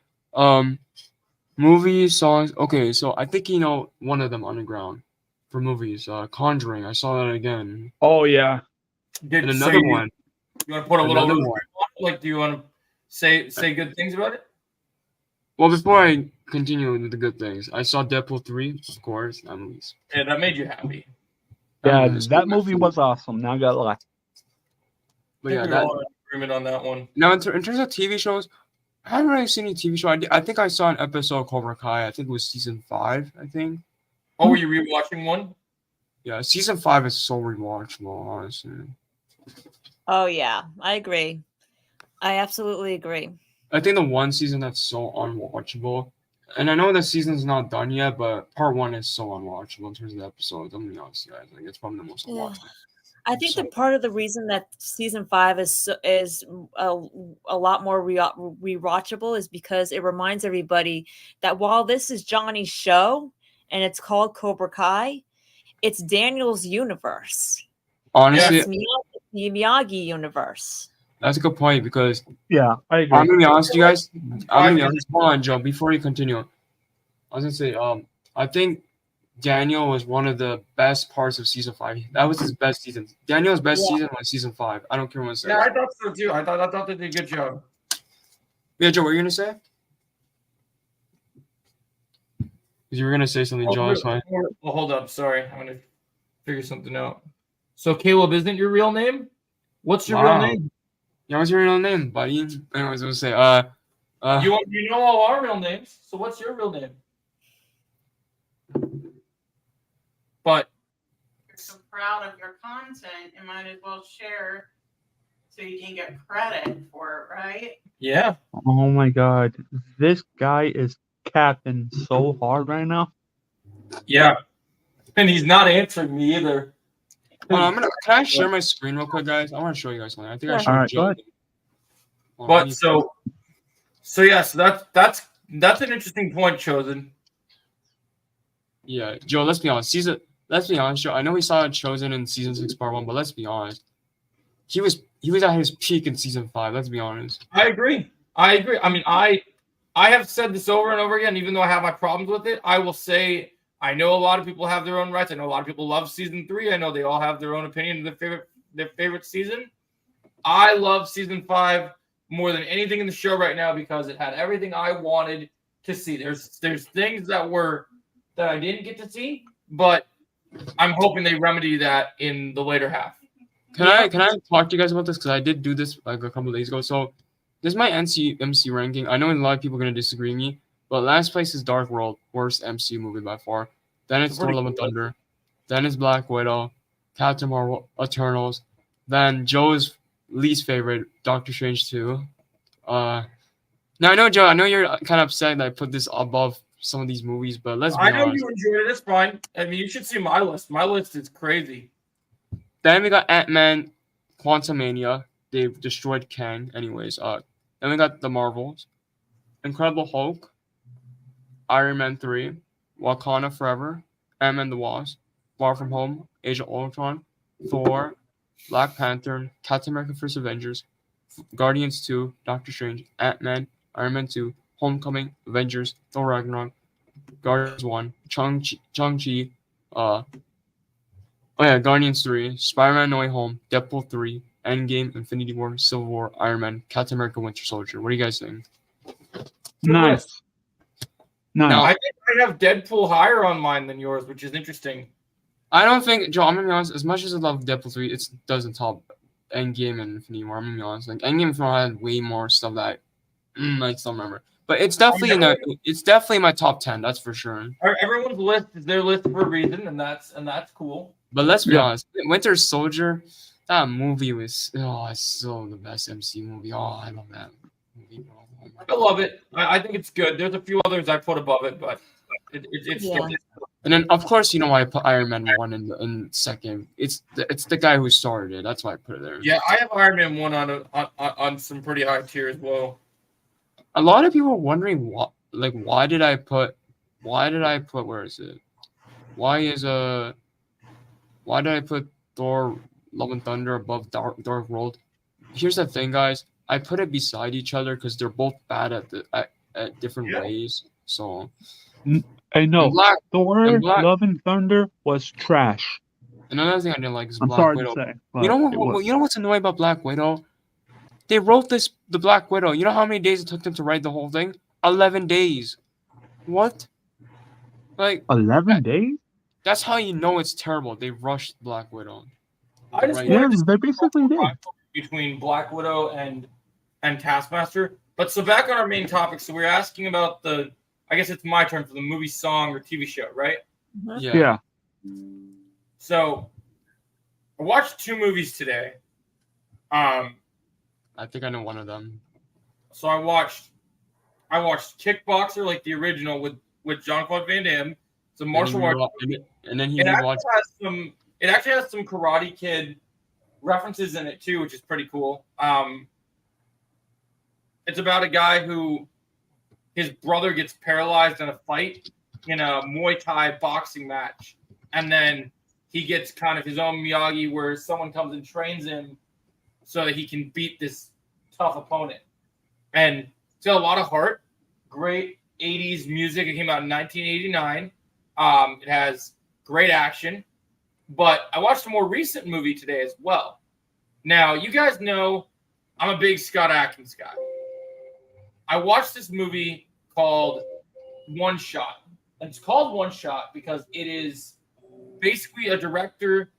Movies, songs. Okay, so I think you know one of them underground for movies. Conjuring. I saw that again. Oh yeah. And another one. You want to put a little Another one. like? Do you want to say good things about it? Well, before I continue with the good things, I saw Deadpool 3, of course. That movie's. Yeah, that made you happy. Yeah, that movie was awesome. Now I got lie. But yeah, we're all in agreement on that one. Now, in terms of TV shows, I haven't really seen any TV show. I think I saw an episode of Cobra Kai. I think it was season 5. I think. Oh, were you rewatching one? Yeah, season 5 is so rewatchable, honestly. Oh yeah, I agree. I absolutely agree. I think the one season that's so unwatchable, and I know the season's not done yet, but part 1 is so unwatchable in terms of the episodes. I'm gonna be honest, guys. Like, it's probably the most unwatchable. I think the part of the reason that season 5 is a lot more rewatchable is because it reminds everybody that while this is Johnny's show and it's called Cobra Kai, it's Daniel's universe. Honestly, it's the Miyagi universe. That's a good point because yeah, I agree. I'm gonna be honest with you guys. I'm gonna be honest. Hold on, Joe. Before you continue, I was gonna say, I think Daniel was one of the best parts of season 5. That was his best season. Daniel's best season was season 5. I don't care what it says. Yeah, I thought so too. I thought they did a good job. Yeah, Joe, what were you gonna say? You were gonna say something, Joe. That's fine. Well, hold up. Sorry, I'm gonna figure something out. So Caleb isn't your real name? What's your real name? Yeah, what's your real name, buddy? Anyways, I was gonna say, you know all our real names. So what's your real name? But you're so proud of your content, you might as well share so you can get credit for it, right? Yeah. Oh my god. This guy is capping so hard right now. Yeah. And he's not answering me either. can I share my screen real quick, guys? I want to show you guys something. I think I showed Alright, Joe. go ahead. But that's an interesting point chosen. Yeah, Joe. Let's be honest. Let's be honest, Joe. I know we saw Chosen in season 6, part 1, but let's be honest. He was at his peak in season 5. Let's be honest. I agree. I mean, I have said this over and over again. Even though I have my problems with it, I will say I know a lot of people have their own rights. I know a lot of people love season 3. I know they all have their own opinion of their favorite season. I love season 5 more than anything in the show right now because it had everything I wanted to see. There's things that I didn't get to see, but I'm hoping they remedy that in the later half. Can I talk to you guys about this? Because I did do this like a couple of days ago. So this is my MC ranking. I know a lot of people are gonna disagree with me, but last place is Dark World, worst MCU movie by far. Then it's Thor: Love and Thunder. Then it's Black Widow, Captain Marvel, Eternals. Then Joe's least favorite, Doctor Strange 2. Now I know, Joe. I know you're kind of upset that I put this above some of these movies, but let's be honest. I know you enjoyed it. It's fine. I mean, you should see my list. My list is crazy. Then we got Ant-Man, Quantumania. They've destroyed Kang. Anyways, then we got the Marvels, Incredible Hulk, Iron Man 3, Wakanda Forever, Ant-Man the Wasp, Far From Home, Age of Ultron, Thor, Black Panther, Captain America: First Avengers, Guardians 2, Doctor Strange, Ant-Man, Iron Man 2, Homecoming, Avengers, Thor Ragnarok, Guardians 1, Shang-Chi, Guardians 3, Spider-Man: No Way Home, Deadpool 3, Endgame, Infinity War, Civil War, Iron Man, Captain America: Winter Soldier. What do you guys think? Nice. No, I think I have Deadpool higher on mine than yours, which is interesting. I don't think, Joe, I'm gonna be honest, as much as I love Deadpool 3, it doesn't top Endgame and Infinity War. I'm gonna be honest. Like Endgame and Infinity War had way more stuff that I still remember. But it's definitely it's definitely my top 10, that's for sure. Everyone's list is their list for a reason, and that's cool. But let's be honest, Winter Soldier, that movie was it's still the best MCU movie. Oh, I love that movie, bro. I love it. I think it's good. There's a few others I put above it, but it's still. And then, of course, you know why I put Iron Man 1 in second. It's the guy who started it. That's why I put it there. Yeah, I have Iron Man 1 on some pretty high tier as well. A lot of people are wondering why did I put where is it? Why did I put Thor: Love and Thunder above Dark World? Here's the thing, guys. I put it beside each other because they're both bad at different ways. So I know. Thor: Love and Thunder was trash. Another thing I didn't like is I'm Black sorry Widow. to say. You know what's annoying about Black Widow? They wrote the Black Widow. You know how many days it took them to write the whole thing? 11 days. What? Like 11 days? That's how you know it's terrible. They rushed Black Widow. I just they basically did. Between Black Widow and Taskmaster. But so back on our main topic. So we're asking about I guess it's my turn for the movie, song, or TV show, right? Yeah. So I watched 2 movies today. I think I know one of them. So I watched Kickboxer, like the original with Jean-Claude Van Damme. It's a martial arts. And then it actually has some Karate Kid references in it too, which is pretty cool. It's about a guy who his brother gets paralyzed in a fight in a Muay Thai boxing match, and then he gets kind of his own Miyagi where someone comes and trains him so that he can beat this tough opponent. And it's got a lot of heart. Great 80s music. It came out in 1989. It has great action. But I watched a more recent movie today as well. Now, you guys know I'm a big Scott Adkins guy. I watched this movie called One Shot. And it's called One Shot because it is basically a director.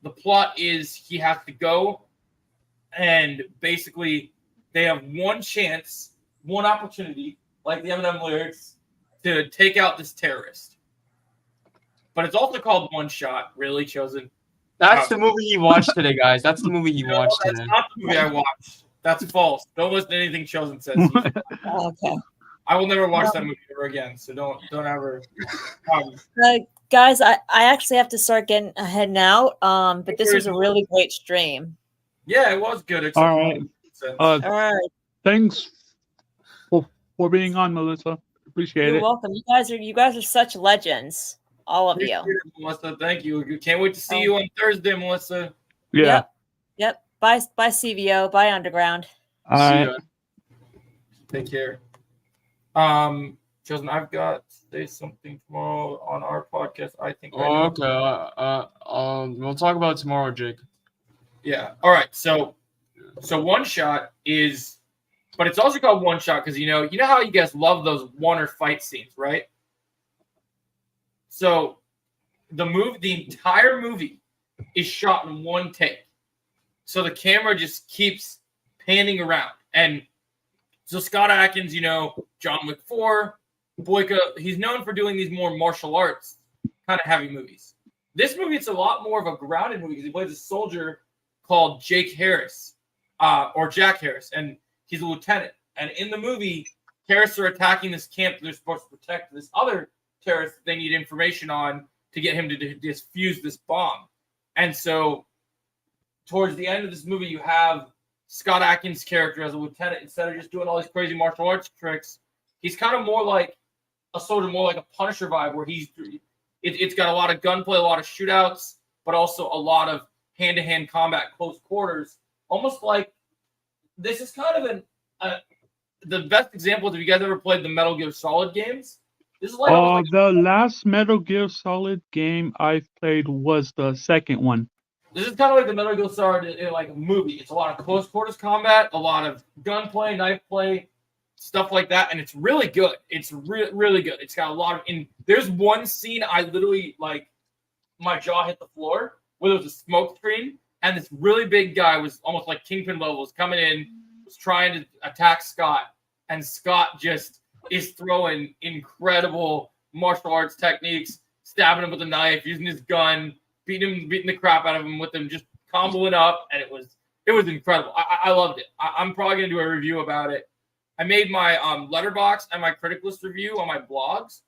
The plot is he has to go and basically they have one chance, one opportunity, like the Eminem lyrics, to take out this terrorist. But it's also called One Shot, really chosen. That's the movie he watched today, guys. That's the movie he watched today. That's not the movie I watched. That's false. Don't listen to anything Chosen says. Okay. I will never watch that movie ever again. So don't ever. Guys, I actually have to start getting ahead now. But this was a really great stream. Yeah, it was good. All right. All right. Thanks for being on, Melissa. Appreciate it. You're welcome. You guys are such legends. All of you. Melissa, thank you. Can't wait to see you on Thursday, Melissa. Yeah. Yep. Bye CVO. Bye Underground. All right. Take care. Chosen, I've got to say something tomorrow on our podcast. I think. Okay. We'll talk about it tomorrow, Jake. Yeah. All right. So One Shot is, but it's also called One Shot because you know how you guys love those one-er fight scenes, right? So the entire movie is shot in one take. So the camera just keeps panning around. And so Scott Adkins, John Wick 4, Boyka, he's known for doing these more martial arts kind of heavy movies. This movie, it's a lot more of a grounded movie because he plays a soldier called Jake Harris, or Jack Harris, and he's a lieutenant. And in the movie, terrorists are attacking this camp that they're supposed to protect this other terrorist they need information on to get him to defuse this bomb. And so towards the end of this movie, you have Scott Adkins' character as a lieutenant. Instead of just doing all these crazy martial arts tricks, he's kind of more like a soldier, more like a Punisher vibe, where it's got a lot of gunplay, a lot of shootouts, but also a lot of hand-to-hand combat, close quarters, almost like this is kind of the best example is if you guys ever played the Metal Gear Solid games. This is like, the last Metal Gear Solid game I played was the second one. this is kind of like the Metal Gear Solid in like a movie. It's a lot of close quarters combat, a lot of gunplay, knife play, stuff like that, and it's really good. It's really good. It's got a lot of. There's one scene I literally like, my jaw hit the floor where there was a smoke screen, and this really big guy was almost like Kingpin levels coming in, was trying to attack Scott, and Scott just is throwing incredible martial arts techniques, stabbing him with a knife, using his gun, beating the crap out of him with him, just comboing up, and it was incredible. I loved it. I'm probably gonna do a review about it. I made my Letterboxd and my critic list review on my blogs,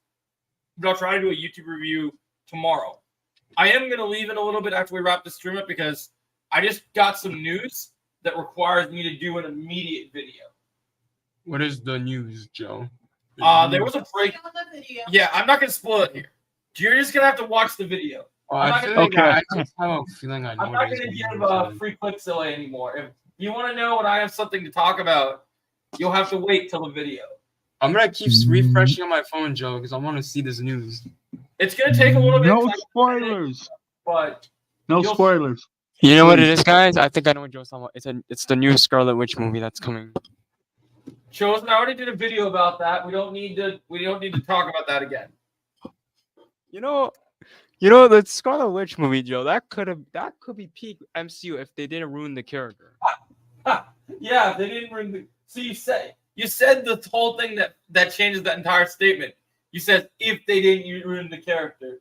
but I'll try to do a YouTube review tomorrow. I am gonna leave it a little bit after we wrap the stream up because I just got some news that requires me to do an immediate video. What is the news, Joe? There was a break. The video. Yeah, I'm not gonna spoil it here. You're just gonna have to watch the video. I not feel gonna- like I just have a feeling I know I'm not what gonna it is. give free Clipzilla anymore. If you want to know when I have something to talk about, you'll have to wait till the video. I'm gonna keep refreshing on my phone, Joe, because I want to see this news. It's gonna take a little bit. No spoilers. But No you'll- spoilers. You know what it is, guys? I think I know what Joe's talking about. It's the new Scarlet Witch movie that's coming. Chosen, I already did a video about that. We don't need to talk about that again. You know the Scarlet Witch movie, Joe. That could be peak MCU if they didn't ruin the character. Yeah, they didn't ruin the. So you said the whole thing that changes that entire statement. You said if they didn't ruin the character.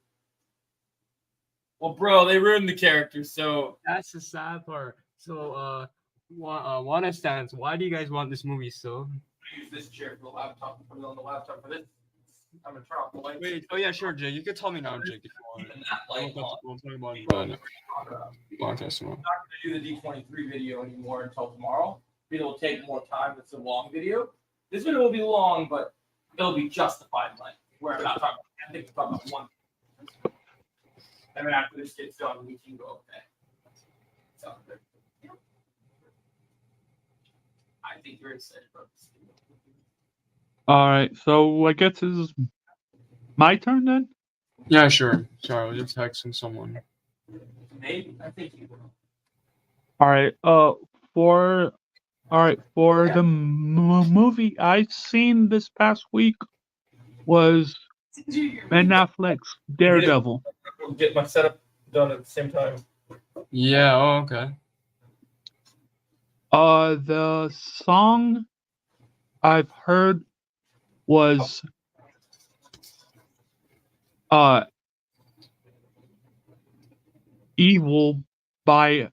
Well, bro, they ruined the character. So That's the sad part. So, one stance. Why do you guys want this movie so? use this chair for the laptop. Put it on the laptop for this. I'm gonna turn off the lights. Wait. Oh yeah, sure, Jake. You can tell me now, Jake, if you want. Keeping that light on. We'll talk about it. I'm Podcast tomorrow. not gonna do the D23 video anymore until tomorrow. It'll take more time. It's a long video. This video will be long, but it'll be justified length. Where I'm not talking. I think we're talking about one. And then after this gets done, we can go. Okay. So, I think you're excited about this. All right, so I guess it's my turn then. Yeah, sure. Sorry, I was just texting someone. Maybe I think you will. All right, for the movie I seen this past week was Ben Affleck's Daredevil. Get my setup done at the same time. Yeah. Oh, okay. The song I've heard was Evil by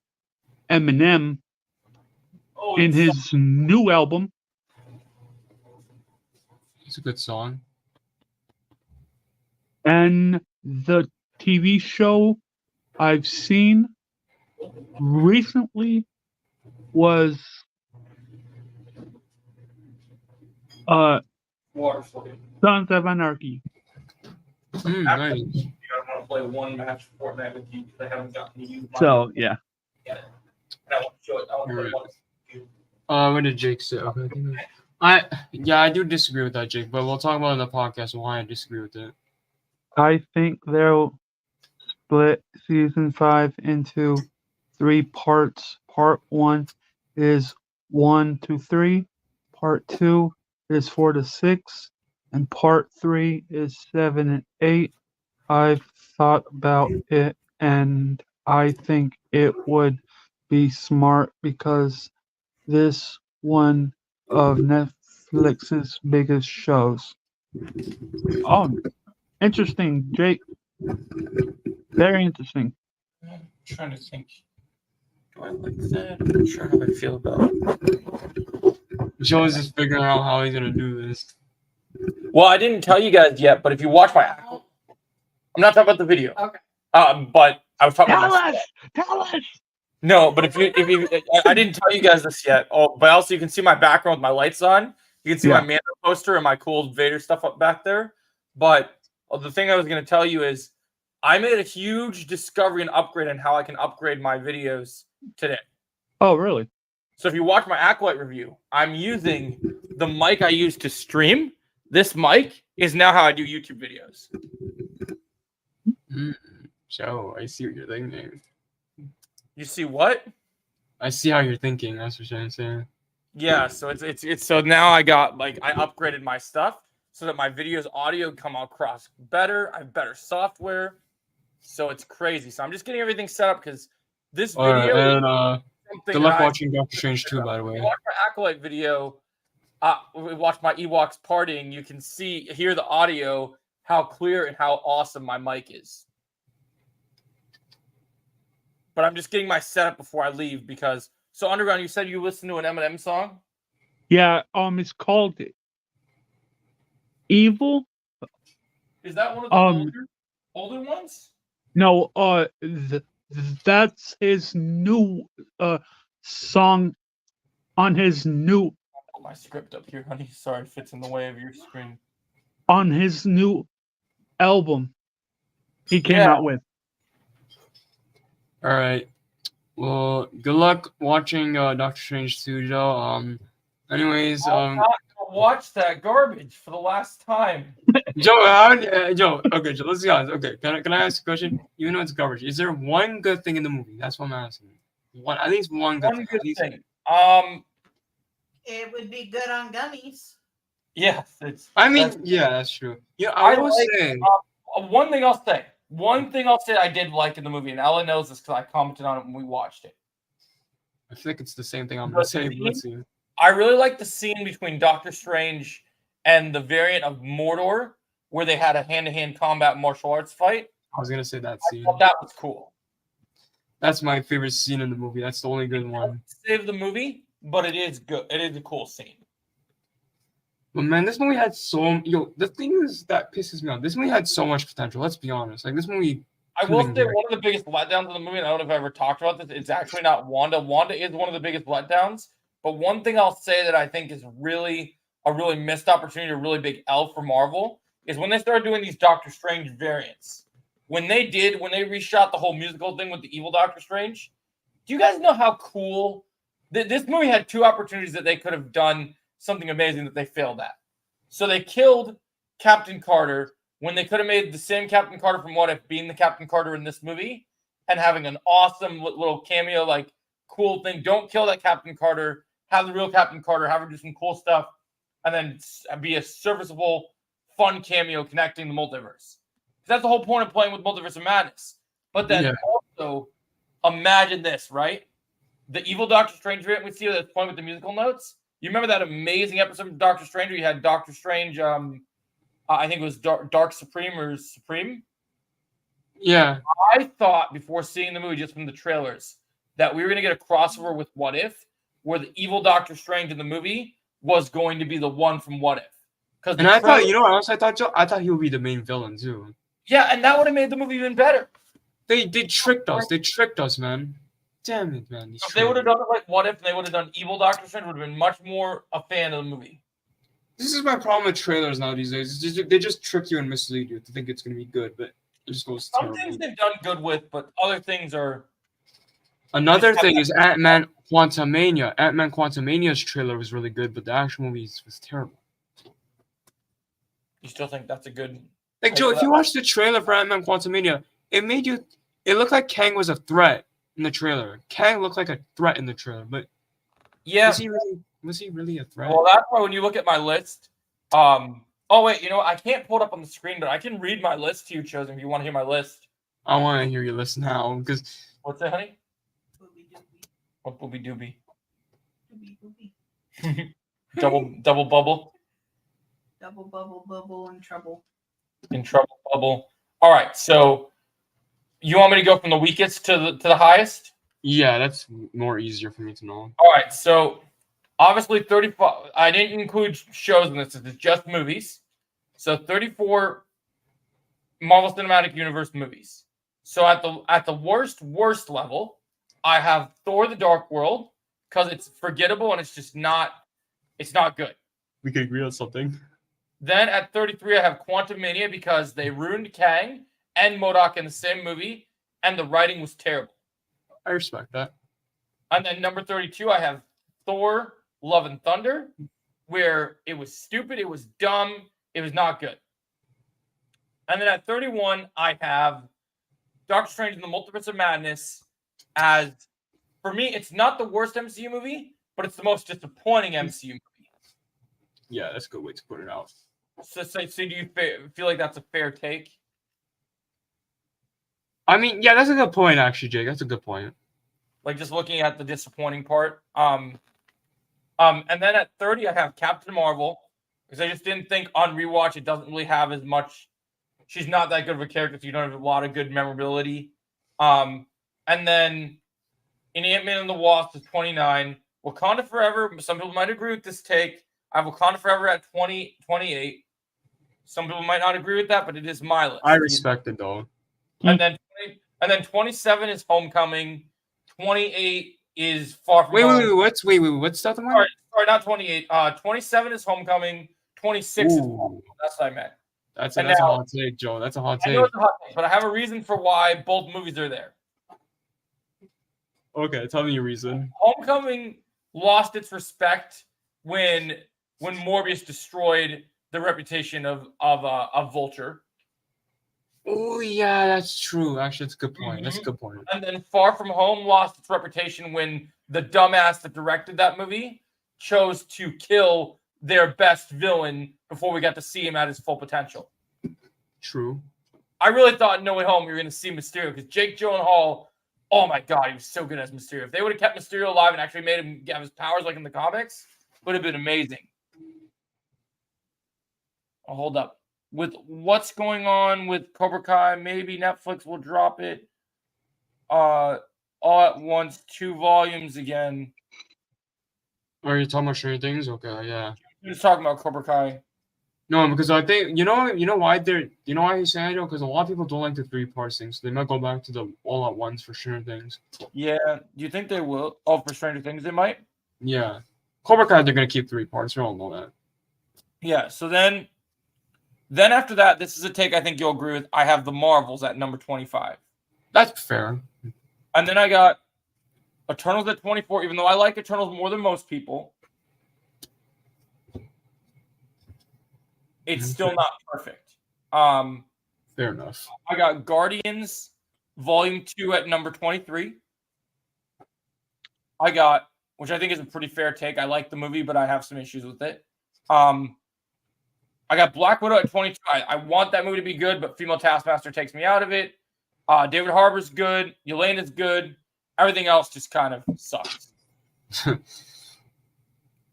Eminem Oh, in his new album. It's a good song. And the TV show I've seen recently was water floating. Sons of Anarchy. Nice. You gotta want to play one match Fortnite with you because I haven't gotten to use mine. So yeah. And I want to show it. I want to play one. What did Jake say? Okay, I do disagree with that, Jake, but we'll talk about it in the podcast why I disagree with it. I think they'll split season 5 into 3 parts. Part 1 is 1 to 3. Part 2 is 4 to 6. And part 3 is 7 and 8. I've thought about it and I think it would be smart because this one of Netflix's biggest shows. Oh, interesting, Jake. Very interesting. I'm trying to think. Do I like that? I'm not sure how I feel about it. Joe's just figuring out how he's gonna do this. Well, I didn't tell you guys yet, but if you watch my I'm not talking about the video. Okay. But I was talking about Tell us! No, but if you I didn't tell you guys this yet. Oh, but also you can see my background with my lights on. You can see my Mando poster and my cool Vader stuff up back there. But the thing I was going to tell you is I made a huge discovery and upgrade on how I can upgrade my videos today. Oh, really? So if you watch my Acolyte review, I'm using the mic I used to stream. This mic is now how I do YouTube videos. Joe, I see what you're thinking. You see what? I see how you're thinking. That's what I'm saying. Yeah, so it's so now I got I upgraded my stuff so that my videos audio come across better. I have better software. So it's crazy. So I'm just getting everything set up because this video. And good luck watching Doctor Strange 2, by the way. If you watch my Acolyte video, we watch my Ewoks partying. You can hear the audio, how clear and how awesome my mic is. But I'm just getting my setup before I leave because. So Underground, you said you listened to an Eminem song? Yeah. It's called Evil. Is that one of the older ones? No. That's his new song on his new. I'll put my script up here, honey. Sorry, it fits in the way of your screen. On his new album he came out with. All right. Well, good luck watching Doctor Strange 2, Joe. Anyways, I'm not gonna watch that garbage for the last time. Joe, Joe. Okay, Joe. Let's be honest. Okay, can I ask a question? Even though it's garbage, is there one good thing in the movie? That's what I'm asking. At least one good thing. It would be good on gummies. Yes, yeah, that's true. Yeah, I will say. One thing I'll say I did like in the movie, and Ella knows this because I commented on it when we watched it. I think it's the same thing I'm gonna say. Let's see. I really like the scene between Doctor Strange and the variant of Mordor, where they had a hand-to-hand combat martial arts fight. I was gonna say that scene. I thought that was cool. That's my favorite scene in the movie. That's the only good one. Save the movie, but it is good. It is a cool scene. But man, this movie had the thing is that pisses me off. This movie had so much potential. Let's be honest. Like this movie. I will say one of the biggest letdowns in the movie, and I don't know if I ever talked about this, it's actually not Wanda. Wanda is one of the biggest letdowns. But one thing I'll say that I think is really a really missed opportunity, a really big L for Marvel, is when they started doing these Doctor Strange variants. When they reshot the whole musical thing with the evil Doctor Strange, do you guys know how cool this movie had? Two opportunities that they could have done something amazing that they failed at. So they killed Captain Carter when they could have made the same Captain Carter from What If being the Captain Carter in this movie and having an awesome little cameo, like cool thing. Don't kill that Captain Carter. Have the real Captain Carter. Have her do some cool stuff, and then be a serviceable, fun cameo connecting the multiverse. That's the whole point of playing with Multiverse of Madness. But then also imagine this, right? The evil Doctor Strange variant we see at this point with the musical notes. You remember that amazing episode of Doctor Strange where you had Doctor Strange, I think it was Dark Supreme or Supreme? Yeah. I thought before seeing the movie, just from the trailers, that we were going to get a crossover with What If, where the evil Doctor Strange in the movie was going to be the one from What If. And I thought, you know what else I thought, Joe? I thought he would be the main villain, too. Yeah, and that would have made the movie even better. They tricked us. They tricked us, man. Damn it, man. If they would have done it like What If, and they would have done evil Doctor Strange, would have been much more a fan of the movie. This is my problem with trailers now these days. They just trick you and mislead you to think it's going to be good, but it just goes terrible. Some things they've done good with, but other things are... Another thing is Ant-Man Quantumania. Ant-Man Quantumania's trailer was really good, but the actual movie was terrible. You still think that's a good... Like, Joe, if you watch the trailer for Ant-Man Quantumania, it looked like Kang was a threat in the trailer. Kang looked like a threat in the trailer, but yeah, was he really a threat? Well, that's why when you look at my list, oh wait, you know what? I can't pull it up on the screen, but I can read my list to you, Chosen, if you want to hear my list. I want to hear your list now, because... What's that, honey? What booby doobie? Double bubble. Double bubble in trouble. In trouble bubble. All right, so you want me to go from the weakest to the highest? Yeah, that's more easier for me to know. All right, so obviously 34. I didn't include shows in this. It's just movies. So 34 Marvel Cinematic Universe movies. So at the worst level, I have Thor: The Dark World because it's forgettable and it's just not good. We could agree on something. Then at 33, I have Quantumania because they ruined Kang and MODOK in the same movie, and the writing was terrible. I respect that. And then number 32, I have Thor: Love and Thunder, where it was stupid, it was dumb, it was not good. And then at 31, I have Doctor Strange in the Multiverse of Madness as, for me, it's not the worst MCU movie, but it's the most disappointing MCU movie. Yeah, that's a good way to put it out. So do you feel like that's a fair take? I mean, yeah, that's a good point, actually, Jake. That's a good point. Like, just looking at the disappointing part. And then at 30, I have Captain Marvel, because I just didn't think on rewatch it doesn't really have as much. She's not that good of a character, so you don't have a lot of good memorability. And then in Ant-Man and the Wasp is 29. Wakanda Forever, some people might agree with this take. I have Wakanda Forever at 28. Some people might not agree with that, but it is my list. I respect it, though. And then 27 is Homecoming. 28 is Far From Home. What's the other one? Sorry, not 28. 27 is Homecoming. 26 is Far From Home. That's what I meant. That's a hot take, Joe. That's a hot take. I know it's a hot take, but I have a reason for why both movies are there. Okay, tell me your reason. Homecoming lost its respect when Morbius destroyed the reputation of Vulture. Oh yeah, that's true. Actually, that's a good point. Mm-hmm. That's a good point. And then Far From Home lost its reputation when the dumbass that directed that movie chose to kill their best villain before we got to see him at his full potential. True. I really thought in No Way Home we were going to see Mysterio, because Jake Gyllenhaal, oh my God, he was so good as Mysterio. If they would have kept Mysterio alive and actually made him have his powers like in the comics, it would have been amazing. Oh, hold up. With what's going on with Cobra Kai, maybe Netflix will drop it all at once, 2 volumes again. Are you talking about Stranger Things? Okay, yeah. You're just talking about Cobra Kai. No, because I think you know why he's saying it, because a lot of people don't like the 3-part thing, so they might go back to the all at once for Stranger Things. Yeah, do you think they will? Oh, for Stranger Things they might. Yeah, Cobra Kai they're gonna keep 3 parts. We all know that. Yeah. So then after that, this is a take I think you'll agree with. I have the Marvels at number 25. That's fair. And then I got Eternals at 24, even though I like Eternals more than most people. It's still not perfect. Fair enough. I got Guardians Volume 2 at number 23. I got, which I think is a pretty fair take. I like the movie, but I have some issues with it. I got Black Widow at 22. I want that movie to be good, but Female Taskmaster takes me out of it. David Harbour's good. Yelena's good. Everything else just kind of sucks.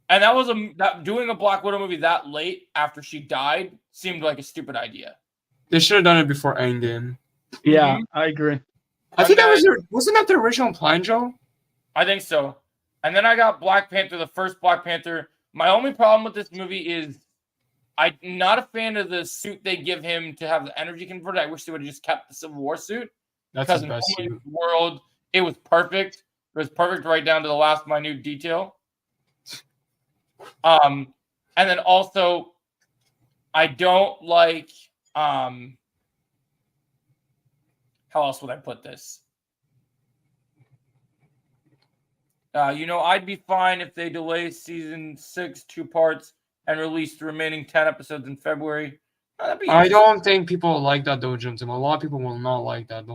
And that was doing a Black Widow movie that late after she died seemed like a stupid idea. They should have done it before Endgame. Yeah, I agree. I think wasn't that the original plan, Joe? I think so. And then I got Black Panther, the first Black Panther. My only problem with this movie is I'm not a fan of the suit they give him to have the energy converter. I wish they would have just kept the Civil War suit. That's the best suit. World, it was perfect. It was perfect right down to the last minute detail. And then also, I don't like. How else would I put this? I'd be fine if they delay season 6 2 parts and release the remaining 10 episodes in February. I don't think people will like that, though, Jim. A lot of people will not like that.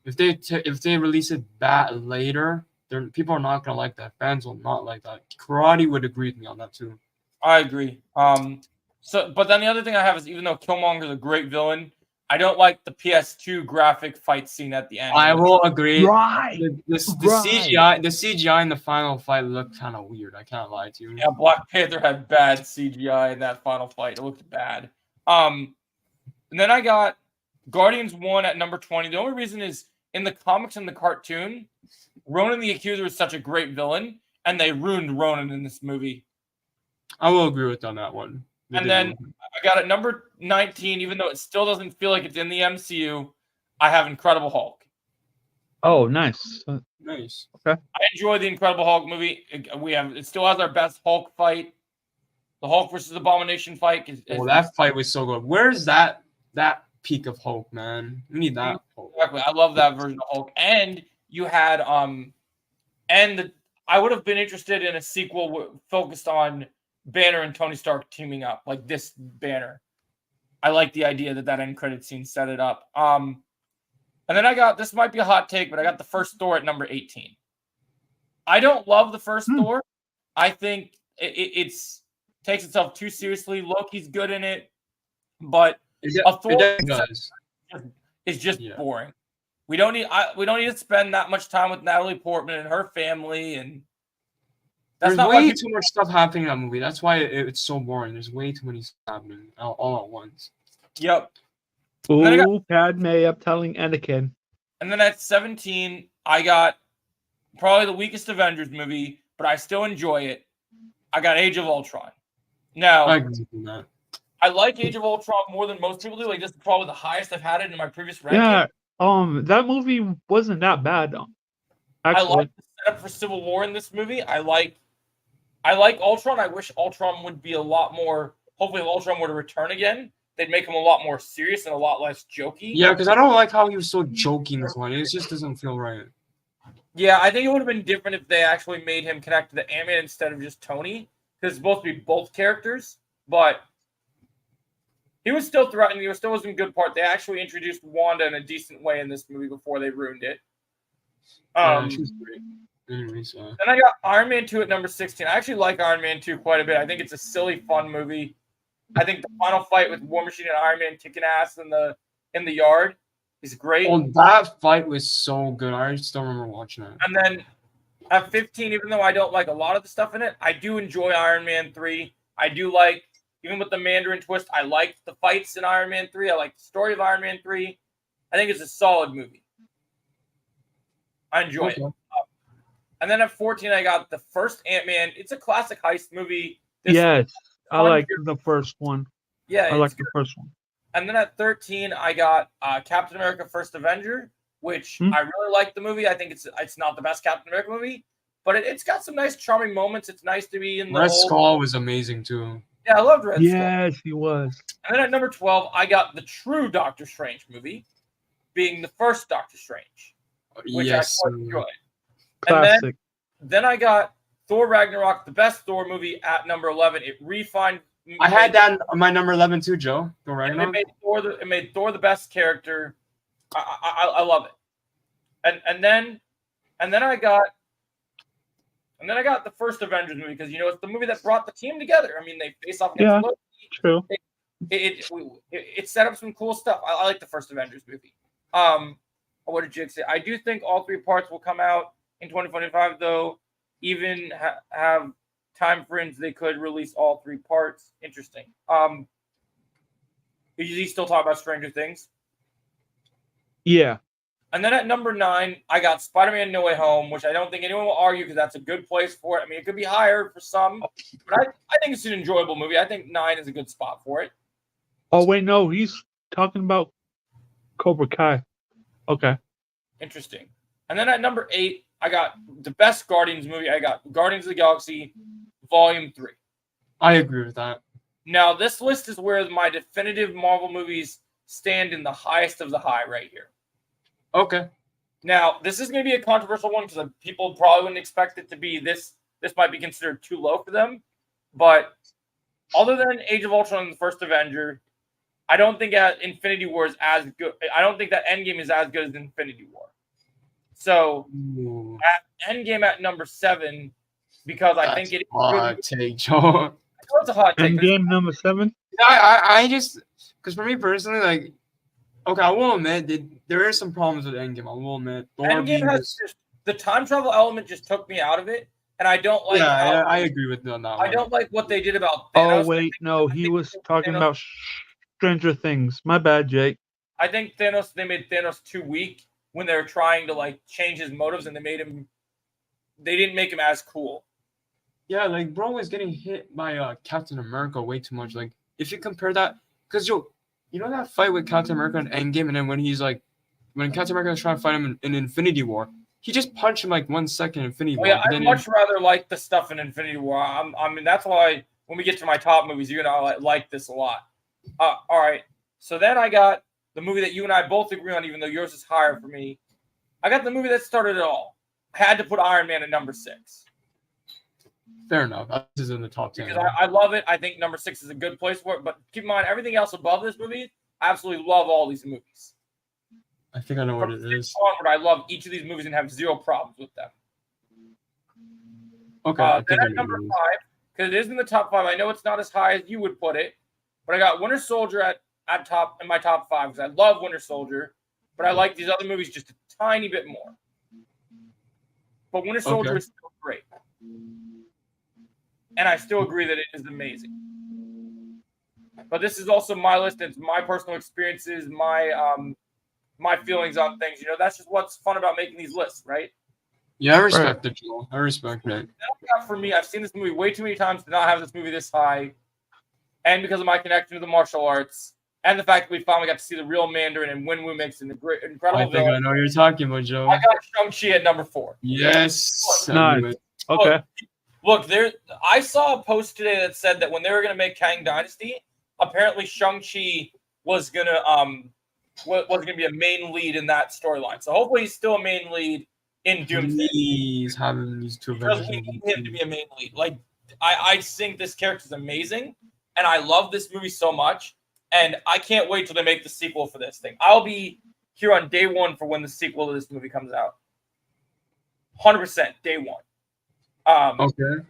If they release it back later, people are not gonna like that. Fans will not like that. Karate would agree with me on that too. I agree. But then the other thing I have is, even though Killmonger's a great villain, I don't like the PS2 graphic fight scene at the end. I will agree. Right. The CGI in the final fight looked kind of weird. I can't lie to you. Yeah, Black Panther had bad CGI in that final fight. It looked bad. And then I got Guardians 1 at number 20. The only reason is, in the comics and the cartoon, Ronan the Accuser is such a great villain, and they ruined Ronan in this movie. I will agree with on that one. And then I got at number 19, even though it still doesn't feel like it's in the MCU, I have Incredible Hulk. Oh, nice. Nice. Okay. I enjoy the Incredible Hulk movie. It still has our best Hulk fight. The Hulk versus Abomination fight. That fight was so good. Where's that peak of Hulk, man. We need that Hulk. Exactly. I love that version of Hulk. And you had I would have been interested in a sequel focused on Banner and Tony Stark teaming up, like this Banner. I like the idea that end credit scene set it up. And then I got, this might be a hot take, but I got the first Thor at number 18. I don't love the first Thor. I think it takes itself too seriously. Loki's good in it, but a Thor is just boring. We don't need to spend that much time with Natalie Portman and her family, and there's way too much stuff happening in that movie. That's why it's so boring. There's way too many stuff happening all at once. Yep. Ooh, Padme up telling Anakin. And then at 17, I got probably the weakest Avengers movie, but I still enjoy it. I got Age of Ultron. Now, I agree with that. I like Age of Ultron more than most people do. Like, this is probably the highest I've had it in my previous ranking. Yeah, that movie wasn't that bad. I like the setup for Civil War in this movie. I like Ultron. I wish Ultron would be a lot more. Hopefully, if Ultron were to return again, they'd make him a lot more serious and a lot less jokey. Yeah, because I don't like how he was so jokey in this one. It just doesn't feel right. Yeah, I think it would have been different if they actually made him connect to the Ant-Man instead of just Tony, because it's supposed to be both characters. But he was still threatening. He still was in good part. They actually introduced Wanda in a decent way in this movie before they ruined it. She's great. Anyways, Then I got Iron Man 2 at number 16. I actually like Iron Man 2 quite a bit. I think it's a silly, fun movie. I think the final fight with War Machine and Iron Man kicking ass in the yard is great. Oh, that fight was so good. I still remember watching it. And then at 15, even though I don't like a lot of the stuff in it, I do enjoy Iron Man 3. I do like, even with the Mandarin twist, I like the fights in Iron Man 3. I like the story of Iron Man 3. I think it's a solid movie. I enjoy it. And then at 14, I got the first Ant-Man. It's a classic heist movie. Yes, I like the first one. Yeah, I like the first one. And then at 13, I got Captain America: First Avenger, which I really like the movie. I think it's not the best Captain America movie, but it's got some nice, charming moments. It's nice to be in the Red Skull was amazing too. Yeah, I loved Red Skull. Yes, he was. And then at number 12, I got the true Doctor Strange movie, being the first Doctor Strange, which I quite enjoyed. Classic. And then I got Thor Ragnarok, the best Thor movie, at number 11. It refined. I had that on my number 11 too, Joe. Thor Ragnarok. It made Thor the best character. I love it. And then I got the first Avengers movie, because it's the movie that brought the team together. I mean, they face off against Loki. True. It set up some cool stuff. I like the first Avengers movie. What did Jake say? I do think all three parts will come out in 2025, though. Even have time frames, they could release all three parts. Interesting. Is he still talking about Stranger Things? Yeah. And then at number 9, I got Spider-Man: No Way Home, which I don't think anyone will argue, because that's a good place for it. I mean, it could be higher for some, but I think it's an enjoyable movie. I think 9 is a good spot for it. Oh, wait, no. He's talking about Cobra Kai. Okay. Interesting. And then at number 8, I got the best Guardians movie. I got Guardians of the Galaxy Volume 3. I agree with that. Now, this list is where my definitive Marvel movies stand in the highest of the high right here. Okay. Now, this is going to be a controversial one, because people probably wouldn't expect it to be this. This might be considered too low for them. But other than Age of Ultron and the first Avenger, I don't think Infinity War is as good. I don't think that Endgame is as good as Infinity War. So, at Endgame at number 7, because I think it is hot take, Joe. It's a hot take. Endgame number 7? I just, because for me personally, like, okay, I will admit there are some problems with Endgame. I will admit. Endgame has the time travel element just took me out of it, and I don't like. Yeah, I agree with you on that one. I don't like what they did about Thanos. Oh wait, no, he was talking about Stranger Things. My bad, Jake. I think they made Thanos too weak when they were trying to change his motives, and they didn't make him as cool. Yeah, like bro was getting hit by Captain America way too much. Like if you compare that, because you know that fight with Captain America in Endgame, and then when Captain America was trying to fight him in Infinity War, he just punched him 1 second in Infinity War. Yeah, I'd much rather like the stuff in Infinity War. I mean, that's why when we get to my top movies, you're gonna like this a lot. All right. So then I got the movie that you and I both agree on, even though yours is higher for me. I got the movie that started it all. I had to put Iron Man at number 6. Fair enough. This is in the top 10. Because I love it. I think number 6 is a good place for it. But keep in mind, everything else above this movie, I absolutely love all these movies. I think I know what it is. Onward, I love each of these movies and have 0 problems with them. Okay. Then at number 5, because it is in the top 5, I know it's not as high as you would put it, but I got Winter Soldier at top in my top 5 because I love Winter Soldier, but I like these other movies just a tiny bit more. But Winter Soldier is still great. And I still agree that it is amazing. But this is also my list. It's my personal experiences, my feelings on things. That's just what's fun about making these lists, right? Yeah, I respect it, Joel. I respect it. For me, I've seen this movie way too many times to not have this movie this high. And because of my connection to the martial arts, and the fact that we finally got to see the real Mandarin and Wenwu makes an incredible I think I know what you're talking about, Joe. I got Shang-Chi at number 4. Yes. Nice. Okay. Look, I saw a post today that said that when they were going to make Kang Dynasty, apparently Shang-Chi was going to be a main lead in that storyline. So hopefully he's still a main lead in Doomsday. He's having these two because we need him to be a main lead. Like, I think this character is amazing, and I love this movie so much, and I can't wait till they make the sequel for this thing. I'll be here on day 1 for when the sequel to this movie comes out. 100% day 1. Okay.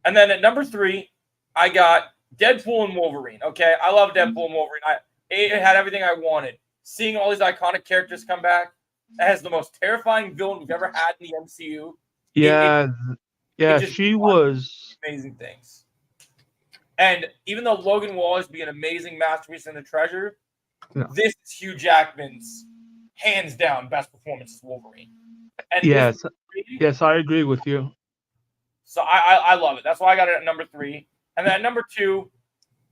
And then at number 3, I got Deadpool and Wolverine. Okay, I love Deadpool and Wolverine. It had everything I wanted. Seeing all these iconic characters come back. It has the most terrifying villain we've ever had in the MCU. She was amazing things. And even though Logan will always be an amazing masterpiece and a treasure, this is Hugh Jackman's hands down best performance as Wolverine. And yes, I agree with you. So I love it. That's why I got it at number 3. And then at number 2,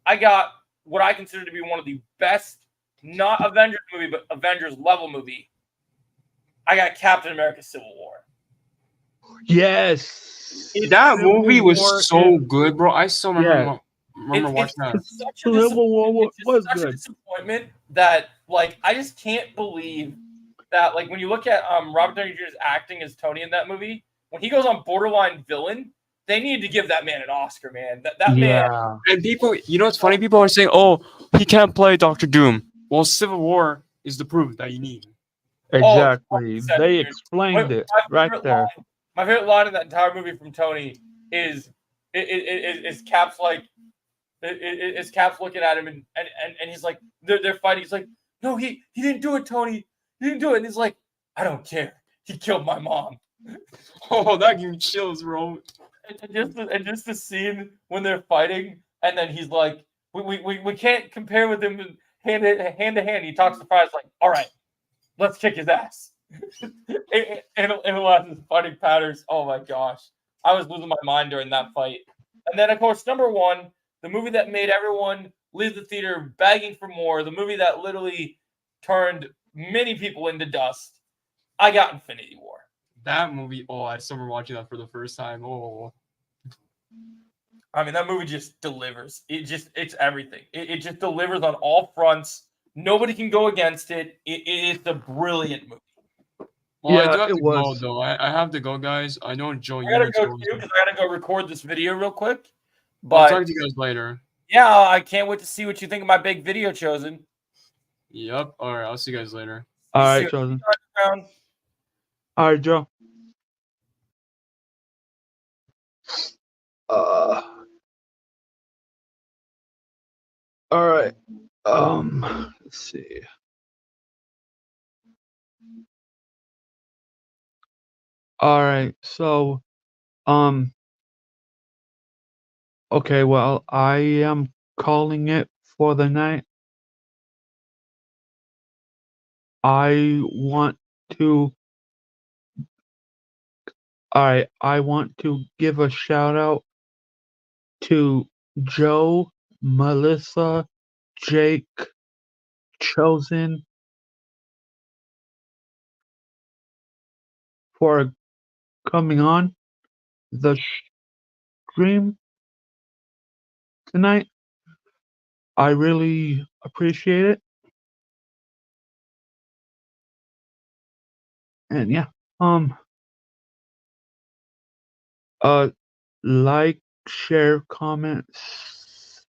I got what I consider to be one of the best, not Avengers movie, but Avengers level movie. I got Captain America: Civil War. Yes. That movie was so good, bro. I still remember watching that. Civil War was such good. a disappointment that, like, I just can't believe that, like, when you look at Robert Downey Jr.'s acting as Tony in that movie, when he goes on borderline villain, they needed to give that man an Oscar, man. That man. And people, what's funny? People are saying, "Oh, he can't play Dr. Doom." Well, Civil War is the proof that you need. Exactly. They explained it right there. My favorite line in that entire movie from Tony is Cap's like, is Cap's looking at him and he's like, they're fighting. He's like, "No, he didn't do it, Tony. He didn't do it." And he's like, "I don't care. He killed my mom." Oh, that gave me chills, bro. And just the scene when they're fighting, and then he's like, we can't compare with him hand to hand. He talks to Fry's like, "All right, let's kick his ass." and his fighting patterns. Oh my gosh, I was losing my mind during that fight. And then, of course, number 1, the movie that made everyone leave the theater begging for more, the movie that literally turned many people into dust. I got Infinity War. That movie, I still remember watching that for the first time. Oh, I mean, that movie just delivers. It's everything. It just delivers on all fronts. Nobody can go against it. It's a brilliant movie. Well, I do have to go, though. I have to go, guys. I know Joe. I gotta go too, because I gotta go record this video real quick. But I'll talk to you guys later. Yeah, I can't wait to see what you think of my big video, Chosen. Yep. All right. I'll see you guys later. All right, Chosen. All right, Joe. All right. Let's see. All right. So, okay, well, I am calling it for the night. I want to give a shout out to Joe, Melissa, Jake, Chosen for coming on the stream tonight. I really appreciate it. And yeah, like, share, comment,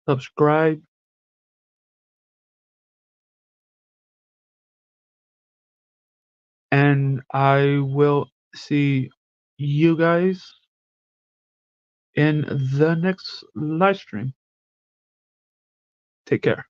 subscribe. And I will see you guys in the next live stream. Take care.